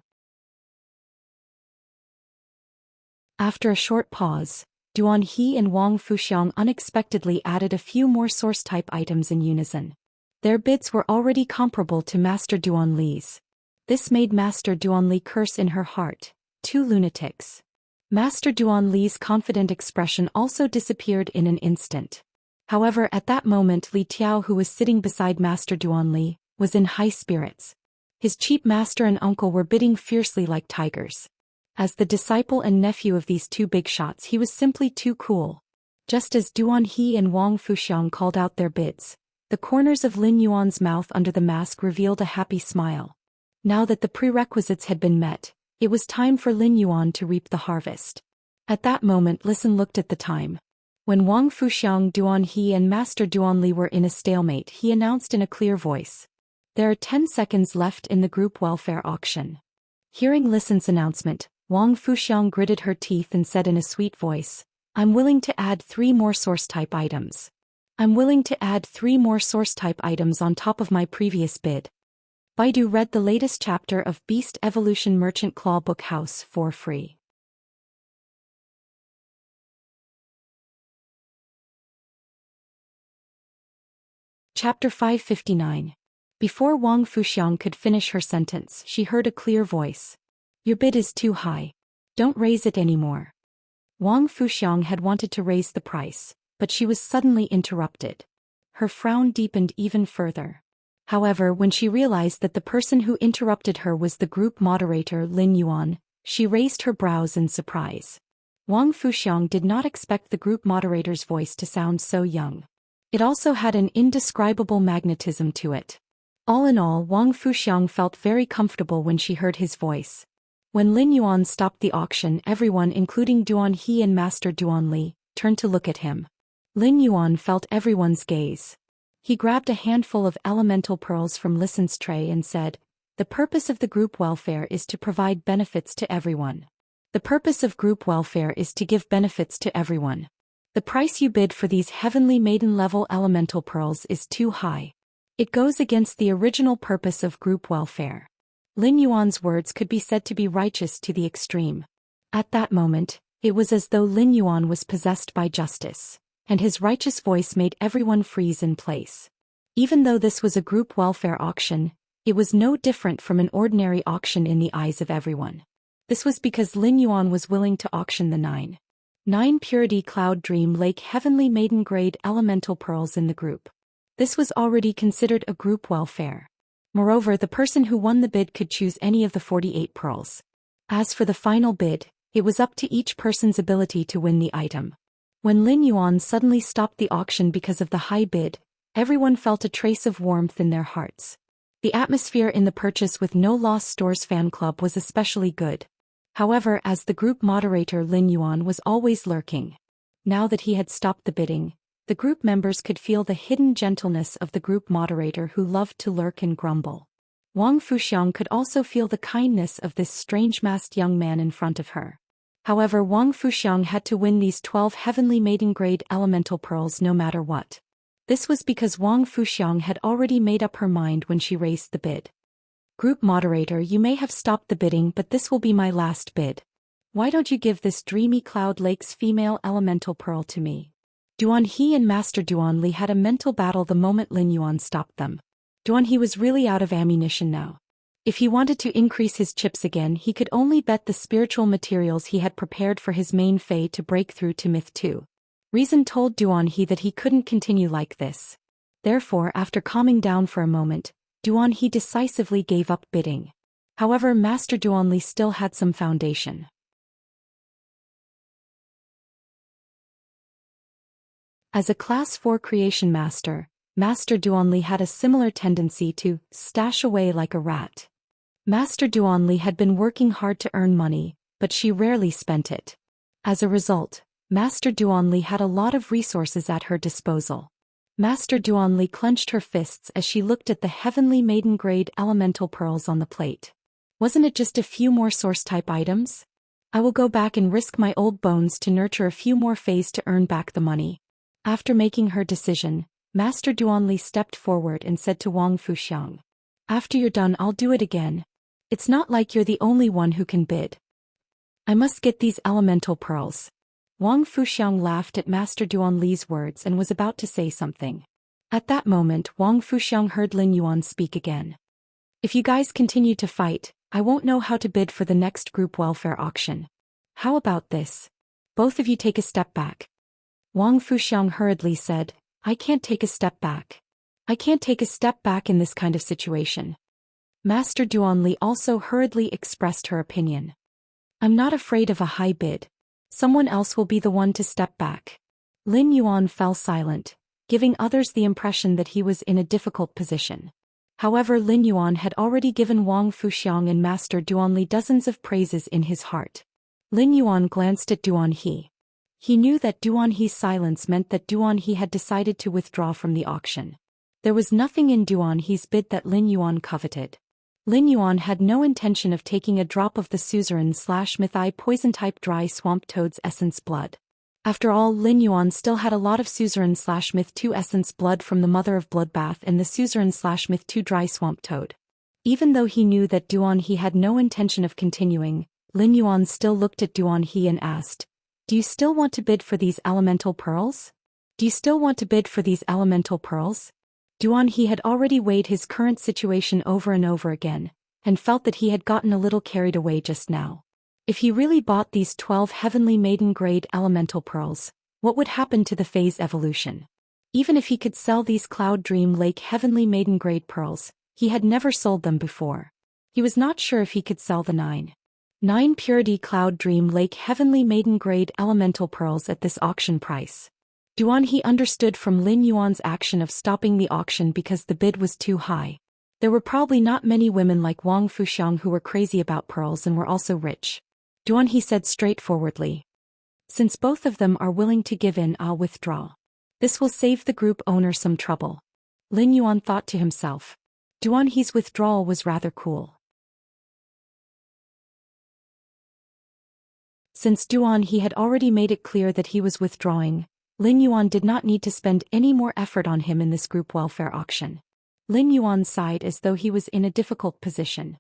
After a short pause, Duan He and Wang Fuxiang unexpectedly added a few more source-type items in unison. Their bids were already comparable to Master Duan Li's. This made Master Duan Li curse in her heart, 2 lunatics. Master Duan Li's confident expression also disappeared in an instant. However, at that moment Li Tiao, who was sitting beside Master Duan Li, was in high spirits. His cheap master and uncle were bidding fiercely like tigers. As the disciple and nephew of these 2 big shots, he was simply too cool. Just as Duan He and Wang Fuxiang called out their bids, the corners of Lin Yuan's mouth under the mask revealed a happy smile. Now that the prerequisites had been met, it was time for Lin Yuan to reap the harvest. At that moment, Listen looked at the time. When Wang Fuxiang, Duan He and Master Duan Li were in a stalemate, he announced in a clear voice, "There are 10 seconds left in the group welfare auction." Hearing Listen's announcement, Wang Fuxiang gritted her teeth and said in a sweet voice, "I'm willing to add 3 more source-type items. I'm willing to add 3 more source-type items on top of my previous bid." Baidu read the latest chapter of Beast Evolution Merchant Claw Book House for free. Chapter 559. Before Wang Fuxiang could finish her sentence, she heard a clear voice. "Your bid is too high. Don't raise it anymore." Wang Fuxiang had wanted to raise the price, but she was suddenly interrupted. Her frown deepened even further. However, when she realized that the person who interrupted her was the group moderator Lin Yuan, she raised her brows in surprise. Wang Fuxiang did not expect the group moderator's voice to sound so young. It also had an indescribable magnetism to it. All in all, Wang Fuxiang felt very comfortable when she heard his voice. When Lin Yuan stopped the auction, everyone, including Duan He and Master Duan Li, turned to look at him. Lin Yuan felt everyone's gaze. He grabbed a handful of elemental pearls from Listen's tray and said, "The purpose of the group welfare is to provide benefits to everyone. The purpose of group welfare is to give benefits to everyone. The price you bid for these heavenly maiden-level elemental pearls is too high. It goes against the original purpose of group welfare. Lin Yuan's words could be said to be righteous to the extreme. At that moment, it was as though Lin Yuan was possessed by justice, and his righteous voice made everyone freeze in place. Even though this was a group welfare auction, it was no different from an ordinary auction in the eyes of everyone. This was because Lin Yuan was willing to auction the 9 Purity Cloud Dream Lake Heavenly Maiden Grade Elemental Pearls in the group. This was already considered a group welfare. Moreover, the person who won the bid could choose any of the 48 pearls. As for the final bid, it was up to each person's ability to win the item. When Lin Yuan suddenly stopped the auction because of the high bid, everyone felt a trace of warmth in their hearts. The atmosphere in the Purchase with No Loss Stores fan club was especially good. However, as the group moderator, Lin Yuan was always lurking. Now that he had stopped the bidding, the group members could feel the hidden gentleness of the group moderator who loved to lurk and grumble. Wang Fuxiang could also feel the kindness of this strange-masked young man in front of her. However, Wang Fuxiang had to win these 12 heavenly maiden-grade elemental pearls no matter what. This was because Wang Fuxiang had already made up her mind when she raised the bid. Group moderator, you may have stopped the bidding, but this will be my last bid. Why don't you give this Dreamy Cloud Lake's female elemental pearl to me? Duan He and Master Duan Li had a mental battle the moment Lin Yuan stopped them. Duan He was really out of ammunition now. If he wanted to increase his chips again, he could only bet the spiritual materials he had prepared for his main Fei to break through to Myth 2. Reason told Duan He that he couldn't continue like this. Therefore, after calming down for a moment, Duan He decisively gave up bidding. However, Master Duan Li still had some foundation. As a Class 4 creation master, Master Duan Li had a similar tendency to stash away like a rat. Master Duan Li had been working hard to earn money, but she rarely spent it. As a result, Master Duan Li had a lot of resources at her disposal. Master Duan Li clenched her fists as she looked at the heavenly maiden-grade elemental pearls on the plate. Wasn't it just a few more source-type items? I will go back and risk my old bones to nurture a few more Feis to earn back the money. After making her decision, Master Duan Li stepped forward and said to Wang Fuxiang, "After you're done, I'll do it again. It's not like you're the only one who can bid. I must get these elemental pearls." Wang Fuxiang laughed at Master Duan Li's words and was about to say something. At that moment, Wang Fuxiang heard Lin Yuan speak again. "If you guys continue to fight, I won't know how to bid for the next group welfare auction. How about this? Both of you take a step back." Wang Fuxiang hurriedly said, "I can't take a step back. I can't take a step back in this kind of situation." Master Duan Li also hurriedly expressed her opinion. "I'm not afraid of a high bid. Someone else will be the one to step back." Lin Yuan fell silent, giving others the impression that he was in a difficult position. However, Lin Yuan had already given Wang Fuxiang and Master Duan Li dozens of praises in his heart. Lin Yuan glanced at Duan He. He knew that Duan He's silence meant that Duan He had decided to withdraw from the auction. There was nothing in Duan He's bid that Lin Yuan coveted. Lin Yuan had no intention of taking a drop of the suzerain/mythi poison-type dry swamp toad's essence blood. After all, Lin Yuan still had a lot of suzerain/myth 2 essence blood from the mother of bloodbath and the suzerain/myth 2 dry swamp toad. Even though he knew that Duan He had no intention of continuing, Lin Yuan still looked at Duan He and asked, "Do you still want to bid for these elemental pearls? Do you still want to bid for these elemental pearls?" Duan He had already weighed his current situation over and over again, and felt that he had gotten a little carried away just now. If he really bought these 12 heavenly maiden-grade elemental pearls, what would happen to the phase evolution? Even if he could sell these Cloud Dream Lake heavenly maiden-grade pearls, he had never sold them before. He was not sure if he could sell the 9 Purity Cloud Dream Lake heavenly maiden-grade elemental pearls at this auction price. Duan He understood from Lin Yuan's action of stopping the auction because the bid was too high. There were probably not many women like Wang Fuxiang who were crazy about pearls and were also rich. Duan He said straightforwardly, "Since both of them are willing to give in, I'll withdraw. This will save the group owner some trouble." Lin Yuan thought to himself. Duan He's withdrawal was rather cool. Since Duan he had already made it clear that he was withdrawing, Lin Yuan did not need to spend any more effort on him in this group welfare auction. Lin Yuan sighed as though he was in a difficult position.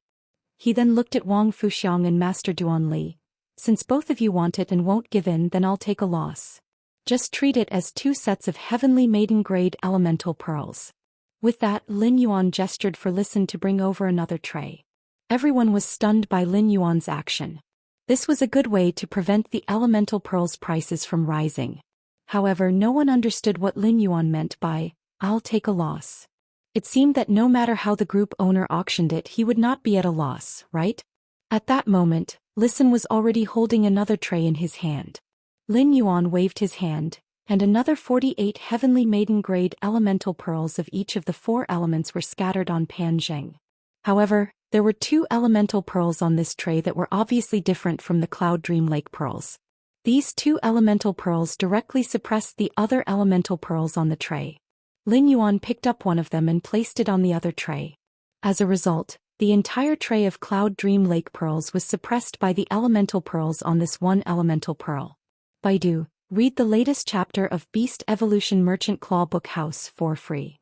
He then looked at Wang Fuxiang and Master Duan Li. Since both of you want it and won't give in, then I'll take a loss. Just treat it as 2 sets of heavenly maiden-grade elemental pearls. With that, Lin Yuan gestured for Listen to bring over another tray. Everyone was stunned by Lin Yuan's action. This was a good way to prevent the elemental pearls' prices from rising. However, no one understood what Lin Yuan meant by, "I'll take a loss." It seemed that no matter how the group owner auctioned it, he would not be at a loss, right? At that moment, Listen was already holding another tray in his hand. Lin Yuan waved his hand, and another 48 heavenly maiden-grade elemental pearls of each of the 4 elements were scattered on Pan Zheng. However, there were 2 elemental pearls on this tray that were obviously different from the Cloud Dream Lake pearls. These 2 elemental pearls directly suppressed the other elemental pearls on the tray. Lin Yuan picked up one of them and placed it on the other tray. As a result, the entire tray of Cloud Dream Lake pearls was suppressed by the elemental pearls on this one elemental pearl. Baidu, read the latest chapter of Beast Evolution Merchant Claw Book House for free.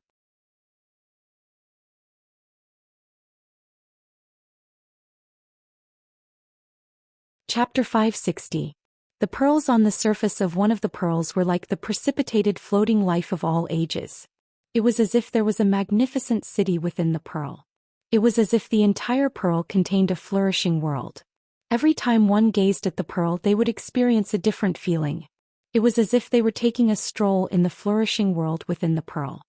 Chapter 560. The pearls on the surface of one of the pearls were like the precipitated floating life of all ages. It was as if there was a magnificent city within the pearl. It was as if the entire pearl contained a flourishing world. Every time one gazed at the pearl, they would experience a different feeling. It was as if they were taking a stroll in the flourishing world within the pearl.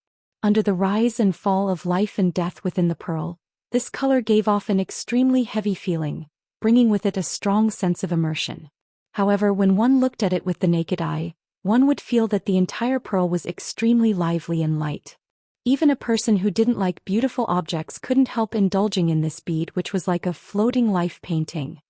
Under the rise and fall of life and death within the pearl, this color gave off an extremely heavy feeling, bringing with it a strong sense of immersion. However, when one looked at it with the naked eye, one would feel that the entire pearl was extremely lively and light. Even a person who didn't like beautiful objects couldn't help indulging in this bead, which was like a floating life painting.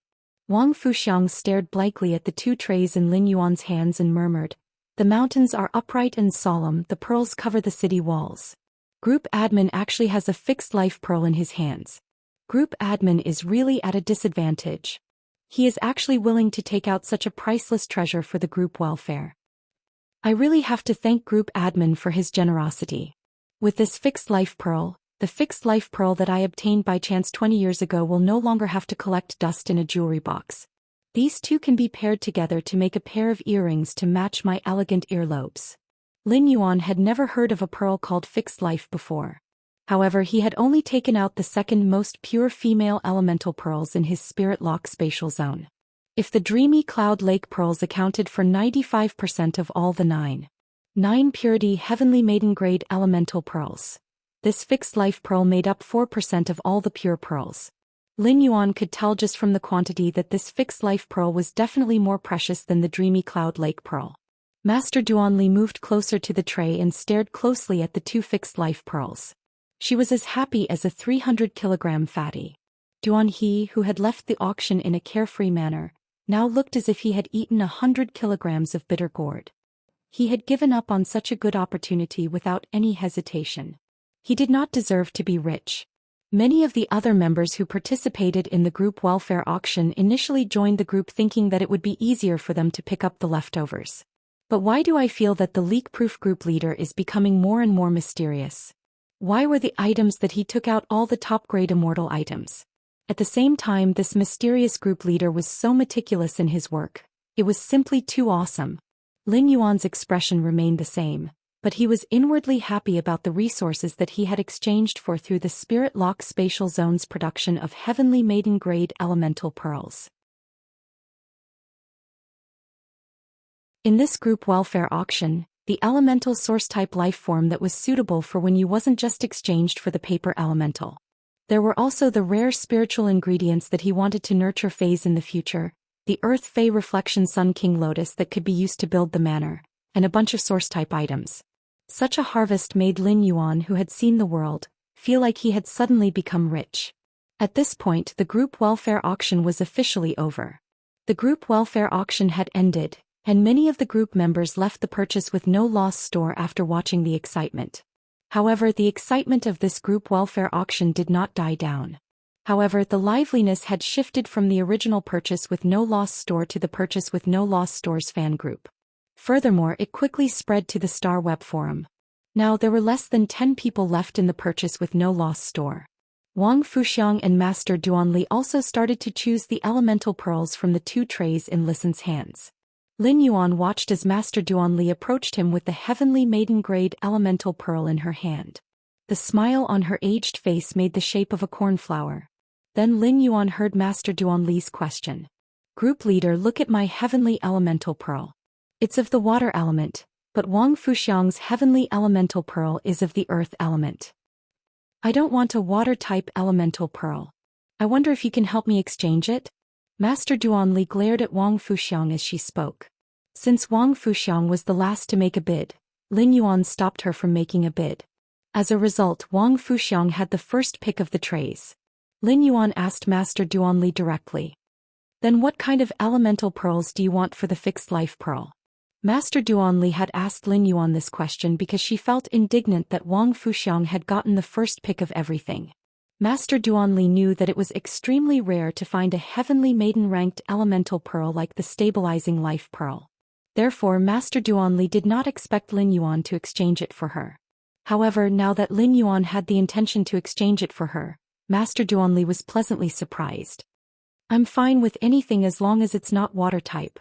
Wang Fuxiang stared blankly at the 2 trays in Lin Yuan's hands and murmured, "The mountains are upright and solemn, the pearls cover the city walls." Group admin actually has a fixed life pearl in his hands. Group admin is really at a disadvantage. He is actually willing to take out such a priceless treasure for the group welfare. I really have to thank group admin for his generosity. With this fixed life pearl, the fixed life pearl that I obtained by chance 20 years ago will no longer have to collect dust in a jewelry box. These 2 can be paired together to make a pair of earrings to match my elegant earlobes. Lin Yuan had never heard of a pearl called fixed life before. However, he had only taken out the second most pure female elemental pearls in his spirit lock spatial zone. If the dreamy Cloud Lake pearls accounted for 95% of all the 9 purity heavenly maiden-grade elemental pearls, this fixed life pearl made up 4% of all the pure pearls. Lin Yuan could tell just from the quantity that this fixed life pearl was definitely more precious than the dreamy Cloud Lake pearl. Master Duan Li moved closer to the tray and stared closely at the 2 fixed life pearls. She was as happy as a 300-kilogram fatty. Duan He, who had left the auction in a carefree manner, now looked as if he had eaten 100 kilograms of bitter gourd. He had given up on such a good opportunity without any hesitation. He did not deserve to be rich. Many of the other members who participated in the group welfare auction initially joined the group thinking that it would be easier for them to pick up the leftovers. But why do I feel that the leak-proof group leader is becoming more and more mysterious? Why were the items that he took out all the top-grade immortal items? At the same time, this mysterious group leader was so meticulous in his work. It was simply too awesome. Lin Yuan's expression remained the same, but he was inwardly happy about the resources that he had exchanged for through the Spirit Lock Spatial Zone's production of heavenly maiden-grade elemental pearls. In this group welfare auction, the elemental source-type life form that was suitable for when you wasn't just exchanged for the paper elemental. There were also the rare spiritual ingredients that he wanted to nurture phase in the future, the Earth Fey Reflection Sun King Lotus that could be used to build the manor, and a bunch of source-type items. Such a harvest made Lin Yuan, who had seen the world, feel like he had suddenly become rich. At this point, the group welfare auction was officially over. The group welfare auction had ended, and many of the group members left the purchase with no loss store after watching the excitement. However, the excitement of this group welfare auction did not die down. However, the liveliness had shifted from the original Purchase with No Loss store to the Purchase with No Loss stores fan group. Furthermore, it quickly spread to the Star Web forum. Now there were less than 10 people left in the Purchase with No Loss store. Wang Fuxiang and Master Duanli also started to choose the elemental pearls from the 2 trays in Lisan's hands. Lin Yuan watched as Master Duanli approached him with the heavenly maiden-grade elemental pearl in her hand. The smile on her aged face made the shape of a cornflower. Then Lin Yuan heard Master Duanli's question. Group leader, look at my heavenly elemental pearl. It's of the water element, but Wang Fuxiang's heavenly elemental pearl is of the earth element. I don't want a water-type elemental pearl. I wonder if you can help me exchange it? Master Duanli glared at Wang Fuxiang as she spoke. Since Wang Fuxiang was the last to make a bid, Lin Yuan stopped her from making a bid. As a result, Wang Fuxiang had the first pick of the trays. Lin Yuan asked Master Duanli directly. Then what kind of elemental pearls do you want for the fixed life pearl? Master Duanli had asked Lin Yuan this question because she felt indignant that Wang Fuxiang had gotten the first pick of everything. Master Duanli knew that it was extremely rare to find a heavenly maiden-ranked elemental pearl like the stabilizing life pearl. Therefore, Master Duanli did not expect Lin Yuan to exchange it for her. However, now that Lin Yuan had the intention to exchange it for her, Master Duanli was pleasantly surprised. I'm fine with anything as long as it's not water type.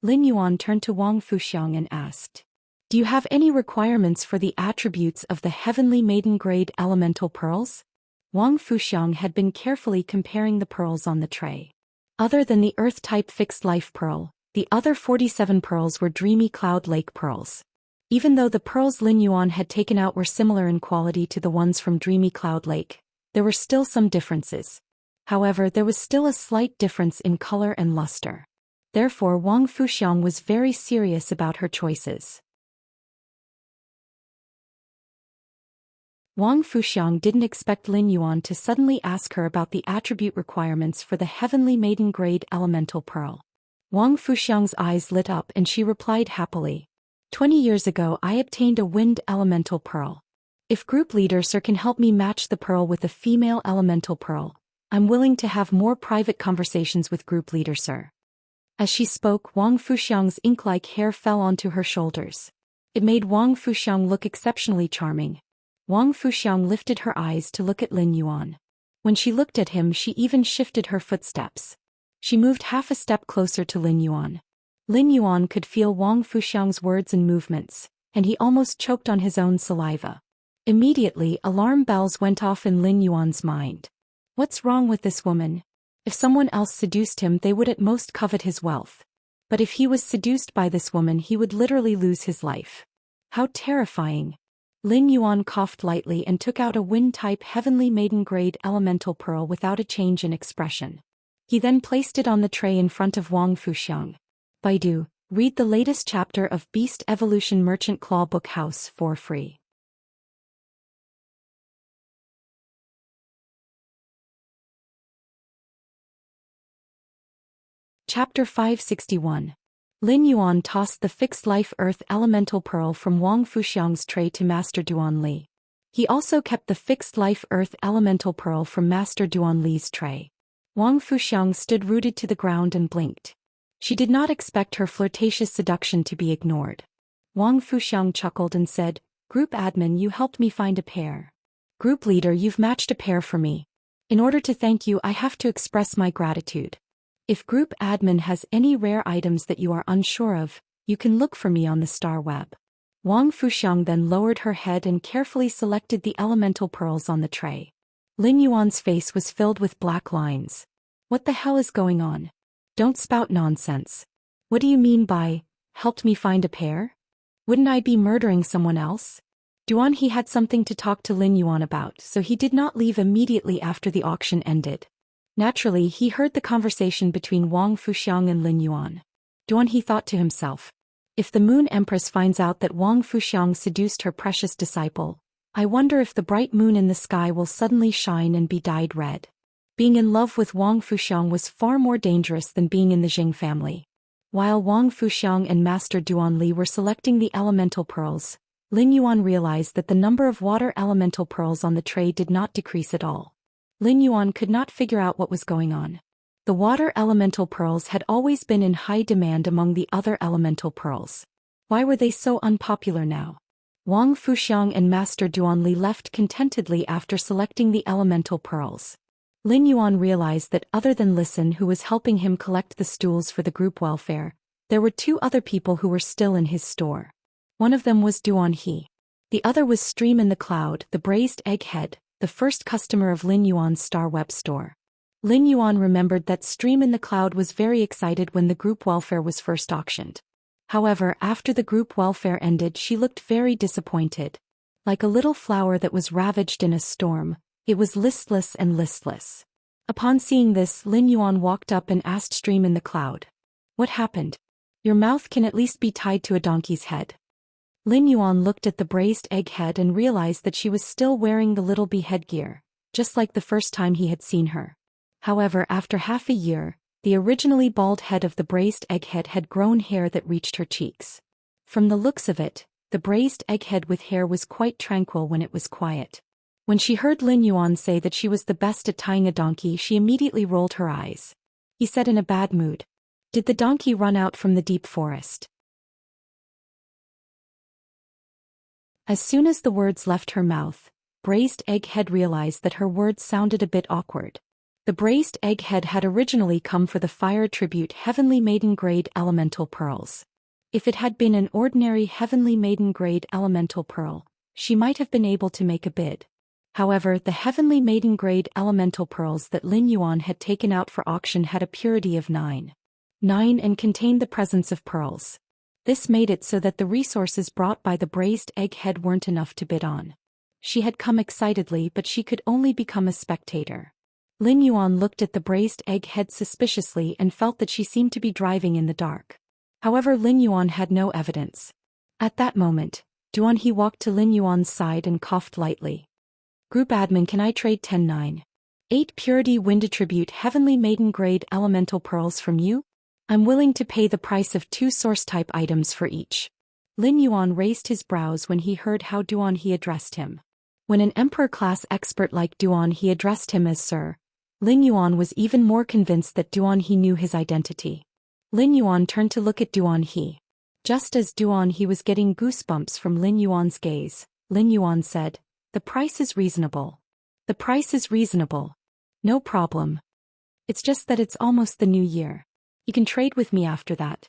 Lin Yuan turned to Wang Fuxiang and asked. Do you have any requirements for the attributes of the heavenly maiden-grade elemental pearls? Wang Fuxiang had been carefully comparing the pearls on the tray. Other than the earth-type fixed life pearl, the other 47 pearls were dreamy cloud lake pearls. Even though the pearls Lin Yuan had taken out were similar in quality to the ones from dreamy cloud lake, there were still some differences. However, there was still a slight difference in color and luster. Therefore, Wang Fuxiang was very serious about her choices. Wang Fuxiang didn't expect Lin Yuan to suddenly ask her about the attribute requirements for the heavenly maiden-grade elemental pearl. Wang Fuxiang's eyes lit up and she replied happily. 20 years ago I obtained a wind elemental pearl. If group leader sir can help me match the pearl with a female elemental pearl, I'm willing to have more private conversations with group leader sir. As she spoke, Wang Fuxiang's ink-like hair fell onto her shoulders. It made Wang Fuxiang look exceptionally charming. Wang Fuxiang lifted her eyes to look at Lin Yuan. When she looked at him, she even shifted her footsteps. She moved half a step closer to Lin Yuan. Lin Yuan could feel Wang Fuxiang's words and movements, and he almost choked on his own saliva. Immediately, alarm bells went off in Lin Yuan's mind. What's wrong with this woman? If someone else seduced him, they would at most covet his wealth. But if he was seduced by this woman, he would literally lose his life. How terrifying. Lin Yuan coughed lightly and took out a wind-type heavenly maiden-grade elemental pearl without a change in expression. He then placed it on the tray in front of Wang Fuxiang. Baidu, read the latest chapter of Beast Evolution Merchant Claw Book House for free. Chapter 561. Lin Yuan tossed the fixed life earth elemental pearl from Wang Fuxiang's tray to Master Duanli. He also kept the fixed life earth elemental pearl from Master Duanli's tray. Wang Fuxiang stood rooted to the ground and blinked. She did not expect her flirtatious seduction to be ignored. Wang Fuxiang chuckled and said, Group admin, you helped me find a pair. Group leader, you've matched a pair for me. In order to thank you, I have to express my gratitude. If group admin has any rare items that you are unsure of, you can look for me on the Star Web. Wang Fuxiang then lowered her head and carefully selected the elemental pearls on the tray. Lin Yuan's face was filled with black lines. What the hell is going on? Don't spout nonsense. What do you mean by, helped me find a pair? Wouldn't I be murdering someone else? He had something to talk to Lin Yuan about, so he did not leave immediately after the auction ended. Naturally, he heard the conversation between Wang Fuxiang and Lin Yuan. He thought to himself. If the Moon Empress finds out that Wang Fuxiang seduced her precious disciple, I wonder if the bright moon in the sky will suddenly shine and be dyed red. Being in love with Wang Fuxiang was far more dangerous than being in the Jing family. While Wang Fuxiang and Master Duanli were selecting the elemental pearls, Lin Yuan realized that the number of water elemental pearls on the tray did not decrease at all. Lin Yuan could not figure out what was going on. The water elemental pearls had always been in high demand among the other elemental pearls. Why were they so unpopular now? Wang Fuxiang and Master Duanli left contentedly after selecting the elemental pearls. Lin Yuan realized that other than Listen, who was helping him collect the stools for the group welfare, there were two other people who were still in his store. One of them was Duan He. The other was Stream in the Cloud, the braised egghead, the first customer of Lin Yuan's Star Web store. Lin Yuan remembered that Stream in the Cloud was very excited when the group welfare was first auctioned. However, after the group welfare ended, she looked very disappointed. Like a little flower that was ravaged in a storm, it was listless and listless. Upon seeing this, Lin Yuan walked up and asked Stream in the Cloud, "What happened? Your mouth can at least be tied to a donkey's head." Lin Yuan looked at the braised egg head and realized that she was still wearing the little bee headgear, just like the first time he had seen her. However, after half a year, the originally bald head of the braised egghead had grown hair that reached her cheeks. From the looks of it, the braised egghead with hair was quite tranquil when it was quiet. When she heard Lin Yuan say that she was the best at tying a donkey, she immediately rolled her eyes. He said in a bad mood, "Did the donkey run out from the deep forest?" As soon as the words left her mouth, braised egghead realized that her words sounded a bit awkward. The braised egghead had originally come for the fire tribute Heavenly Maiden Grade Elemental Pearls. If it had been an ordinary Heavenly Maiden Grade Elemental Pearl, she might have been able to make a bid. However, the Heavenly Maiden Grade Elemental Pearls that Lin Yuan had taken out for auction had a purity of 9 and contained the presence of pearls. This made it so that the resources brought by the braised egghead weren't enough to bid on. She had come excitedly, but she could only become a spectator. Lin Yuan looked at the braised egghead suspiciously and felt that she seemed to be driving in the dark. However, Lin Yuan had no evidence. At that moment, Duan He walked to Lin Yuan's side and coughed lightly. "Group admin, can I trade 10-9-8 purity wind attribute Heavenly Maiden Grade Elemental Pearls from you? I'm willing to pay the price of 2 source-type items for each." Lin Yuan raised his brows when he heard how Duan He addressed him. When an Emperor-class expert like Duan He addressed him as Sir, Lin Yuan was even more convinced that Duan He knew his identity. Lin Yuan turned to look at Duan He. Just as Duan He was getting goosebumps from Lin Yuan's gaze, Lin Yuan said, "The price is reasonable. The price is reasonable. No problem. It's just that it's almost the new year. You can trade with me after that."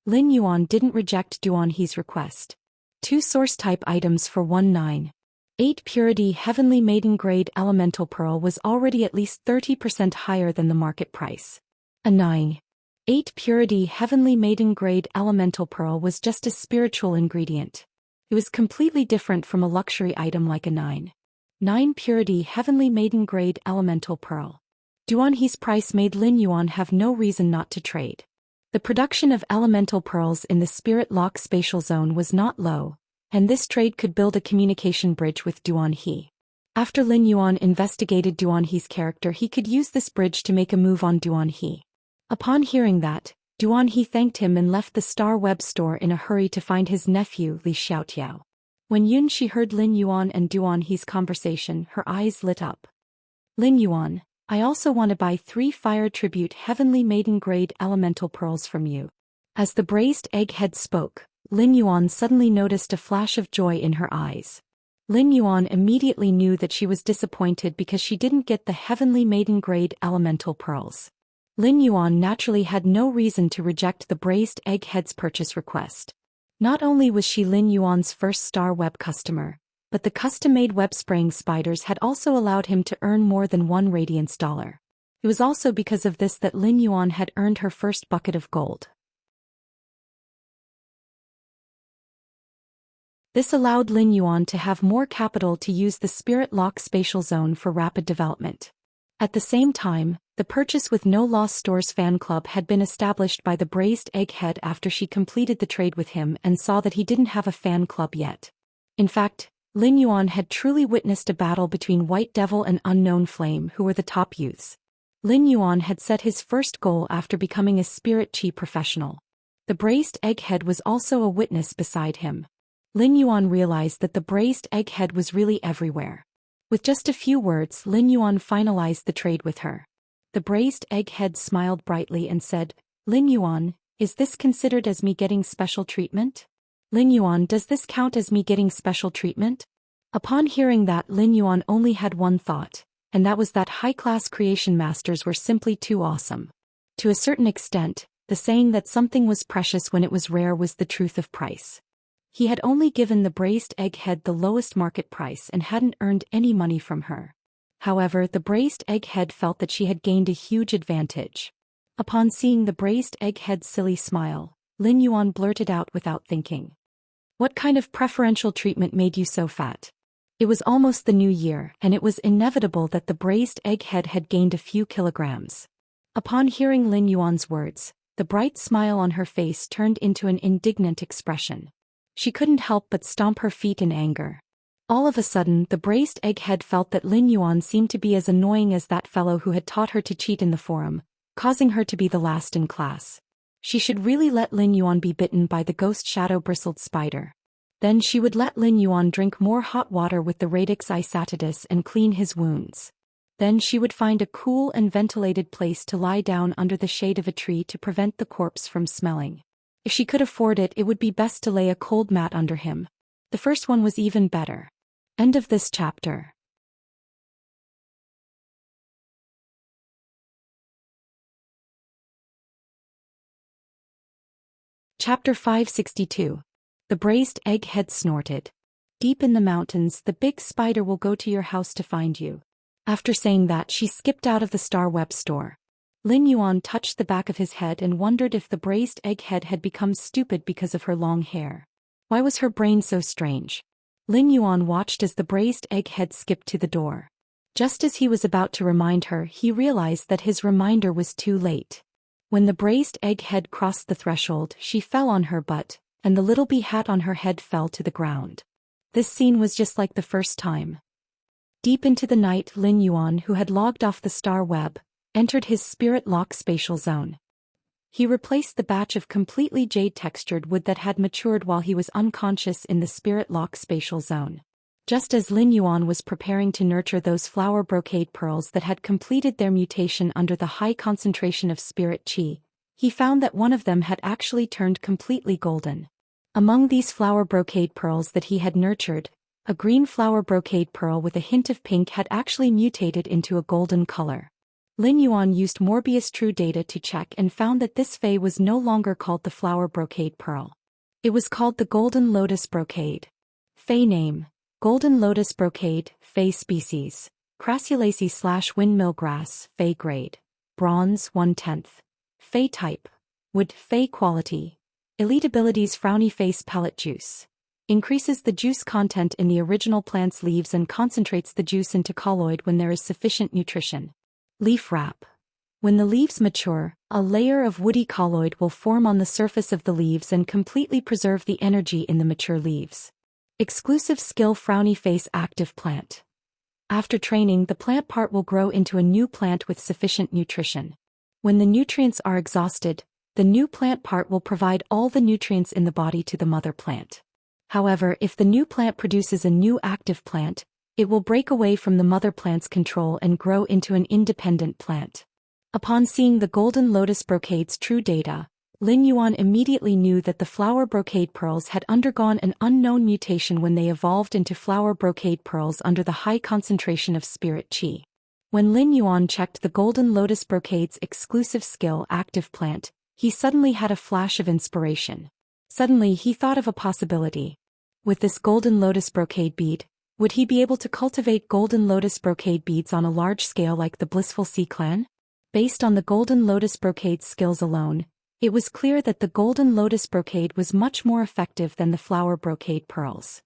Lin Yuan didn't reject Duan He's request. 2 source-type items for 1-9-8 purity Heavenly Maiden Grade Elemental Pearl was already at least 30% higher than the market price. A 9-8 purity Heavenly Maiden Grade Elemental Pearl was just a spiritual ingredient. It was completely different from a luxury item like a 9-9 purity Heavenly Maiden Grade Elemental Pearl. Duan He's price made Lin Yuan have no reason not to trade. The production of elemental pearls in the Spirit Lock spatial zone was not low, and this trade could build a communication bridge with Duan He. After Lin Yuan investigated Duan He's character, he could use this bridge to make a move on Duan He. Upon hearing that, Duan He thanked him and left the Star Web store in a hurry to find his nephew Li Xiaotiao. When Yun Shi heard Lin Yuan and Duan He's conversation, her eyes lit up. "Lin Yuan, I also want to buy 3 fire tribute Heavenly Maiden Grade Elemental Pearls from you." As the braised egghead spoke, Lin Yuan suddenly noticed a flash of joy in her eyes. Lin Yuan immediately knew that she was disappointed because she didn't get the Heavenly Maiden Grade Elemental Pearls. Lin Yuan naturally had no reason to reject the braised egghead's purchase request. Not only was she Lin Yuan's first Star Web customer, but the custom-made web-spraying spiders had also allowed him to earn more than 1 radiance dollar. It was also because of this that Lin Yuan had earned her first bucket of gold. This allowed Lin Yuan to have more capital to use the Spirit Lock spatial zone for rapid development. At the same time, the purchase with No Loss Stores fan club had been established by the braised egghead after she completed the trade with him and saw that he didn't have a fan club yet. In fact, Lin Yuan had truly witnessed a battle between White Devil and Unknown Flame, who were the top youths. Lin Yuan had set his first goal after becoming a spirit chi professional. The braised egghead was also a witness beside him. Lin Yuan realized that the braised egghead was really everywhere. With just a few words, Lin Yuan finalized the trade with her. The braised egghead smiled brightly and said, "Lin Yuan, is this considered as me getting special treatment? Lin Yuan, does this count as me getting special treatment?" Upon hearing that, Lin Yuan only had one thought, and that was that high-class creation masters were simply too awesome. To a certain extent, the saying that something was precious when it was rare was the truth of price. He had only given the braised egghead the lowest market price and hadn't earned any money from her. However, the braised egghead felt that she had gained a huge advantage. Upon seeing the braised egghead's silly smile, Lin Yuan blurted out without thinking, "What kind of preferential treatment made you so fat?" It was almost the new year, and it was inevitable that the braised egghead had gained a few kilograms. Upon hearing Lin Yuan's words, the bright smile on her face turned into an indignant expression. She couldn't help but stomp her feet in anger. All of a sudden, the braised egghead felt that Lin Yuan seemed to be as annoying as that fellow who had taught her to cheat in the forum, causing her to be the last in class. She should really let Lin Yuan be bitten by the ghost shadow-bristled spider. Then she would let Lin Yuan drink more hot water with the radix isatidus and clean his wounds. Then she would find a cool and ventilated place to lie down under the shade of a tree to prevent the corpse from smelling. If she could afford it, it would be best to lay a cold mat under him. The first one was even better. End of this chapter. Chapter 562. The braised egghead snorted. "Deep in the mountains, the big spider will go to your house to find you." After saying that, she skipped out of the Star Web store. Lin Yuan touched the back of his head and wondered if the braised egghead had become stupid because of her long hair. Why was her brain so strange? Lin Yuan watched as the braised egghead skipped to the door. Just as he was about to remind her, he realized that his reminder was too late. When the braised egghead crossed the threshold, she fell on her butt, and the little bee hat on her head fell to the ground. This scene was just like the first time. Deep into the night, Lin Yuan, who had logged off the Star Web, entered his spirit lock spatial zone. He replaced the batch of completely jade-textured wood that had matured while he was unconscious in the spirit lock spatial zone. Just as Lin Yuan was preparing to nurture those flower brocade pearls that had completed their mutation under the high concentration of spirit qi, he found that one of them had actually turned completely golden. Among these flower brocade pearls that he had nurtured, a green flower brocade pearl with a hint of pink had actually mutated into a golden color. Lin Yuan used Morbius True Data to check and found that this fei was no longer called the flower brocade pearl. It was called the golden lotus brocade. Fei name: golden lotus brocade, fei species, Crassulaceae/windmill grass, fei grade, bronze 1/10. Fei type: wood, fei quality, elite abilities: frowny face pellet juice. Increases the juice content in the original plant's leaves and concentrates the juice into colloid when there is sufficient nutrition. Leaf wrap: when the leaves mature, a layer of woody colloid will form on the surface of the leaves and completely preserve the energy in the mature leaves. Exclusive skill: frowny face active plant. After training, the plant part will grow into a new plant with sufficient nutrition. When the nutrients are exhausted, the new plant part will provide all the nutrients in the body to the mother plant. However, if the new plant produces a new active plant, it will break away from the mother plant's control and grow into an independent plant. Upon seeing the golden lotus brocade's true data, Lin Yuan immediately knew that the flower brocade pearls had undergone an unknown mutation when they evolved into flower brocade pearls under the high concentration of spirit qi. When Lin Yuan checked the golden lotus brocade's exclusive skill active plant, he suddenly had a flash of inspiration. Suddenly he thought of a possibility. With this golden lotus brocade bead, would he be able to cultivate golden lotus brocade beads on a large scale like the Blissful Sea clan? Based on the golden lotus brocade skills alone, it was clear that the golden lotus brocade was much more effective than the flower brocade pearls.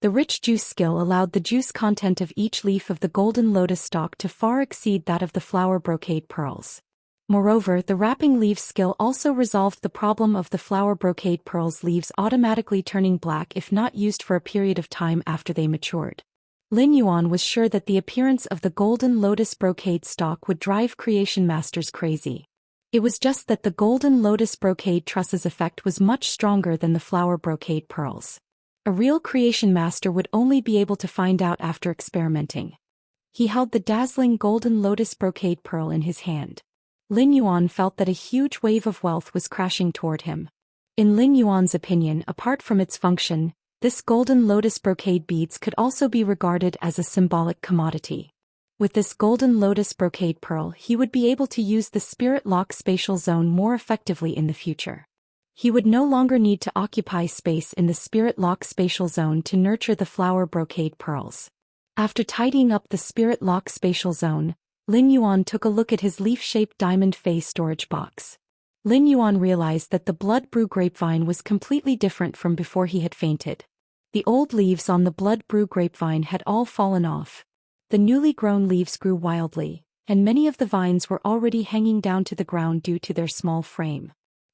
The rich juice skill allowed the juice content of each leaf of the golden lotus stalk to far exceed that of the flower brocade pearls. Moreover, the wrapping leaves skill also resolved the problem of the flower brocade pearls leaves automatically turning black if not used for a period of time after they matured. Lin Yuan was sure that the appearance of the golden lotus brocade stalk would drive creation masters crazy. It was just that the golden lotus brocade truss's effect was much stronger than the flower brocade pearls. A real creation master would only be able to find out after experimenting. He held the dazzling golden lotus brocade pearl in his hand. Lin Yuan felt that a huge wave of wealth was crashing toward him. In Lin Yuan's opinion, apart from its function, this golden lotus brocade beads could also be regarded as a symbolic commodity. With this golden lotus brocade pearl, he would be able to use the spirit lock spatial zone more effectively in the future. He would no longer need to occupy space in the spirit lock spatial zone to nurture the flower brocade pearls. After tidying up the spirit lock spatial zone, Lin Yuan took a look at his leaf-shaped diamond face storage box. Lin Yuan realized that the blood brew grapevine was completely different from before he had fainted. The old leaves on the blood brew grapevine had all fallen off. The newly grown leaves grew wildly, and many of the vines were already hanging down to the ground due to their small frame.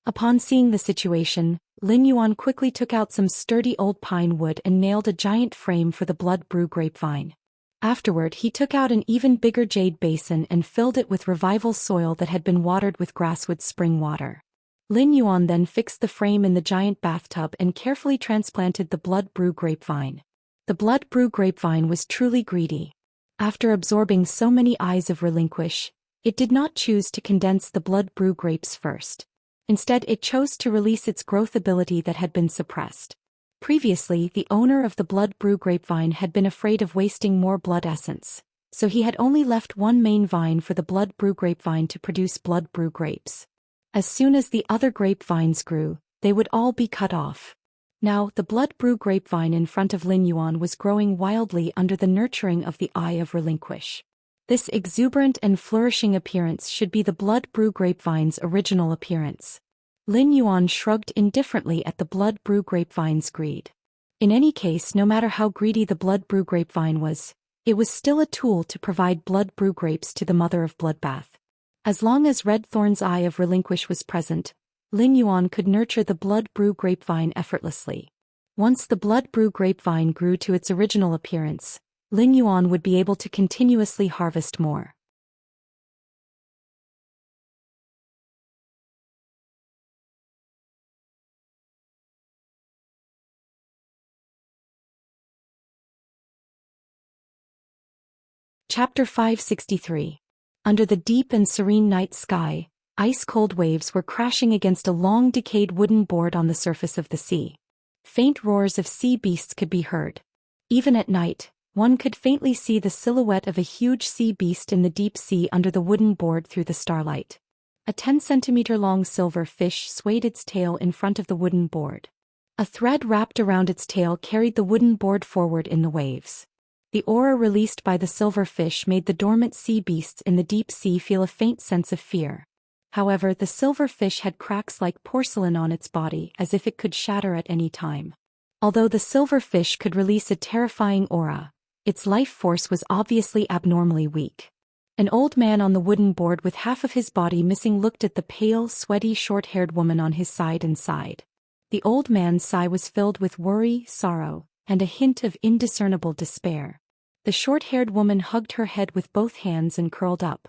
Upon seeing the situation, Lin Yuan quickly took out some sturdy old pine wood and nailed a giant frame for the blood brew grapevine. Afterward, he took out an even bigger jade basin and filled it with revival soil that had been watered with grasswood spring water. Lin Yuan then fixed the frame in the giant bathtub and carefully transplanted the blood brew grapevine. The blood brew grapevine was truly greedy. After absorbing so many eyes of relinquish, it did not choose to condense the blood brew grapes first. Instead, it chose to release its growth ability that had been suppressed. Previously, the owner of the blood brew grapevine had been afraid of wasting more blood essence, so he had only left one main vine for the blood brew grapevine to produce blood brew grapes. As soon as the other grapevines grew, they would all be cut off. Now, the blood brew grapevine in front of Lin Yuan was growing wildly under the nurturing of the Eye of Relinquish. This exuberant and flourishing appearance should be the blood brew grapevine's original appearance. Lin Yuan shrugged indifferently at the blood brew grapevine's greed. In any case, no matter how greedy the blood brew grapevine was, it was still a tool to provide blood brew grapes to the mother of bloodbath. As long as Red Thorn's Eye of Relinquish was present, Lin Yuan could nurture the blood brew grapevine effortlessly. Once the blood brew grapevine grew to its original appearance, Lin Yuan would be able to continuously harvest more. Chapter 563. Under the deep and serene night sky, ice-cold waves were crashing against a long decayed wooden board on the surface of the sea. Faint roars of sea beasts could be heard. Even at night, one could faintly see the silhouette of a huge sea beast in the deep sea under the wooden board through the starlight. A 10-centimeter-long silver fish swayed its tail in front of the wooden board. A thread wrapped around its tail carried the wooden board forward in the waves. The aura released by the silver fish made the dormant sea beasts in the deep sea feel a faint sense of fear. However, the silver fish had cracks like porcelain on its body, as if it could shatter at any time. Although the silver fish could release a terrifying aura, its life force was obviously abnormally weak. An old man on the wooden board with half of his body missing looked at the pale, sweaty, short-haired woman on his side and sighed. The old man's sigh was filled with worry, sorrow, and a hint of indiscernible despair. The short-haired woman hugged her head with both hands and curled up.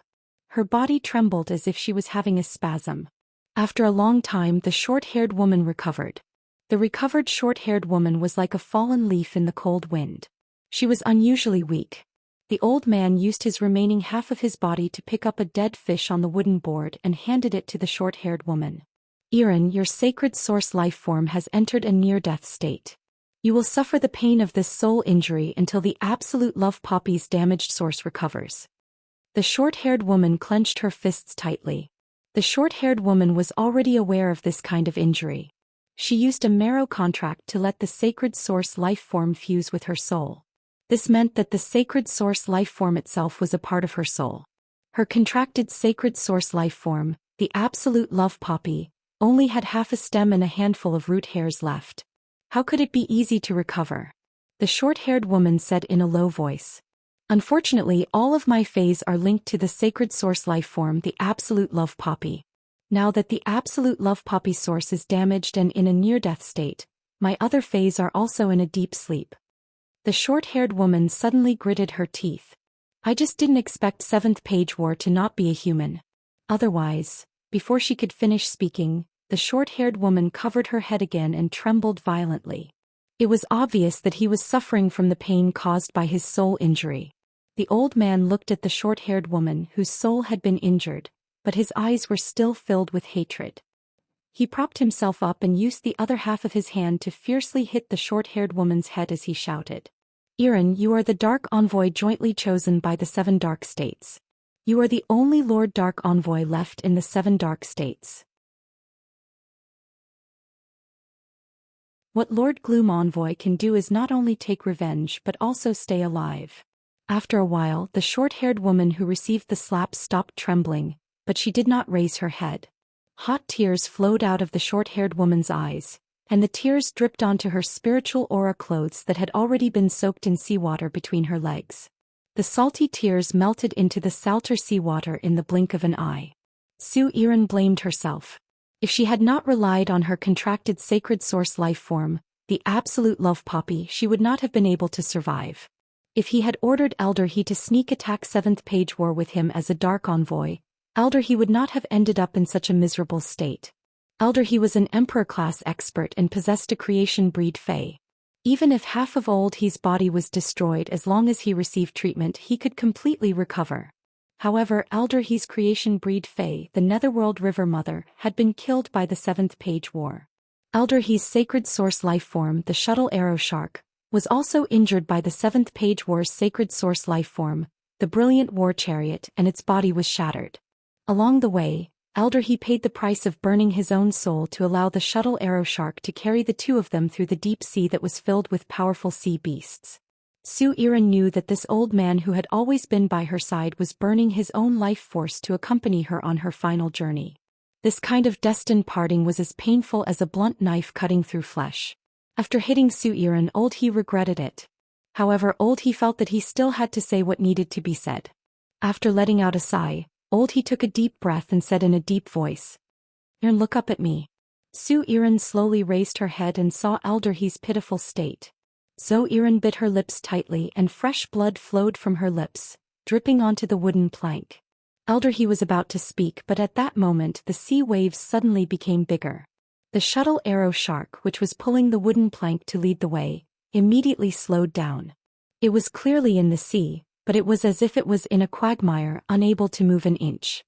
Her body trembled as if she was having a spasm. After a long time, the short-haired woman recovered. The recovered short-haired woman was like a fallen leaf in the cold wind. She was unusually weak. The old man used his remaining half of his body to pick up a dead fish on the wooden board and handed it to the short-haired woman. "Iran, your sacred source life form has entered a near-death state. You will suffer the pain of this soul injury until the absolute love poppy's damaged source recovers." The short-haired woman clenched her fists tightly. The short-haired woman was already aware of this kind of injury. She used a marrow contract to let the sacred source life form fuse with her soul. This meant that the sacred source life form itself was a part of her soul. Her contracted sacred source life form, the absolute love poppy, only had half a stem and a handful of root hairs left. How could it be easy to recover? The short-haired woman said in a low voice. "Unfortunately, all of my phase are linked to the sacred source life form, the absolute love poppy. Now that the absolute love poppy source is damaged and in a near-death state, my other phase are also in a deep sleep." The short-haired woman suddenly gritted her teeth. "I just didn't expect 7th Page War to not be a human. Otherwise," before she could finish speaking, the short-haired woman covered her head again and trembled violently. It was obvious that he was suffering from the pain caused by his soul injury. The old man looked at the short-haired woman whose soul had been injured, but his eyes were still filled with hatred. He propped himself up and used the other half of his hand to fiercely hit the short-haired woman's head as he shouted, "Iran, you are the Dark Envoy jointly chosen by the 7 Dark States. You are the only Lord Dark Envoy left in the 7 Dark States. What Lord Gloom Envoy can do is not only take revenge but also stay alive." After a while, the short-haired woman who received the slap stopped trembling, but she did not raise her head. Hot tears flowed out of the short-haired woman's eyes, and the tears dripped onto her spiritual aura clothes that had already been soaked in seawater between her legs. The salty tears melted into the salter seawater in the blink of an eye. Zhou Xian blamed herself. If she had not relied on her contracted sacred source life form, the absolute love poppy, she would not have been able to survive. If he had ordered Elder He to sneak attack 7th Page War with him as a Dark Envoy, Elder He would not have ended up in such a miserable state. Elder He was an Emperor-class expert and possessed a creation breed Fae. Even if half of Old He's body was destroyed, as long as he received treatment he could completely recover. However, Elder He's creation breed Fae, the Netherworld River Mother, had been killed by the 7th Page War. Elder He's sacred source life form, the Shuttle Arrow Shark, was also injured by the 7th Page War's sacred source life form, the Brilliant War Chariot, and its body was shattered. Along the way, Elder He paid the price of burning his own soul to allow the Shuttle Arrow Shark to carry the two of them through the deep sea that was filled with powerful sea beasts. Zhou Xian knew that this old man who had always been by her side was burning his own life force to accompany her on her final journey. This kind of destined parting was as painful as a blunt knife cutting through flesh. After hitting Zhou Xian, Old He regretted it. However, Old He felt that he still had to say what needed to be said. After letting out a sigh, Old He took a deep breath and said in a deep voice, "Xian, look up at me." Zhou Xian slowly raised her head and saw Elder He's pitiful state. Zhou Xian bit her lips tightly and fresh blood flowed from her lips, dripping onto the wooden plank. Elder He was about to speak, but at that moment the sea waves suddenly became bigger. The Shuttle Arrow Shark, which was pulling the wooden plank to lead the way, immediately slowed down. It was clearly in the sea, but it was as if it was in a quagmire, unable to move an inch.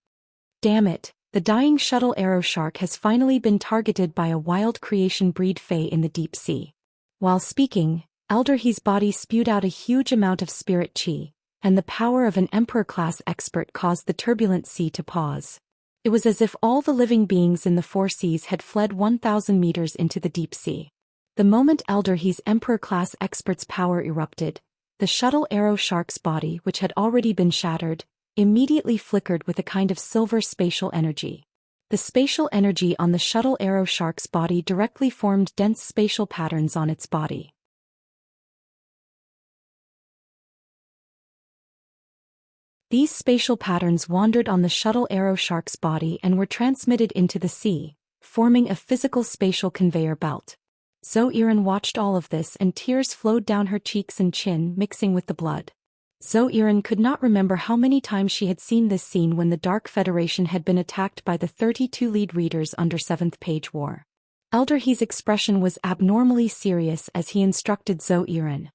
Damn it, the dying Shuttle Arrow Shark has finally been targeted by a wild creation breed Fae in the deep sea. While speaking, Elder He's body spewed out a huge amount of spirit chi, and the power of an Emperor-class expert caused the turbulent sea to pause. It was as if all the living beings in the 4 seas had fled 1,000 meters into the deep sea. The moment Elder He's Emperor-class expert's power erupted, the Shuttle Arrow Shark's body, which had already been shattered, immediately flickered with a kind of silver spatial energy. The spatial energy on the Shuttle Arrow Shark's body directly formed dense spatial patterns on its body. These spatial patterns wandered on the Shuttle Arrow Shark's body and were transmitted into the sea, forming a physical spatial conveyor belt. Zhou Xian watched all of this and tears flowed down her cheeks and chin, mixing with the blood. Zhou Xian could not remember how many times she had seen this scene when the Dark Federation had been attacked by the 32 lead readers under 7th Page War. Elder He's expression was abnormally serious as he instructed Zhou Xian.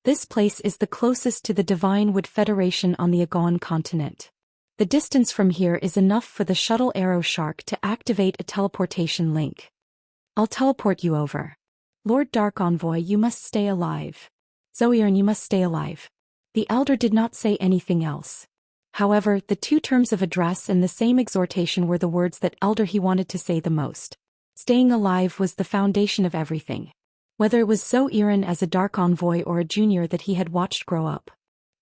This place is the closest to the Divine Wood Federation on the Agon continent. The distance from here is enough for the Shuttle Arrow Shark to activate a teleportation link. I'll teleport you over. Lord Dark Envoy, you must stay alive. Zhou Xian, you must stay alive. The elder did not say anything else. However, the 2 terms of address and the same exhortation were the words that Elder He wanted to say the most. Staying alive was the foundation of everything. Whether it was Zhou Xian as a Dark Envoy or a junior that he had watched grow up.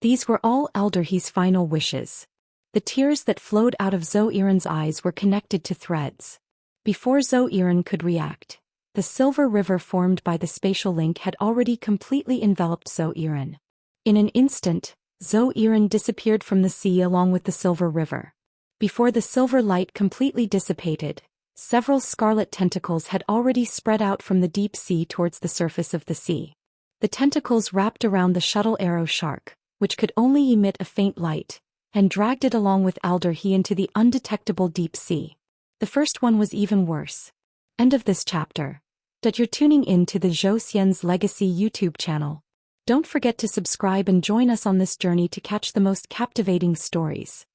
These were all Elder He's final wishes. The tears that flowed out of Zhou Xian's eyes were connected to threads. Before Zhou Xian could react, the silver river formed by the spatial link had already completely enveloped Zhou Xian. In an instant, Zhou Xian disappeared from the sea along with the silver river. Before the silver light completely dissipated, several scarlet tentacles had already spread out from the deep sea towards the surface of the sea. The tentacles wrapped around the Shuttle Arrow Shark, which could only emit a faint light, and dragged it along with Elder He into the undetectable deep sea. The first one was even worse. End of this chapter. that you're tuning in to the Zhou Xian's Legacy YouTube channel. Don't forget to subscribe and join us on this journey to catch the most captivating stories.